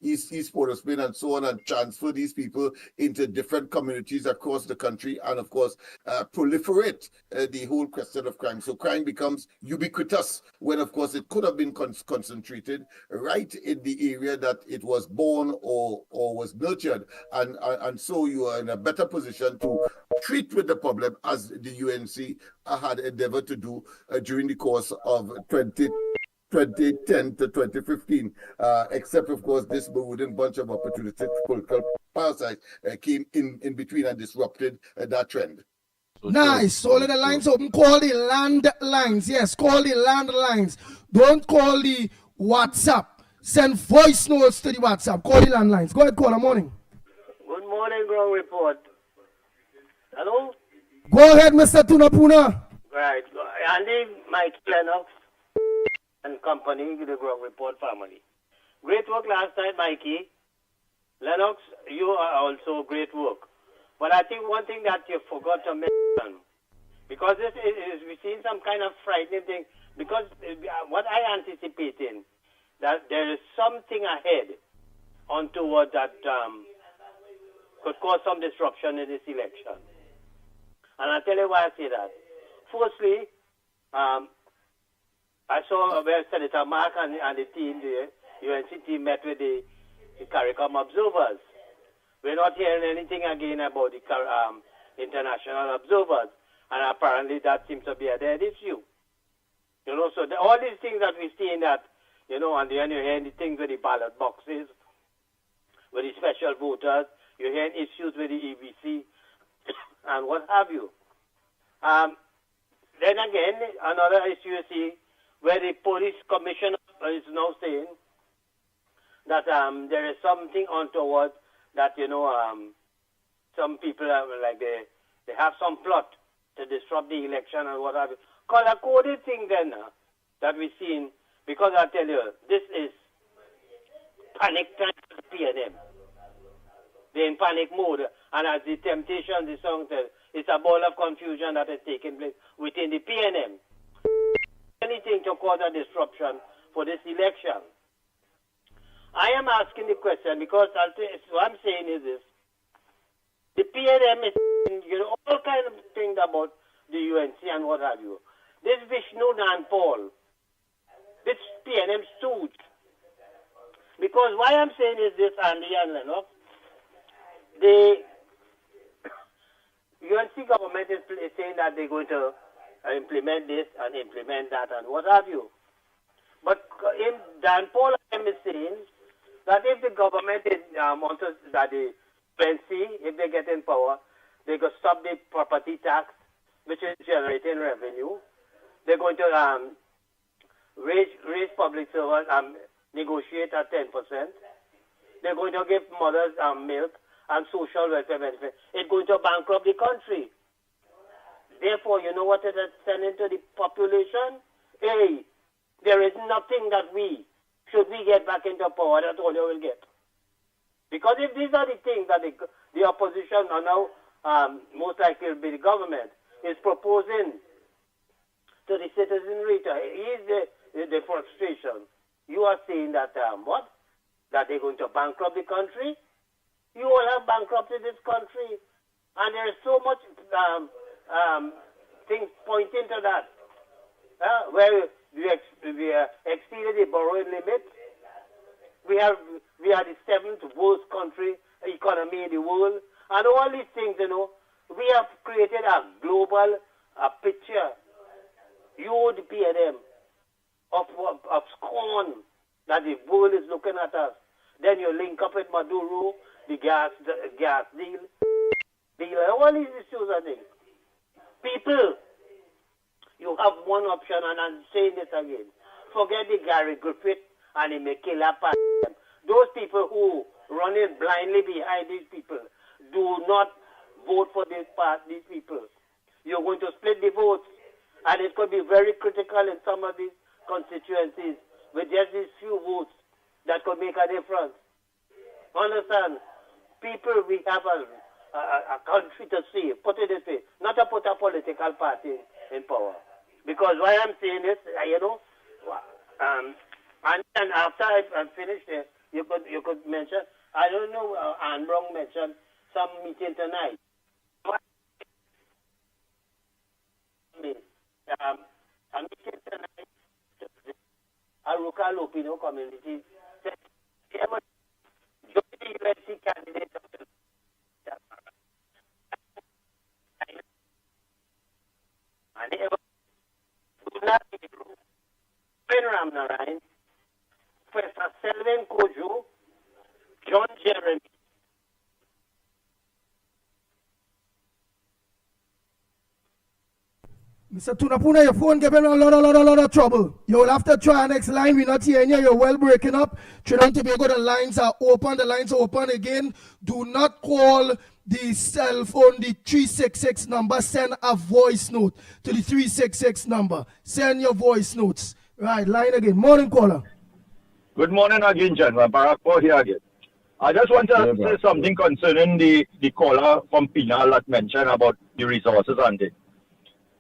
S5: East Port of Spain and so on, and transfer these people into different communities across the country, and of course, proliferate the whole question of crime. So crime becomes ubiquitous when, of course, it could have been concentrated right in the area that it was born or was nurtured, and so you are in a better position to treat with the problem as the UNC had endeavored to do during the course of 2010 to 2015, except, of course, this bewildering bunch of opportunistic political parasites came in between and disrupted that trend.
S4: Nice. So let the lines open. Call the land lines. Yes, call the land lines. Don't call the WhatsApp. Send voice notes to the WhatsApp. Call the landlines. Go ahead, caller. Morning.
S6: Good morning, Ground Report. Hello?
S4: Go ahead, Mr. Tunapuna.
S6: Right. Andy, Mike, Lennox, and company, the Ground Report family. Great work last night, Mikey. Lennox, you are also great work. But I think one thing that you forgot to mention, because this is we've seen some kind of frightening thing, because what I anticipating, that there is something ahead on toward that could cause some disruption in this election. And I'll tell you why I say that. Firstly, I saw where Senator Mark and the team, the UNC team, met with the CARICOM observers. We're not hearing anything again about the international observers. And apparently that seems to be a dead issue. You know, so all these things that we're seeing that, you know, on the other hand, the things with the ballot boxes, with the special voters, you're hearing issues with the EBC, and what have you. Then again, another issue you see, where the police commissioner is now saying
S17: that there is something untoward that, some people are like they have some plot to disrupt the election and what have you. Color-coded thing then that we've seen, because I tell you, this is panic time for the PNM. They're in panic mode, and as the temptation, the song says, it's a ball of confusion that is taking place within the PNM. Anything to cause a disruption for this election. I am asking the question because what I'm saying is this. The PNM is, all kinds of things about the UNC and what have you. This Vishnu Nanpal, this PNM stooge. Because why I'm saying is this, Andy and Lennox, the UNC government is saying that they're going to implement this and implement that and what have you. But in Nanpal, I am saying that if the government is, that the UNC, if they get in power, they could stop the property tax, which is generating revenue. They're going to raise public servants and negotiate at 10%. They're going to give mothers milk and social welfare benefits. It's going to bankrupt the country. Therefore, you know what it is sending to the population? Hey, there is nothing that should we get back into power, that's all you will get. Because if these are the things that the opposition are now, most likely will be the government, is proposing to the citizenry to ease the frustration, you are saying that, what? That they're going to bankrupt the country? You all have bankrupted this country. And there is so much things pointing to that. Where we exceeded the borrowing limit. We are the 7th worst economy in the world. And all these things, we have created a global picture, you the PNM, of scorn that the world is looking at us. Then you link up with Maduro, the gas deal, all these issues are things. People, you have one option, and I'm saying this again. Forget the Gary Griffith and the Michaela Patton. Those people who running blindly behind these people, do not vote for these people. You're going to split the votes, and it could be very critical in some of these constituencies with just these few votes that could make a difference. Understand? People, we have a country to save, put it this way, not to put a political party in power. Because why I'm saying this, and after I'm finished, you could mention, I don't know, Anne Brown mentioned some meeting tonight. A meeting tonight, Aruka Lupino community, join the USC candidate of the and they Ram Narayan, Professor Selwyn Kojo, John Jeremy.
S4: Mr. Tunapuna, your phone giving a lot of trouble. You will have to try next line. We're not hearing you. You're well breaking up. Trinidad and Tobago, the lines are open. The lines are open again. Do not call the cell phone, the 366 number. Send a voice note to the 366 number. Send your voice notes. Right, line again. Morning, caller.
S15: Good morning again, gentlemen. Barakpur here again. I just want to say something concerning the caller from Pinal that mentioned about the resources and things.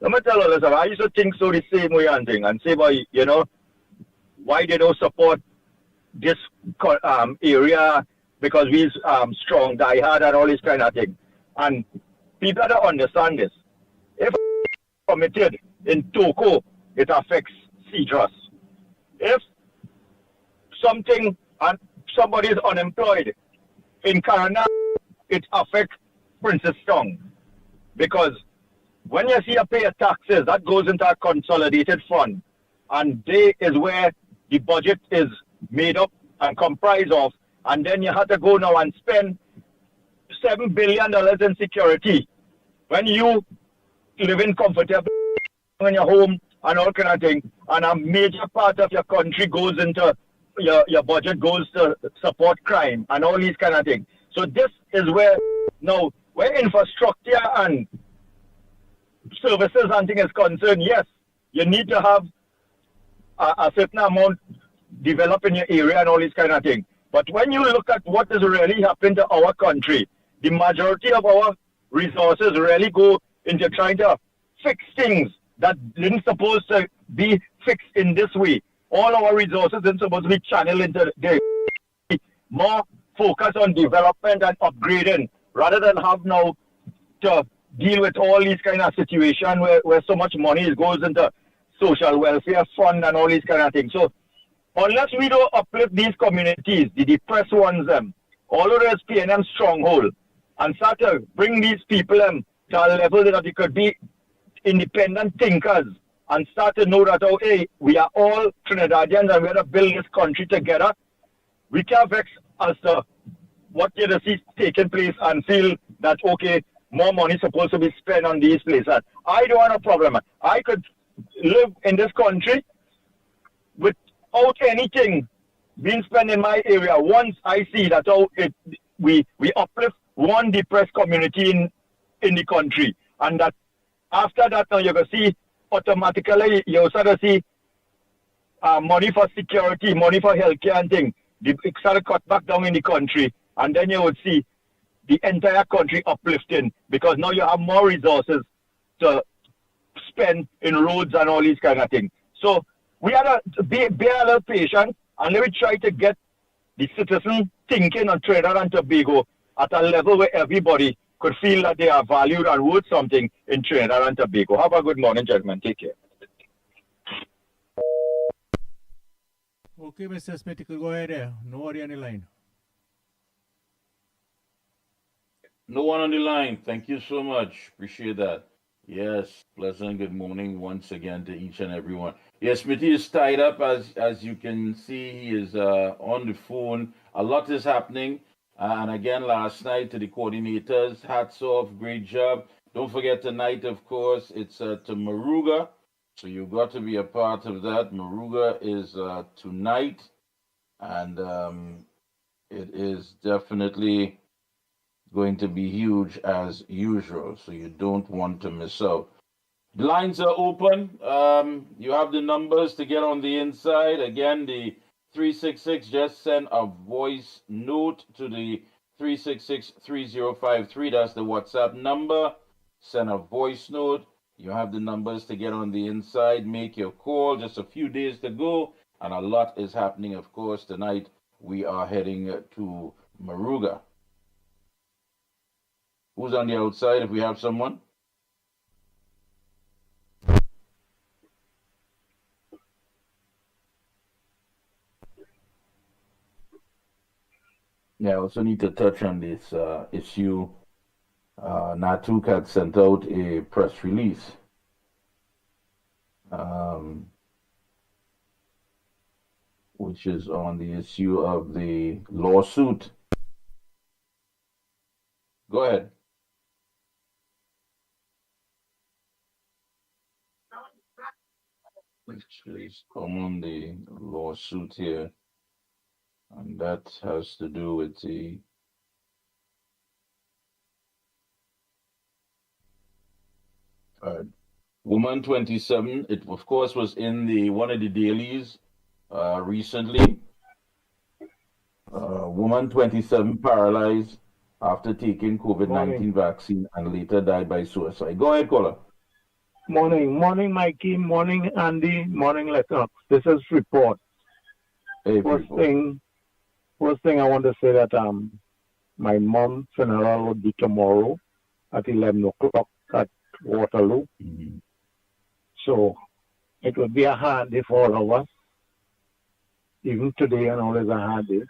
S15: Let me tell you, listen, I used to think so the same way and thing, and say, why they don't support this area because we're strong, die hard, and all this kind of thing. And people don't understand this. If committed in Toko, it affects Cedrus. If something and somebody is unemployed in Karana, it affects Princess Town. Because when you see a pay of taxes, that goes into a consolidated fund. And they is where the budget is made up and comprised of. And then you have to go now and spend $7 billion in security. When you live in comfortable in your home and all kind of thing, and a major part of your country goes into your budget goes to support crime and all these kind of things. So this is where now where infrastructure and services and things is concerned, yes, you need to have a certain amount develop in your area and all these kind of things. But when you look at what is really happening to our country, the majority of our resources really go into trying to fix things that didn't supposed to be fixed in this way. All our resources didn't supposed to be channeled into the more focus on development and upgrading rather than have now to deal with all these kind of situations where so much money goes into social welfare fund and all these kind of things. So unless we don't uplift these communities, the depressed ones, all of this PNM stronghold, and start to bring these people to a level that they could be independent thinkers and start to know that, oh, hey, we are all Trinidadians and we're going to build this country together. We can't vex as to what you see taking place and feel that, okay, more money is supposed to be spent on these places. I don't have a problem. I could live in this country without anything being spent in my area once I see that we uplift one depressed community in the country. And that after that, now you're going to see automatically, you also going to see money for security, money for healthcare and things. They start to cut back down in the country. And then you would see the entire country uplifting because now you have more resources to spend in roads and all these kind of things. So we have to be a little patient and let me try to get the citizen thinking on Trinidad and Tobago at a level where everybody could feel that they are valued and worth something in Trinidad and Tobago. Have a good morning, gentlemen. Take care.
S4: Okay, Mr. Smith, you could go ahead there. Nobody on the line.
S14: No one on the line. Thank you so much. Appreciate that. Yes, pleasant good morning once again to each and everyone. Yes, Smithy is tied up as you can see. He is on the phone. A lot is happening. And again, last night to the coordinators, hats off, great job. Don't forget tonight, of course, it's to Maruga. So you've got to be a part of that. Maruga is tonight. And it is definitely going to be huge as usual, so you don't want to miss out. The lines are open. You have the numbers to get on the inside. Again, the 366, just send a voice note to the 366-3053. That's the WhatsApp number. Send a voice note. You have the numbers to get on the inside. Make your call. Just a few days to go, and a lot is happening, of course. Tonight, we are heading to Maruga. Who's on the outside if we have someone? Yeah, I also need to touch on this issue. Natuk had sent out a press release. Which is on the issue of the lawsuit. Go ahead. Which is on the lawsuit here, and that has to do with the woman 27. It of course was in the one of the dailies recently. Woman 27 paralyzed after taking COVID-19 vaccine and later died by suicide. Go ahead, caller.
S12: Morning, Mikey. Morning, Andy. Morning, Lennox. This is report.
S14: Hey,
S12: first thing I want to say that my mom's funeral will be tomorrow at 11 o'clock at Waterloo.
S14: Mm-hmm.
S12: So it will be a hard day for all of us. Even today and always a hard day.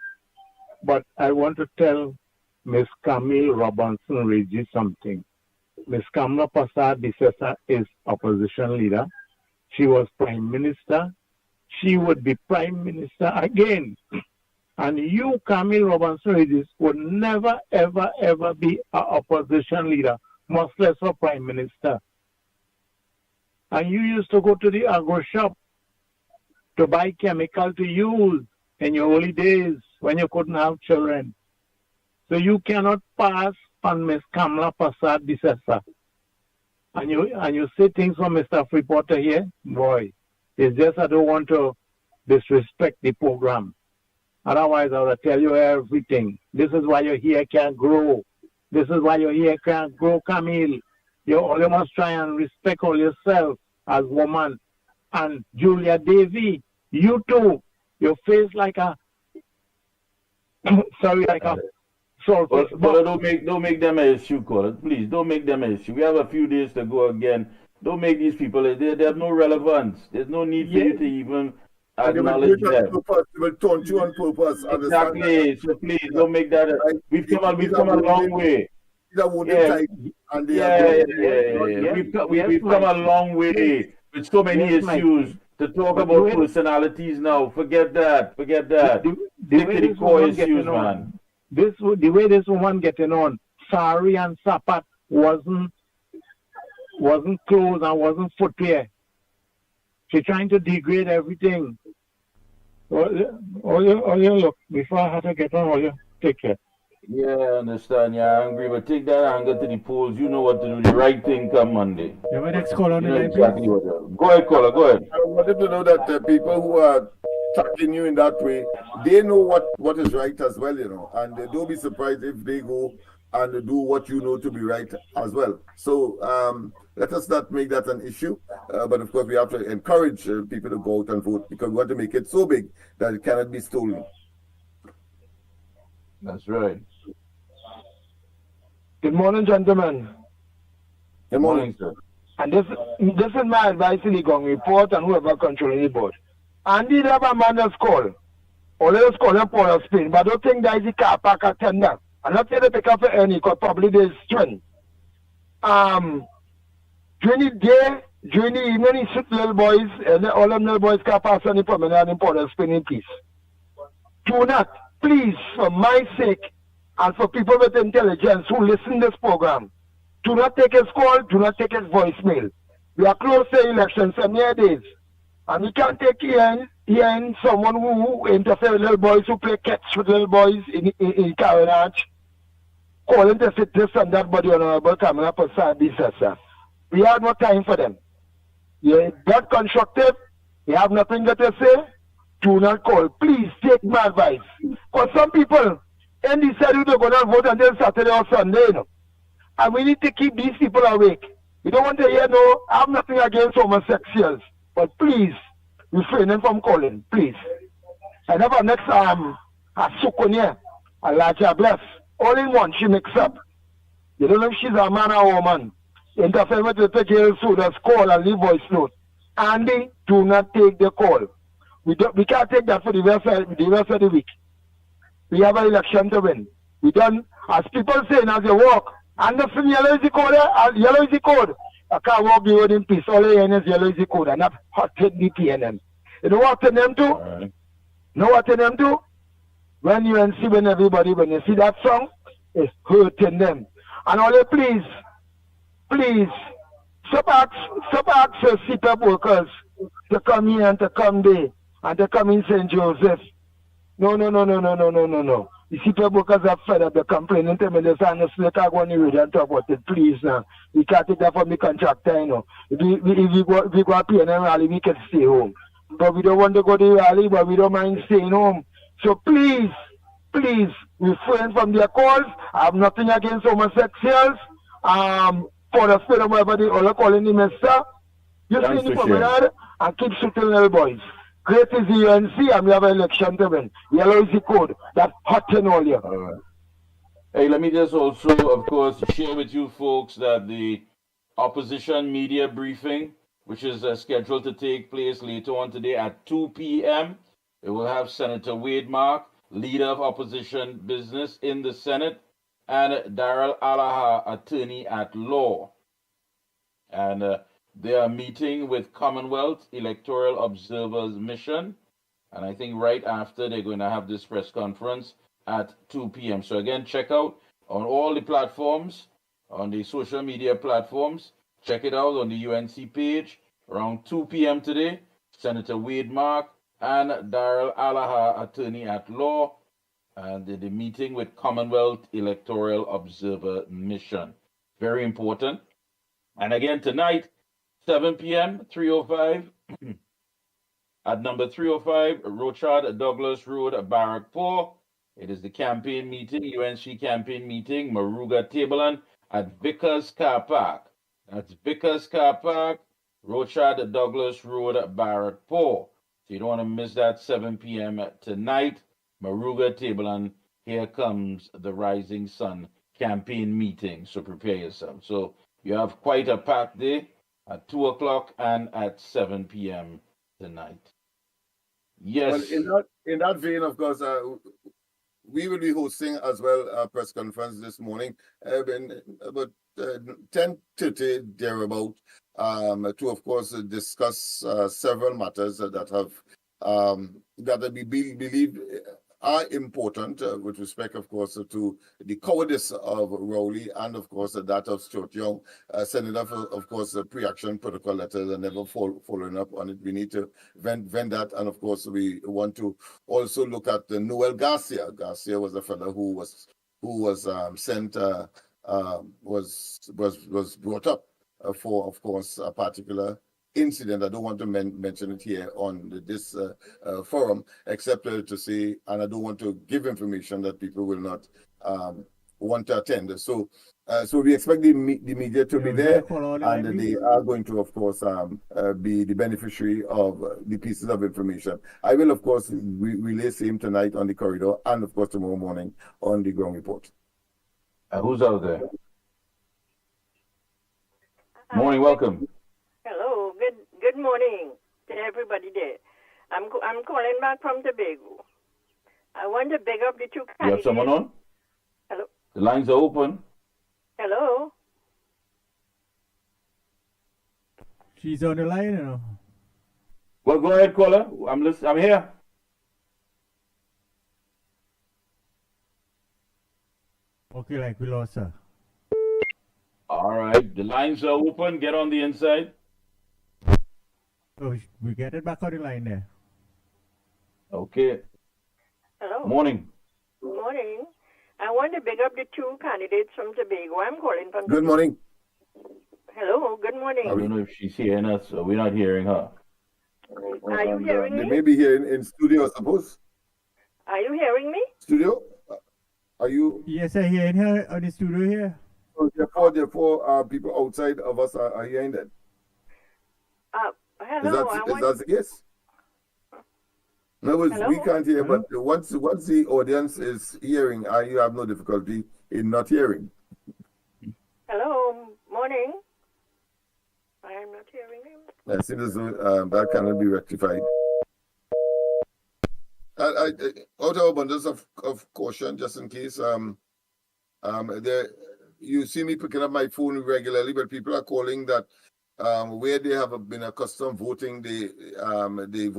S12: But I want to tell Miss Camille Robinson Reggie something. Ms. Kamla Prasad Bisesa is opposition leader. She was prime minister. She would be prime minister again. And you, Camille Robinson Regis, would never, ever, ever be an opposition leader, much less a prime minister. And you used to go to the agro shop to buy chemical to use in your early days when you couldn't have children. So you cannot pass on Miss Kamala Prasad Bisesa. And you say things from Mr. Reporter here, boy, it's just I don't want to disrespect the program. Otherwise, I will tell you everything. This is why your hair can't grow. This is why your hair can't grow, Camille. You must try and respect all yourself as woman. And Julia Davy, you too. Your face like a sorry, like a salt.
S14: But don't make them an issue, caller. Please don't make them an issue. We have a few days to go again. Don't make these people. They have no relevance. There's no need for you to even acknowledge them.
S5: They will taunt you on purpose.
S14: Exactly. So please don't make that. We've come a long way.
S5: Yeah.
S14: We've come a long way with so many issues to talk about personalities now. Forget that. Stick to the core issues, man.
S12: The way this woman getting on, sari and sapat wasn't clothes and wasn't footwear. She's trying to degrade everything. All you look, before I have to get on, all you take care.
S14: Yeah, I understand. Yeah, I'm angry, but take that anger to the polls. You know what to do. The right thing come Monday.
S4: You have next call on the line,
S14: exactly what go ahead, caller. Go ahead.
S5: I wanted to know that people who are tackling you in that way, they know what is right as well, and don't be surprised if they go and do what you know to be right as well. So let us not make that an issue, but of course we have to encourage people to go out and vote because we want to make it so big that it cannot be stolen.
S14: That's right.
S12: Good morning, gentlemen.
S14: Good morning, sir.
S12: And this is my advice to the Gong Report and whoever controlling the board. Andy have a man that's called. All of us call him Paul of Spain, but I don't think that is the car park attendant. I'm not saying to pick up for any, because probably there's strength. During the day, during the evening, he shoot little boys, and all them little boys can pass on the promenade in Port of Spain in peace. Do not, please, for my sake, and for people with intelligence who listen to this program, do not take his call, do not take his voicemail. We are close to elections, 7 days. And we can't take hearing someone who interfere with little boys, who play catch with little boys in carriage, calling to sit this and that, but the Honorable Kamala Prasad Bisesa. We have no time for them. You're not constructive, you have nothing to say, do not call. Please take my advice. Because some people, and they said they're going to vote until Saturday or Sunday, and we need to keep these people awake. We don't want to hear I have nothing against homosexuals, but please refrain them from calling, please. And have our next a Sukunia, a Laja Bless, all in one, she mix up. You don't know if she's a man or woman. Interfere with the girl, so just call and leave voice note. Andy, do not take the call. We can't take that for the rest of the week. We have an election to win. We done, as people saying as you walk, and the yellow is the code, yellow is the code. I can't walk the road in peace. All the end is yellow is the code, and not hurting the PNM. You know what to them do?
S14: Right.
S12: Know what to them do? When you and see when everybody, when you see that song, it's hurting them. And all please, stop ask for CPAP workers to come here and to come there and to come in St. Joseph. No. The CPAP workers are fed up. They're complaining to me. They say, honestly, I can't go on the radio and talk about it. Please, now. We can't take that from the contractor, If we go to PNM rally, we can stay home. But we don't want to go to the rally, but we don't mind staying home. So please, refrain from their calls. I have nothing against homosexuals. For the spirit of whatever they all calling the mister. You see the promenade and keep shooting little boys. Great is the UNC and we have an election to win. Yellow is the code. That's hot in all year.
S14: All right. Hey, let me just also, of course, share with you folks that the opposition media briefing, which is scheduled to take place later on today at 2 p.m., it will have Senator Wade Mark, leader of opposition business in the Senate, and Darrell Allaha, attorney at law. And they are meeting with Commonwealth Electoral Observers Mission. And I think right after they're going to have this press conference at 2 p.m. So again, check out on all the platforms, on the social media platforms. Check it out on the UNC page around 2 p.m. today. Senator Wade Mark and Daryl Alaha, attorney at law, and the meeting with Commonwealth Electoral Observer Mission. Very important. And again tonight, 7 p.m., 305, at number 305, Rochard Douglas Road, Barrackpore. It is the campaign meeting, UNC campaign meeting, Maruga Tableland at Vickers Car Park. That's Vickers Car Park, Rochard Douglas Road, Barrackpore. So you don't want to miss that 7 p.m. tonight. Maruga Tableland, here comes the Rising Sun campaign meeting. So prepare yourself. So you have quite a packed day at 2 o'clock and at 7 p.m. tonight. Yes.
S5: Well, in that vein, of course, we will be hosting as well a press conference this morning, about 10:30 thereabout, to of course discuss several matters that we believe are important with respect, of course, to the cowardice of Rowley and, of course, that of Stuart Young, sending off, of course, a pre-action protocol letters and never following up on it. We need to vent that, and of course, we want to also look at Noel Garcia. Garcia was a fellow who was sent, was brought up for, of course, a particular incident. I don't want to mention it here on this forum, except to say, and I don't want to give information that people will not want to attend. So we expect the media to be there, and they are going to, of course, be the beneficiary of the pieces of information. I will, of course, relay same tonight on the corridor, and of course tomorrow morning on the ground report.
S14: Who's out there? Morning, welcome.
S11: Hello, good morning to everybody there. I'm calling back from Tobago. I want to beg up the two candidates.
S14: You have someone on?
S11: Hello.
S14: The lines are open.
S11: Hello.
S4: She's on the line, you know.
S14: Well, go ahead, caller. I'm listening. I'm here.
S4: Okay, like we lost her.
S14: All right, the lines are open. Get on the inside.
S4: Oh, we get it back on the line there.
S14: Okay.
S11: Hello.
S14: Morning.
S11: Morning. I want to beg up the two candidates from Tobago. I'm calling from
S5: Good morning.
S11: Hello, good morning.
S14: I don't know if she's hearing us, so we're not hearing her.
S11: Are you hearing me?
S5: They may be here in studio, I suppose.
S11: Are you hearing me?
S5: Studio? Are you?
S4: Yes, I hear her on the studio here.
S5: So therefore, people outside of us are hearing that.
S11: Hello.
S5: Is that the case? In other words, we can't hear, but once the audience is hearing, you have no difficulty in not hearing.
S11: Hello, morning. I am not hearing him.
S5: It seems as though that cannot be rectified. Out of abundance of caution, just in case, you see me picking up my phone regularly, but people are calling that where they have been accustomed voting, the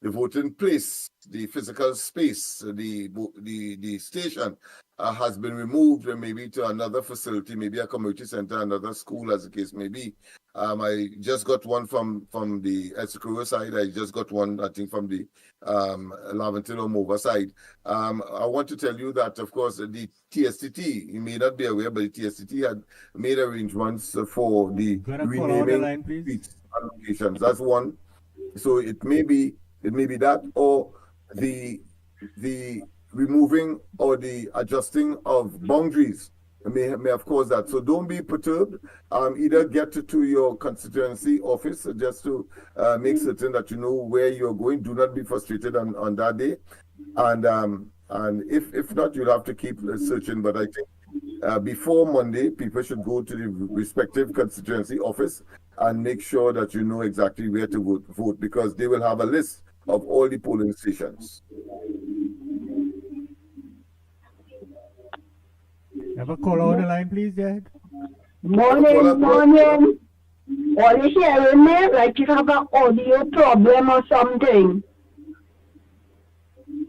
S5: voting place, the physical space, the station has been removed maybe to another facility, maybe a community center, another school, as the case may be. I just got one from the Essex side. I just got one, I think, from the Laventille or Mova side. I want to tell you that, of course, the TSTT, you may not be aware, but the TSTT had made arrangements for the renaming streets and locations. That's one. So it may be that, or the removing or the adjusting of boundaries may have caused that. So don't be perturbed. Either get to your constituency office just to make certain that you know where you're going. Do not be frustrated on that day. And if not, you'll have to keep searching. But I think before Monday, people should go to the respective constituency office and make sure that you know exactly where to vote, because they will have a list of all the polling stations.
S4: Have a caller on the line, please, Dad.
S18: Morning. Are you hearing me? Like you have an audio problem or something.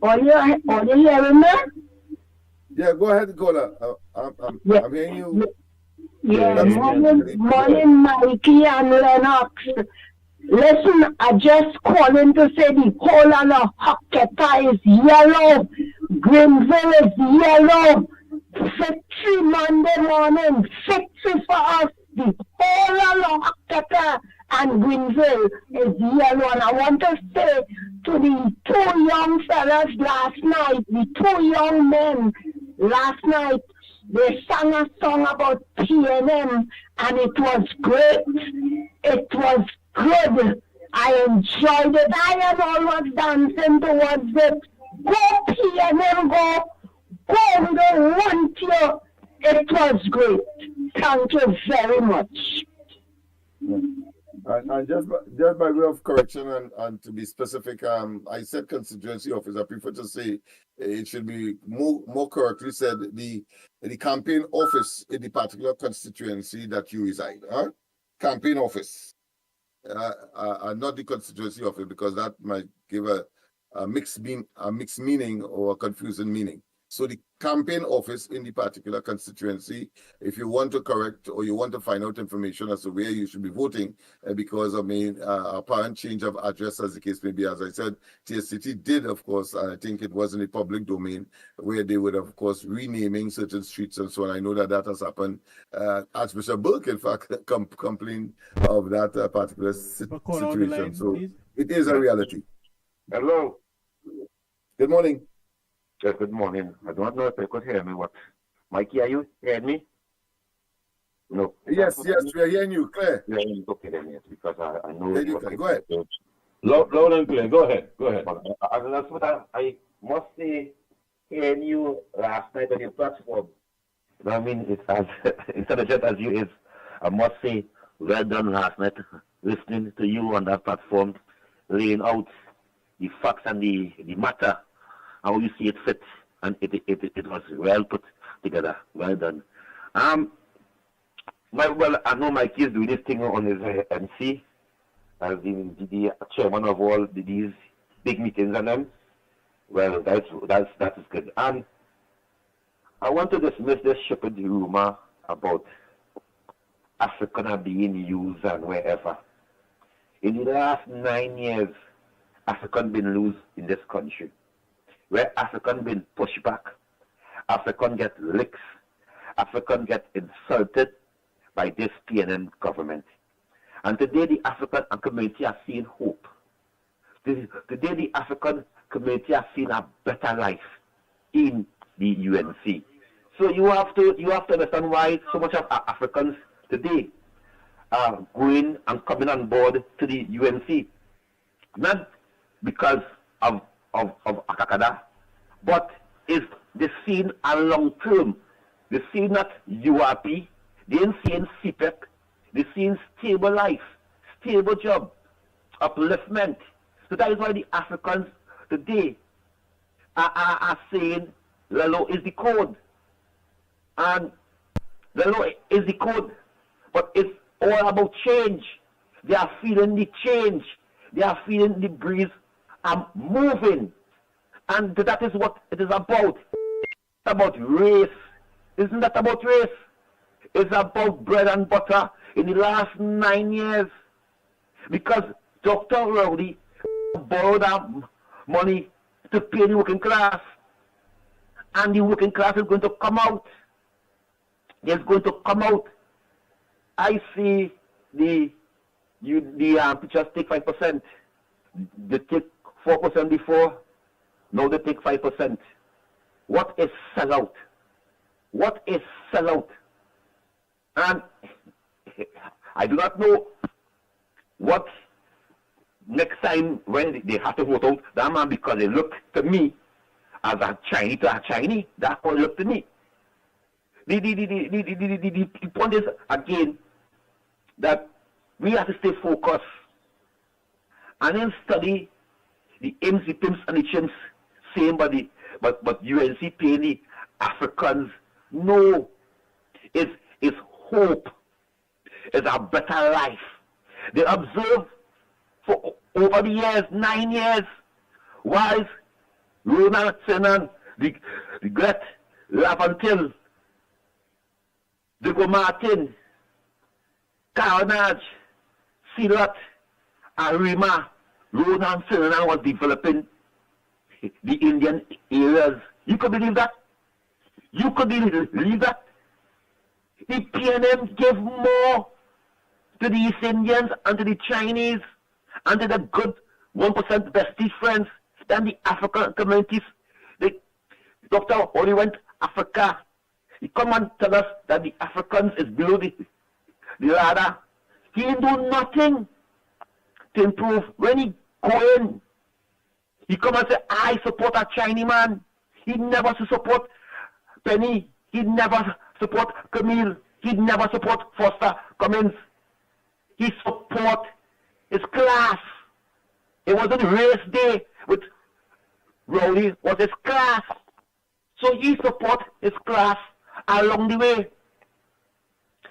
S18: Are you hearing me?
S5: Yeah, go ahead, caller. I'm hearing you.
S18: Yeah, morning, Mickie and Lennox. Listen, I just calling to say the whole of the Hocketa is yellow. Greenville is yellow. Victory Monday morning. Victory for us. The whole of the Hocketa and Greenville is yellow. And I want to say to the two young fellas last night, the two young men last night, they sang a song about PNM and it was great. It was good. I enjoyed it. I am always dancing towards it. Go PNM, go. Go, we don't want you. It was great. Thank you very much.
S5: And just by way of correction and to be specific, I said constituency office. I prefer to say it should be more correctly said the campaign office in the particular constituency that you reside. Campaign office, not the constituency office, because that might give a mixed meaning or a confusing meaning. So the campaign office in the particular constituency, if you want to correct or you want to find out information as to where you should be voting, because of apparent change of address, as the case may be, as I said, TSCT did, of course, I think it was in the public domain, where they would, of course, renaming certain streets and so on. I know that has happened. Archbishop Burke, in fact, complained of that particular situation. So it is a reality.
S1: Hello.
S5: Good morning.
S1: Yes, good morning. I don't know if you could hear me. Mikey, are you hearing me? No.
S5: Yes, we are hearing you, clear.
S1: Yeah, okay then, yes, because I know.
S5: Go ahead.
S1: Loud and clear. Go ahead. That's what I must say, hearing you last night on your platform. I mean, it's as intelligent as you is. I must say, well done last night, listening to you on that platform, laying out the facts and the matter, how you see it fit, and it was well put together. Well done. I know Mikey is doing this thing on his MC as the chairman of all these big meetings and them. Well, that is good. And I want to dismiss this stupid rumor about African being used and wherever. In the last 9 years, African been loose in this country. Where African been pushed back, African get licks, African get insulted by this PNM government. And today the African community are seeing hope. Today the African community are seeing a better life in the UNC. So you have to understand why so much of Africans today are going and coming on board to the UNC. Not because of Akakada, but is the seen a long term. The seen not URP, they ain't seeing CPEC, they seeing stable life, stable job, upliftment. So that is why the Africans today are saying Lalo is the code. And Lalo is the code, but it's all about change. They are feeling the change. They are feeling the breeze. I'm moving, and that is what it is about. It's about race. Isn't that about race? It's about bread and butter in the last 9 years. Because Dr. Rowley borrowed that money to pay the working class, and the working class is going to come out. It's going to come out. I see the teachers take 5%. They take 4% before, now they take 5%. What is sellout? What is sellout? And I do not know what next time when they have to vote out that man, because they look to me as a Chinese to a Chinese. That's how they look to me. The point is, again, that we have to stay focused and then study the aims, the pimps, and the chimps, same body, but UNC paying the Africans. No, it's hope. It's a better life. They observe for over the years, 9 years, whilst Ronald Senan, the Gret Lavantil, Diego Martin, Carnage, Silat, Arima, Ronan Ferdinand was developing the Indian areas. You could believe that? You could believe that? The PNM gave more to the East Indians and to the Chinese and to the good 1% bestie friends than the African communities. Dr. only went Africa. He come and tell us that the Africans is below the ladder. He didn't do nothing to improve. When he go in, he come and say, I support a Chinese man. He never support Penny. He never support Camille. He never support Foster Cummins. He support his class. It wasn't race day with Rowley, it was his class. So he support his class along the way.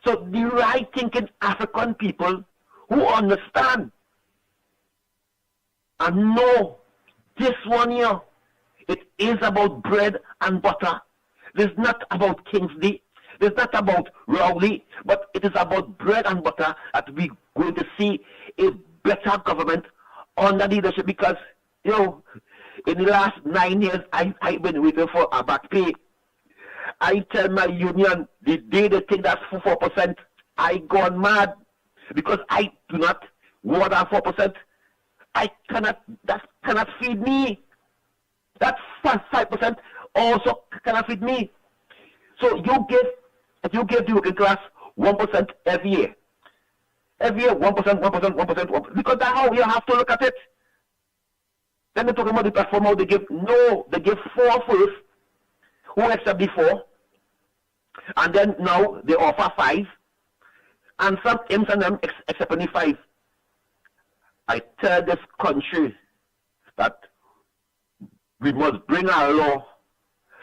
S1: So the right thinking African people who understand and know this one here, it is about bread and butter. It is not about Kingsley. It is not about Rowley, but it is about bread and butter that we're going to see a better government under leadership because, you know, in the last 9 years, I've been waiting for a back pay. I tell my union, the day they think that's 4%, I gone mad because I do not more than 4%. That cannot feed me. That 5% also cannot feed me. So you give the working class 1% every year. Every year, 1%, because that's how you have to look at it. Then they're talking about the platform, how they give, no, they give 4 first, who accept the 4, and then now they offer 5, and some M's and them accept only 5. I tell this country that we must bring a law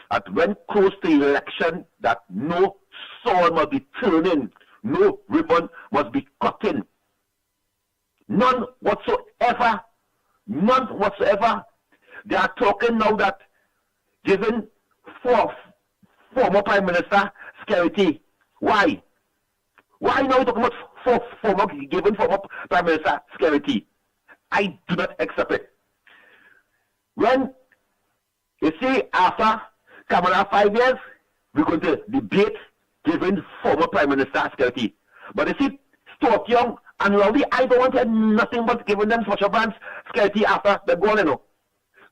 S1: that when close to election, that no soil must be turning, no ribbon must be cutting. None whatsoever. None whatsoever. They are talking now that giving former Prime Minister security. Why? Why now talking about giving former Prime Minister security? I do not accept it. When you see after Kamala 5 years, we're going to debate giving former Prime Minister security. But you see, Stuart Young and Rowley, I don't want to hear nothing but giving them social brands security after they're gone, you know.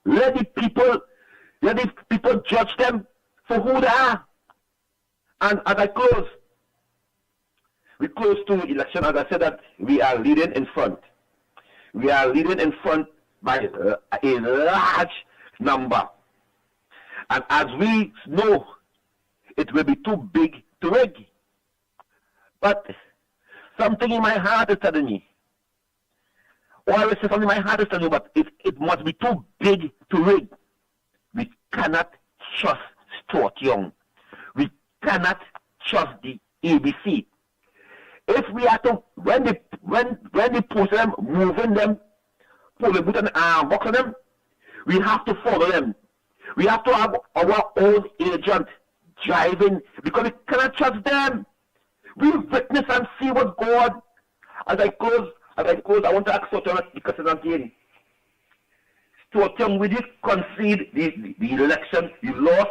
S1: Let the people judge them for who they are. And as I close, we close to election, as I said, that we are leading in front. We are leading in front by a large number. And as we know, it will be too big to rig. But something in my heart is telling me, or I will say something in my heart is telling me, but it must be too big to rig. We cannot trust Stuart Young. We cannot trust the ABC. If we are to, when they post them, moving them, pulling put an arm box on them, we have to follow them. We have to have our own agent driving because we cannot trust them. We witness and see what God. As I close, I want to ask Stuart Young the question again. Stuart Young, will you concede the election you lost?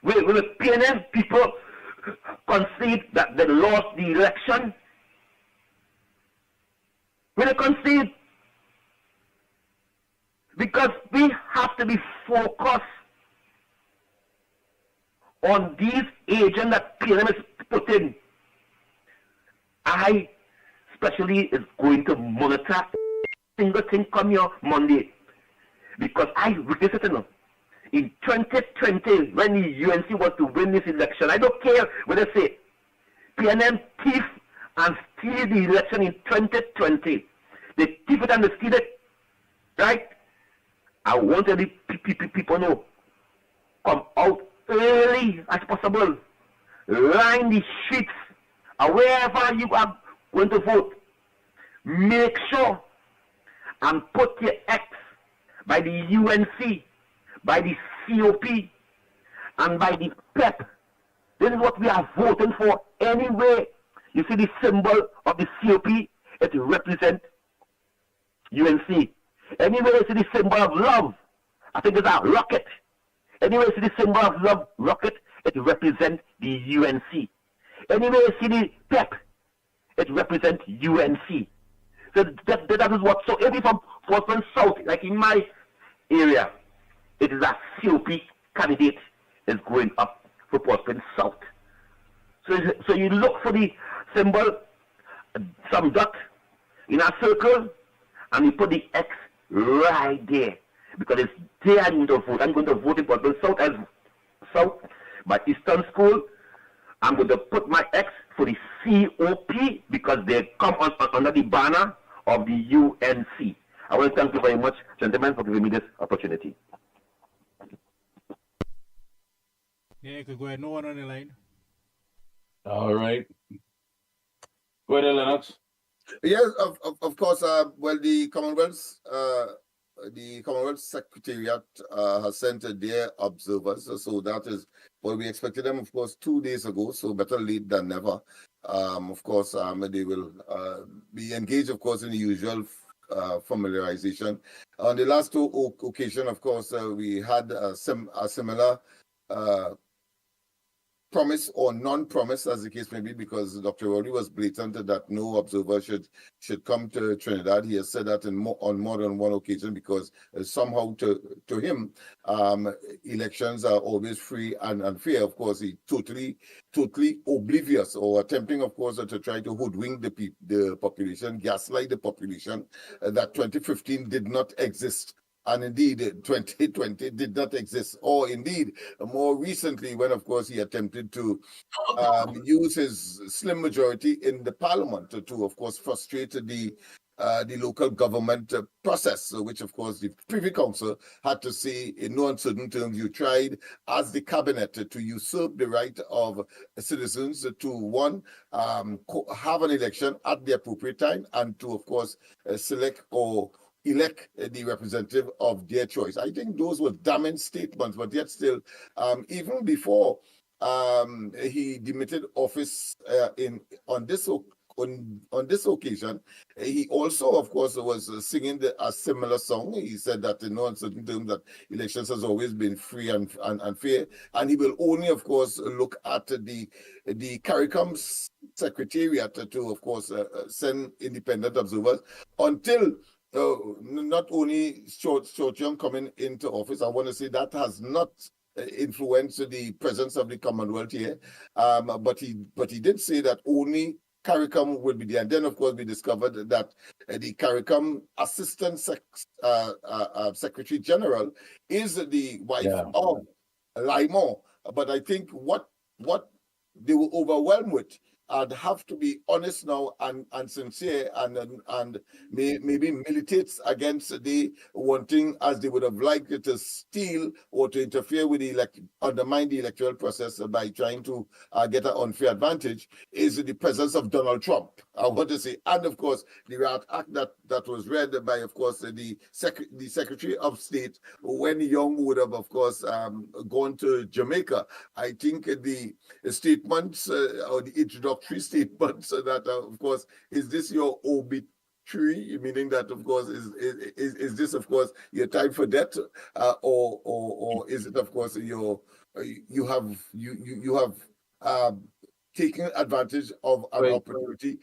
S1: Will the PNM people concede that they lost the election? Will they concede? Because we have to be focused on these agents that PNM is putting. I especially is going to monitor single thing come here Monday. Because I witnessed it enough. In 2020, when the UNC was to win this election, I don't care what they say. PNM thief and steal the election in 2020. They thief it and they steal it. Right? I want the people know. Come out early as possible. Line the streets. Wherever you are going to vote. Make sure and put your X by the UNC, by the COP, and by the PEP. This is what we are voting for anyway. You see the symbol of the COP, it represents UNC. Anywhere you see the symbol of love, I think it's a rocket. Anywhere you see the symbol of love, rocket, it represents the UNC. Anywhere you see the PEP, it represents UNC. So that is what, so if from Portland South, like in my area, it is a COP candidate is going up for Portland South. So you look for the symbol, some dot in a circle, and you put the X right there. Because it's there I'm going to vote. I'm going to vote in Portland South as South by Eastern School. I'm going to put my X for the COP because they come under the banner of the UNC. I want to thank you very much, gentlemen, for giving me this opportunity.
S10: Yeah, you could go ahead. No one on the line.
S14: All right. Go ahead, Lennox.
S5: Yes, of course. Well, the Commonwealth Secretariat has sent their observers, so that is what we expected them, of course, 2 days ago. So better late than never. Of course, they will be engaged, of course, in the usual familiarization. On the last two occasion, of course, we had a similar promise or non-promise, as the case may be, because Dr. Rowley was blatant that no observer should come to Trinidad. He has said that on more than one occasion because somehow to him, elections are always free and fair. Of course, he totally oblivious or attempting, of course, to try to hoodwink the population, gaslight the population, that 2015 did not exist. And indeed, 2020 did not exist. Or indeed, more recently, when, of course, he attempted to use his slim majority in the parliament to, of course, frustrate the local government process, which, of course, the Privy Council had to say in no uncertain terms, you tried as the cabinet to usurp the right of citizens to, one, have an election at the appropriate time, and to, of course, select or elect the representative of their choice. I think those were damning statements, but yet still, even before he demitted office on this occasion, he also, of course, was singing a similar song. He said that in no uncertain terms that elections has always been free and fair, and he will only, of course, look at the CARICOM Secretariat to, of course, send independent observers until not only Short Young coming into office. I want to say that has not influenced the presence of the Commonwealth here, but he did say that only CARICOM will be there. And then, of course, we discovered that the CARICOM Assistant Secretary General is the wife of Laimon. But I think what they were overwhelmed with, I'd have to be honest now and sincere and maybe militates against the wanting, as they would have liked to steal or to interfere with undermine the electoral process by trying to get an unfair advantage, is the presence of Donald Trump. I want to say, and of course, the Rat Act that was read by, of course, the Secretary of State when Young would have, of course, gone to Jamaica. I think the statements or the introductory statements that, of course, is this your obituary, meaning that, of course, is this, of course, your time for death, or is it, of course, you have taken advantage of an opportunity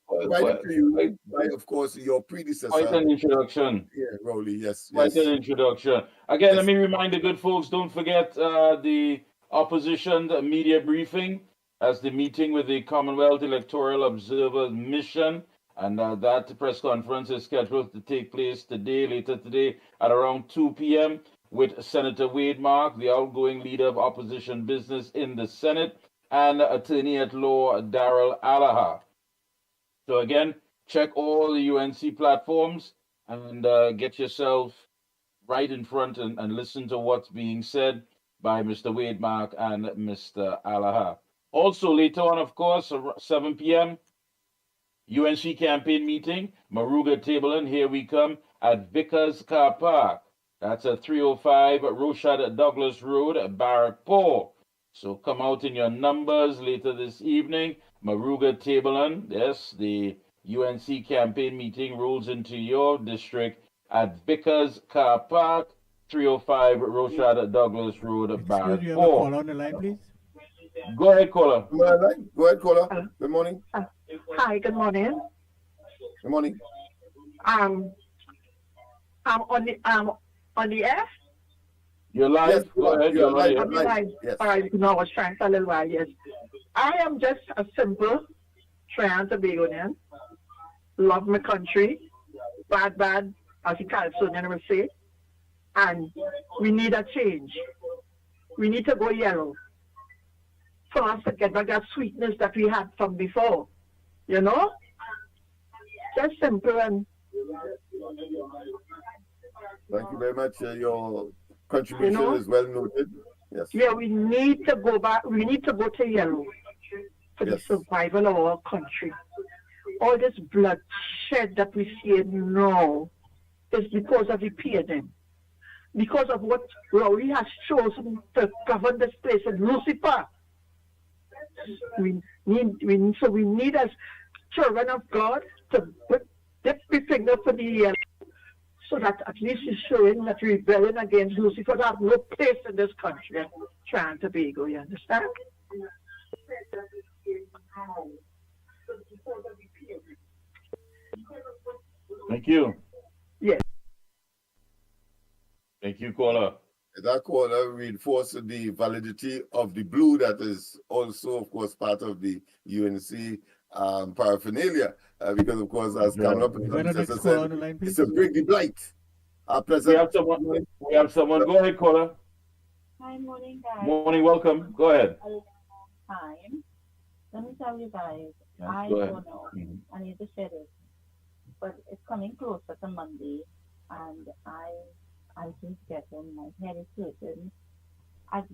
S5: provided to you by, of course, your predecessor.
S14: Quite an introduction.
S5: Yeah, Rowley, yes.
S14: Quite an introduction. Again, let me remind the good folks, don't forget the opposition media briefing as the meeting with the Commonwealth Electoral Observers Mission, and that press conference is scheduled to take place later today at around 2 p.m. with Senator Wade Mark, the outgoing leader of opposition business in the Senate, and attorney at law Darrell Allaha. So again, check all the UNC platforms and get yourself right in front and listen to what's being said by Mr. Wade Mark and Mr. Allaha. Also, later on, of course, 7 p.m., UNC campaign meeting, Maruga Tableland, here we come, at Vickers Car Park. That's at 305 Rochad Douglas Road, Barrackpore. So come out in your numbers later this evening. Maruga Tableland, yes, the UNC campaign meeting rolls into your district at Vickers Car Park, 305 Rochard Douglas Road,
S10: Excuse
S14: Barrack
S10: me, you have a
S14: 4.
S10: call on the line, please.
S14: Go ahead, caller.
S5: Go ahead, caller. Good morning.
S18: Hi, good morning.
S5: Good morning.
S18: I'm on the air.
S14: You're live.
S5: Yes,
S14: Go ahead.
S5: you're
S14: You're
S5: live.
S14: live.
S5: Yes.
S18: All right, no, I was trying for a little while, yes. I am just a simple Trinidad and Tobagonian. Love my country. Bad, as the Californian will say. And we need a change. We need to go yellow. For us to get back that sweetness that we had from before. You know? Just simple and...
S5: Thank you very much. Your contribution is well noted. Yes.
S18: Yeah, we need to go back. We need to go to yellow for the survival of our country. All this bloodshed that we see now is because of the PNM. Because of what Rory has chosen to govern this place in Lucifer. We need as children of God to dip the finger for the yellow, so that at least it's showing that rebellion against Lucifer has no place in this country, Trinidad and Tobago, you understand?
S14: Thank you.
S18: Yes.
S14: Thank you, caller.
S5: That caller reinforced the validity of the blue that is also, of course, part of the UNC paraphernalia. Because, of course, as Cameron said, it's a big blight.
S14: We have someone. Go ahead, caller.
S19: Hi, morning, guys.
S14: Morning, welcome. Go ahead.
S19: Time. Let me tell you guys,
S14: Yes,
S19: I
S14: go ahead.
S19: don't know. I need to share this. But it's coming closer to Monday, and I just getting my head is hurting.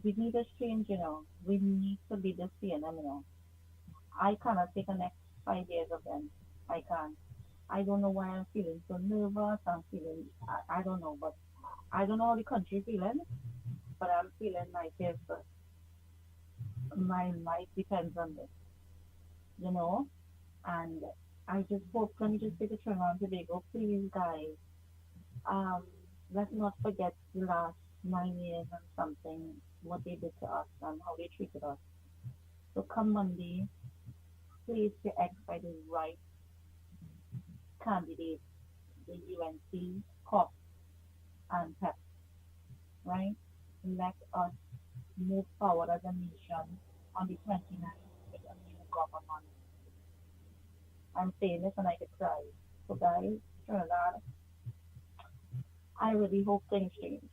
S19: We need a change, you know. We need to be the same, you know. I cannot take the next 5 years of them. I can't. I don't know why I'm feeling so nervous. I don't know, but I don't know how the country feeling, but I'm feeling like if my life depends on this, you know. And I just hope, let me just say to Trinidad and Tobago, please, guys, let's not forget the last 9 years and something, what they did to us and how they treated us. So come Monday, please elect by the right candidate, the UNC, COP, and PEP, right? Let us move forward as a nation on the 29th with a new government. I'm saying this and I could cry. So guys, Trinidad, I really hope things change.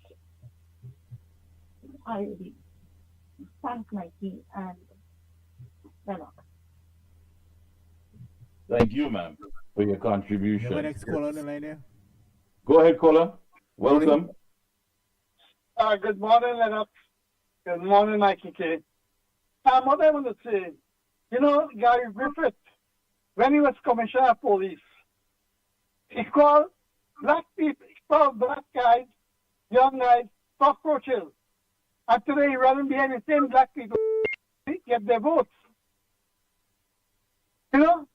S19: I really thank Mickie and Lennox.
S14: Thank you, ma'am, for your contribution.
S10: You have a next caller on the line here?
S14: Go ahead, caller. Welcome.
S20: Good morning, Lennox. Good morning, Mickie K. What I want to say, you know, Gary Griffith, when he was commissioner of police, he called black people, he called black guys, young guys, cockroaches. And today he running behind the same black people to get their votes. You know,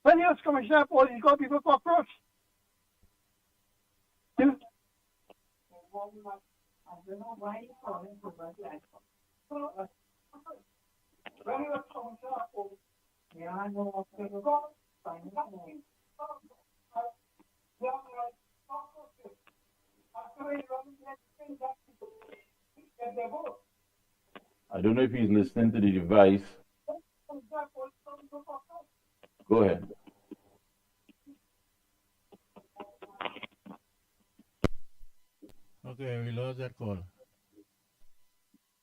S20: when he was commissioner of police, he called people cockroach. You know?
S19: I don't know why you call him so much like
S20: When he was commissioner of police,
S19: yeah, I know what to go. Find his name.
S14: I don't know if he's listening to the device. Go ahead.
S10: Okay, we lost that call.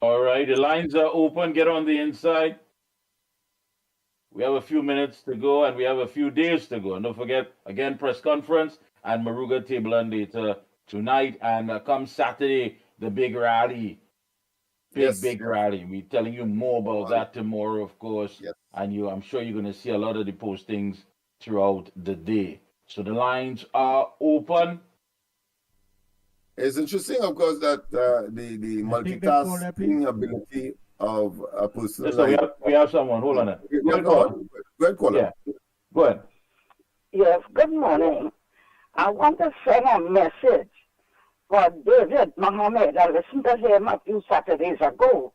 S14: All right, the lines are open. Get on the inside. We have a few minutes to go, and we have a few days to go. And don't forget, again, press conference and Maruga Table and Data tonight. And come Saturday, the big rally. Big rally. We're telling you more about that tomorrow, of course.
S5: Yes.
S14: And I'm sure you're going to see a lot of the postings throughout the day. So the lines are open.
S5: It's interesting, of course, that the multitasking ability of a person.
S14: Listen, we have someone. Hold on.
S5: Go ahead, caller.
S14: Yeah. Go ahead.
S18: Yes, good morning. I want to send a message for David Mohammed. I listened to him a few Saturdays ago.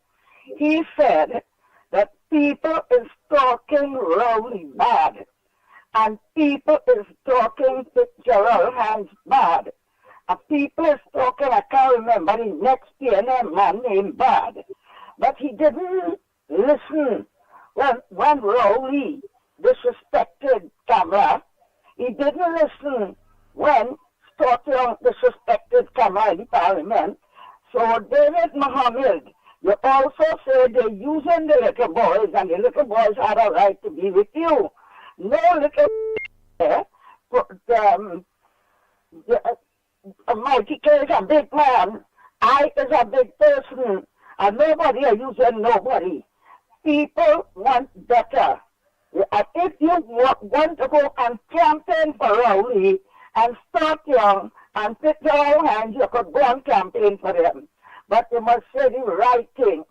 S18: He said that people is talking Rowley bad, and people is talking Fitzgerald Hands bad, and people is talking, I can't remember the next PNM man named bad, but he didn't listen when Rowley disrespected Kamala. He didn't listen when Scott Young disrespected Kamala in Parliament. So David Mohammed, you also say they're using the little boys, and the little boys had a right to be with you. No little Mickie is a big man. I is a big person, and nobody are using nobody. People want better. And if you want to go and campaign for Rowley and start young and pick your own hands, you could go and campaign for them. But you must say the right thing.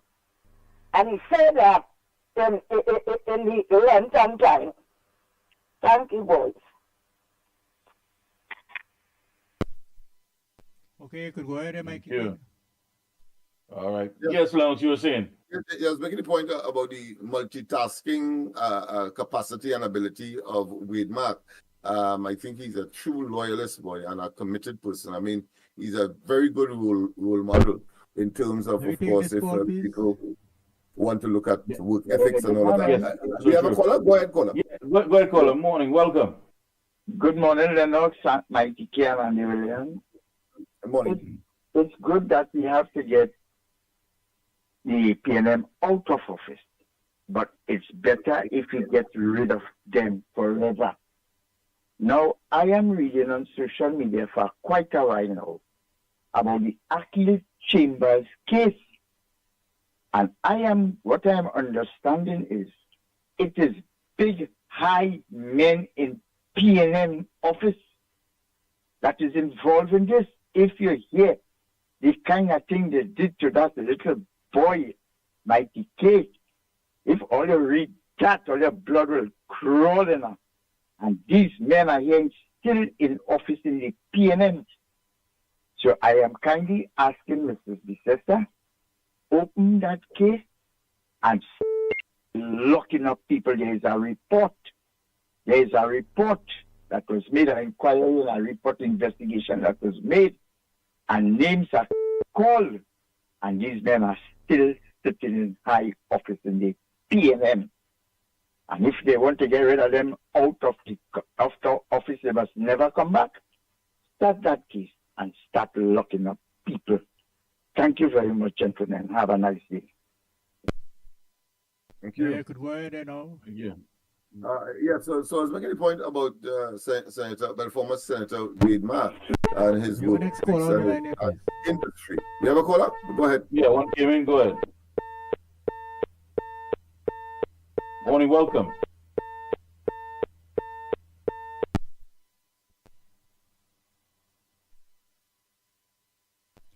S18: And he said that in the Lenten time. Thank you, boys.
S10: Okay, you could go ahead and make
S14: Thank
S10: it.
S14: you. All right. Yes, Lennox, you were saying.
S5: I was making the point about the multitasking capacity and ability of Wade Mark. I think he's a true loyalist boy and a committed person. I mean, he's a very good role model in terms of course, if people want to look at work ethics and all of that.
S14: Yes,
S5: Do you have a caller? Go ahead, caller.
S14: Yeah, go ahead, caller. Morning, welcome.
S12: Good morning, Lennox, Mickie and Andy Williams.
S5: Good morning.
S12: It's good that we have to get the PNM out of office, but it's better if we get rid of them forever. Now, I am reading on social media for quite a while now about the Achilles Chambers case, and what I am understanding is it is big, high men in PNM office that is involved in this. If you hear the kind of thing they did to that little boy, Mickie K, if all you read that, all your blood will crawl in her. And these men are here still in office in the PNM. So I am kindly asking Mrs. Bicester, open that case and locking up people. There is a report. There is a report that was made, an inquiry and a report investigation that was made, and names are called, and these men are still sitting in high office in the PNM. And if they want to get rid of them out of the office, they must never come back. Start that case and start locking up people. Thank you very much, gentlemen. Have a nice day.
S5: Thank you.
S10: Yeah, could go ahead and all.
S14: Yeah.
S5: So I was making a point about former Senator Wade Mark and his work industry. You have a caller? Go ahead.
S14: Yeah, one came in. Go ahead. Morning, welcome.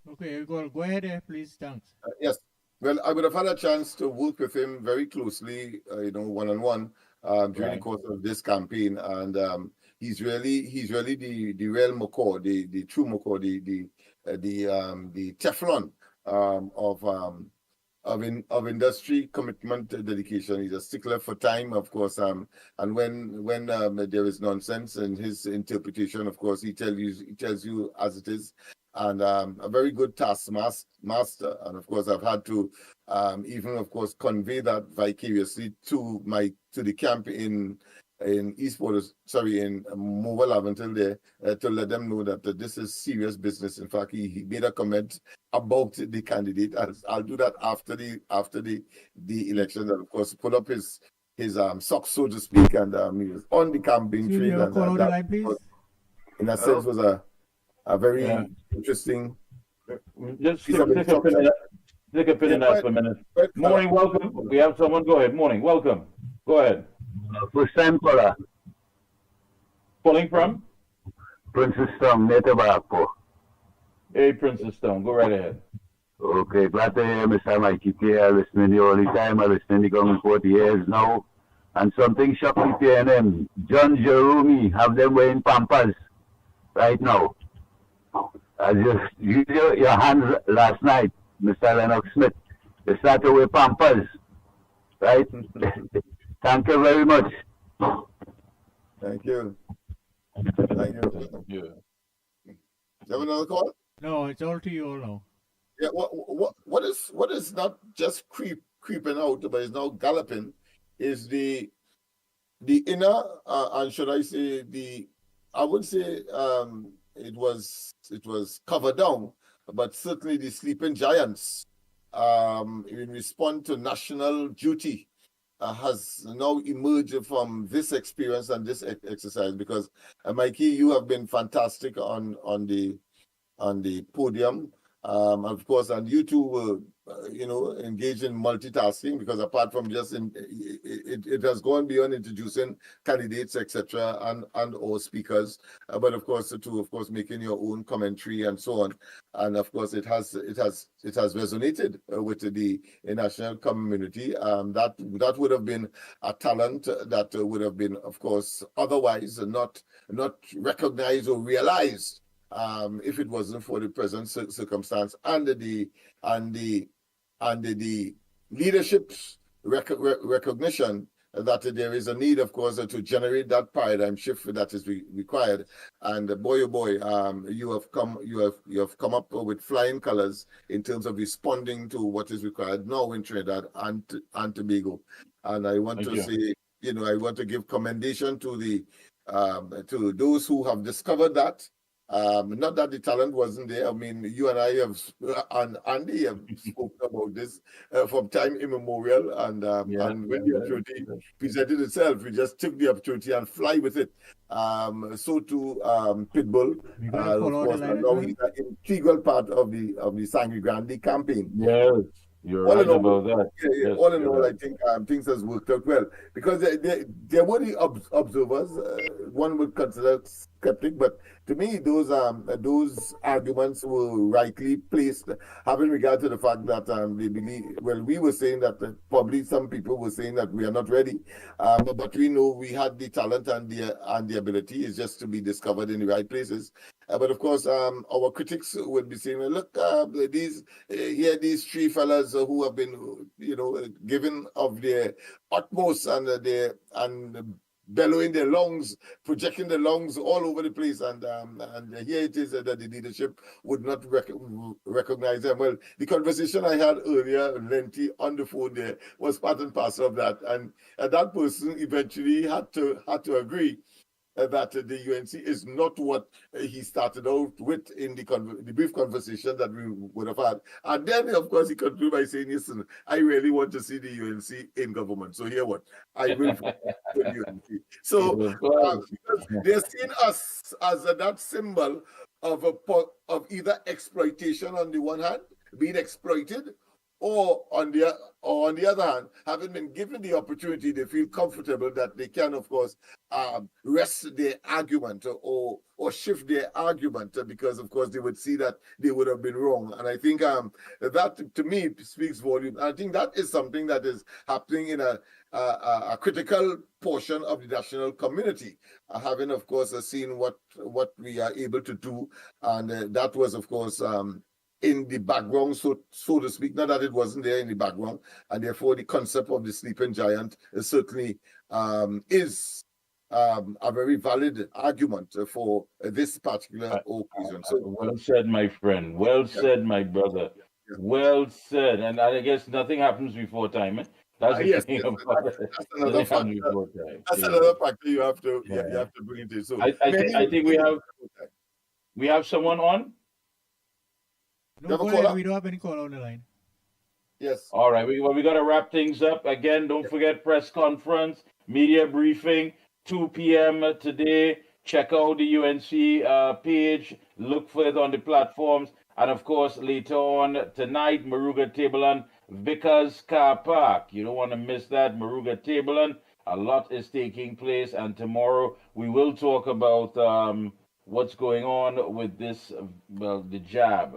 S10: Okay, go ahead, please. Thanks.
S5: Yes. Well, I would have had a chance to work with him very closely, one-on-one during the course of this campaign, and he's really the real McCaw, the true McCaw, the Teflon of industry commitment, dedication. He's a stickler for time, of course, and when there is nonsense in his interpretation, of course, he tells you as it is. And a very good taskmaster. And of course, I've had to even, of course, convey that vicariously to the camp in Eastport, in Mobile Aventil there, to let them know that this is serious business. In fact, he made a comment about the candidate. I'll do that after the election, and of course, pull up his socks, so to speak, and he was on the campaign trail. And that, in a sense, was a very interesting.
S14: Just take a minute for a minute. Morning, welcome. We have someone. Go ahead. Morning, welcome. Go ahead.
S2: First time caller.
S14: Calling from?
S2: Princess Town, native Barakpo.
S14: Hey, Princess Town. Go right ahead.
S2: Okay, glad to hear Mr. Mickie K. I listen to you all the time. I listen to you for 40 years now. and something shocked me PNM. John Jerome have them wearing pampers right now. As you used your hands last night, Mr. Lennox Smith. They start to wear pampers, right? Thank you very much.
S5: Thank you. Thank you.
S14: Yeah.
S5: You have another call?
S10: No, it's all to you all now.
S5: Yeah. What is not just creeping out, but is now galloping, is the inner and should I say I would say it was covered down, but certainly the sleeping giants in response to national duty has now emerged from this experience and this exercise, because Mickie, you have been fantastic on the podium, of course, and you two were engaged in multitasking, because apart from just it has gone beyond introducing candidates, etc., and or speakers, but of course making your own commentary and so on, and of course it has resonated with the national community. That would have been a talent that would have been, of course, otherwise not recognized or realized if it wasn't for the present circumstance and the leadership's recognition that there is a need, of course, to generate that paradigm shift that is required. And boy, oh boy, you have come up with flying colors in terms of responding to what is required now in Trinidad and Tobago. And I want to say, I want to give commendation to to those who have discovered that. Not that the talent wasn't there. I mean, you and I and Andy have spoken about this from time immemorial, and when the opportunity presented itself, we just took the opportunity and fly with it. So too, Pitbull, of course, and now he's an integral part of the Sangre Grande campaign.
S14: Yes, you're right about that.
S5: Yeah, all in all, I think things has worked out well, because there were the observers. One would consider skeptic, but to me, those arguments were rightly placed, having regard to the fact that they believe. Well, we were saying that probably some people were saying that we are not ready, but we know we had the talent and the ability. Is just to be discovered in the right places. But of course, our critics would be saying, "Look, these three fellas who have been, given of their utmost and bellowing their lungs, projecting their lungs all over the place, and here it is that the leadership would not recognize them." Well, the conversation I had earlier, lengthy on the phone there, was part and parcel of that, and that person eventually had to agree that the UNC is not what he started out with in the brief conversation that we would have had. And then, of course, he concluded by saying, "Listen, I really want to see the UNC in government. So here what? I will vote for the UNC." So because they're seeing us as that symbol of either exploitation on the one hand, being exploited, or on the other hand, having been given the opportunity, they feel comfortable that they can, of course, rest their argument or shift their argument, because, of course, they would see that they would have been wrong. And I think that, to me, speaks volume. I think that is something that is happening in a critical portion of the national community, having, of course, seen what we are able to do. And that was, of course, in the background, so to speak, not that it wasn't there in the background, and therefore the concept of the sleeping giant certainly is a very valid argument for this particular occasion. So,
S14: well said, my friend. Well said, my brother. Well said. And I guess nothing happens before time. Eh? That's the thing about it.
S5: That's another factor. That's another factor you have to bring into. So
S14: I think we have someone on.
S10: No, go ahead. We don't have any call on the line.
S5: Yes.
S14: All right. We got to wrap things up. Again, don't forget press conference, media briefing, 2 p.m. today. Check out the UNC page. Look for it on the platforms. And, of course, later on tonight, Maruga Tableland, Vickers Car Park. You don't want to miss that, Maruga Tableland. A lot is taking place. And tomorrow we will talk about what's going on with this, the jab.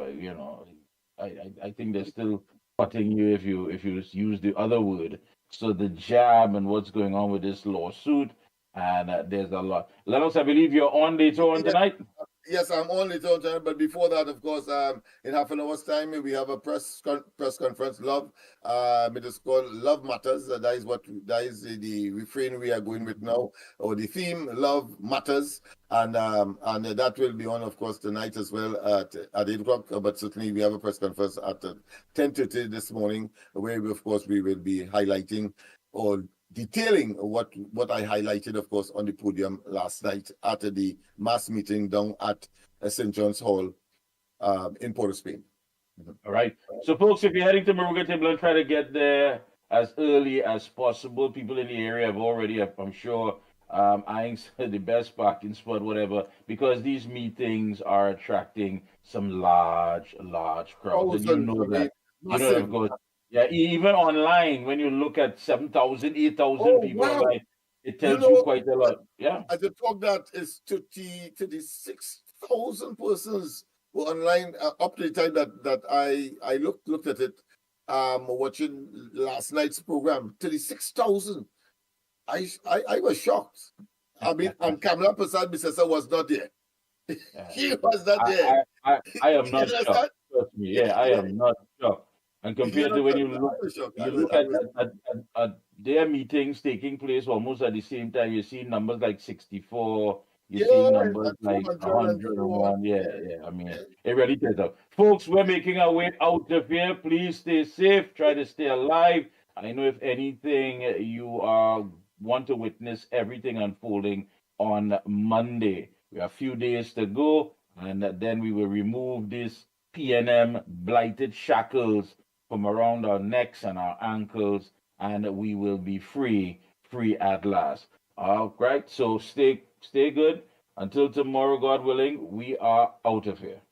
S14: I think they're still cutting you if you use the other word. So the jab and what's going on with this lawsuit, and there's a lot. Lennox, I believe you're on later on tonight.
S5: Yes, I'm on later on tonight, but before that, of course, in half an hour's time, we have a press conference. Love, it is called Love Matters. That is the refrain we are going with now, or the theme, Love Matters, and that will be on, of course, tonight as well at 8 o'clock. But certainly, we have a press conference at 10:30 this morning, where we will be highlighting or detailing what I highlighted, of course, on the podium last night at the mass meeting down at St. John's Hall in Port of Spain.
S14: All right. So, folks, if you're heading to Moruga Table, try to get there as early as possible. People in the area have already, I'm sure, eyeing the best parking spot, whatever, because these meetings are attracting some large crowds. And you know that. You know that, of course. Yeah, even online, when you look at 7,000, 8,000 people online, it tells you quite a lot. Yeah.
S5: As a talk that is 36,000 persons were online up to the time that I looked at it, watching last night's program. 36,000. I was shocked. I mean, and Kamala Prasad Bisesa was not there. He was not there.
S14: I am not shocked. Trust me. Yeah, I am not shocked. And compared to when you look at their meetings taking place almost at the same time, you see numbers like 64, you see numbers like 101. Yeah. I mean, it really tells up. Folks, we're making our way out of here. Please stay safe. Try to stay alive. I know if anything, you want to witness everything unfolding on Monday. We have a few days to go, and then we will remove these PNM blighted shackles from around our necks and our ankles, and we will be free at last. All right, so stay good. Until tomorrow, God willing, we are out of here.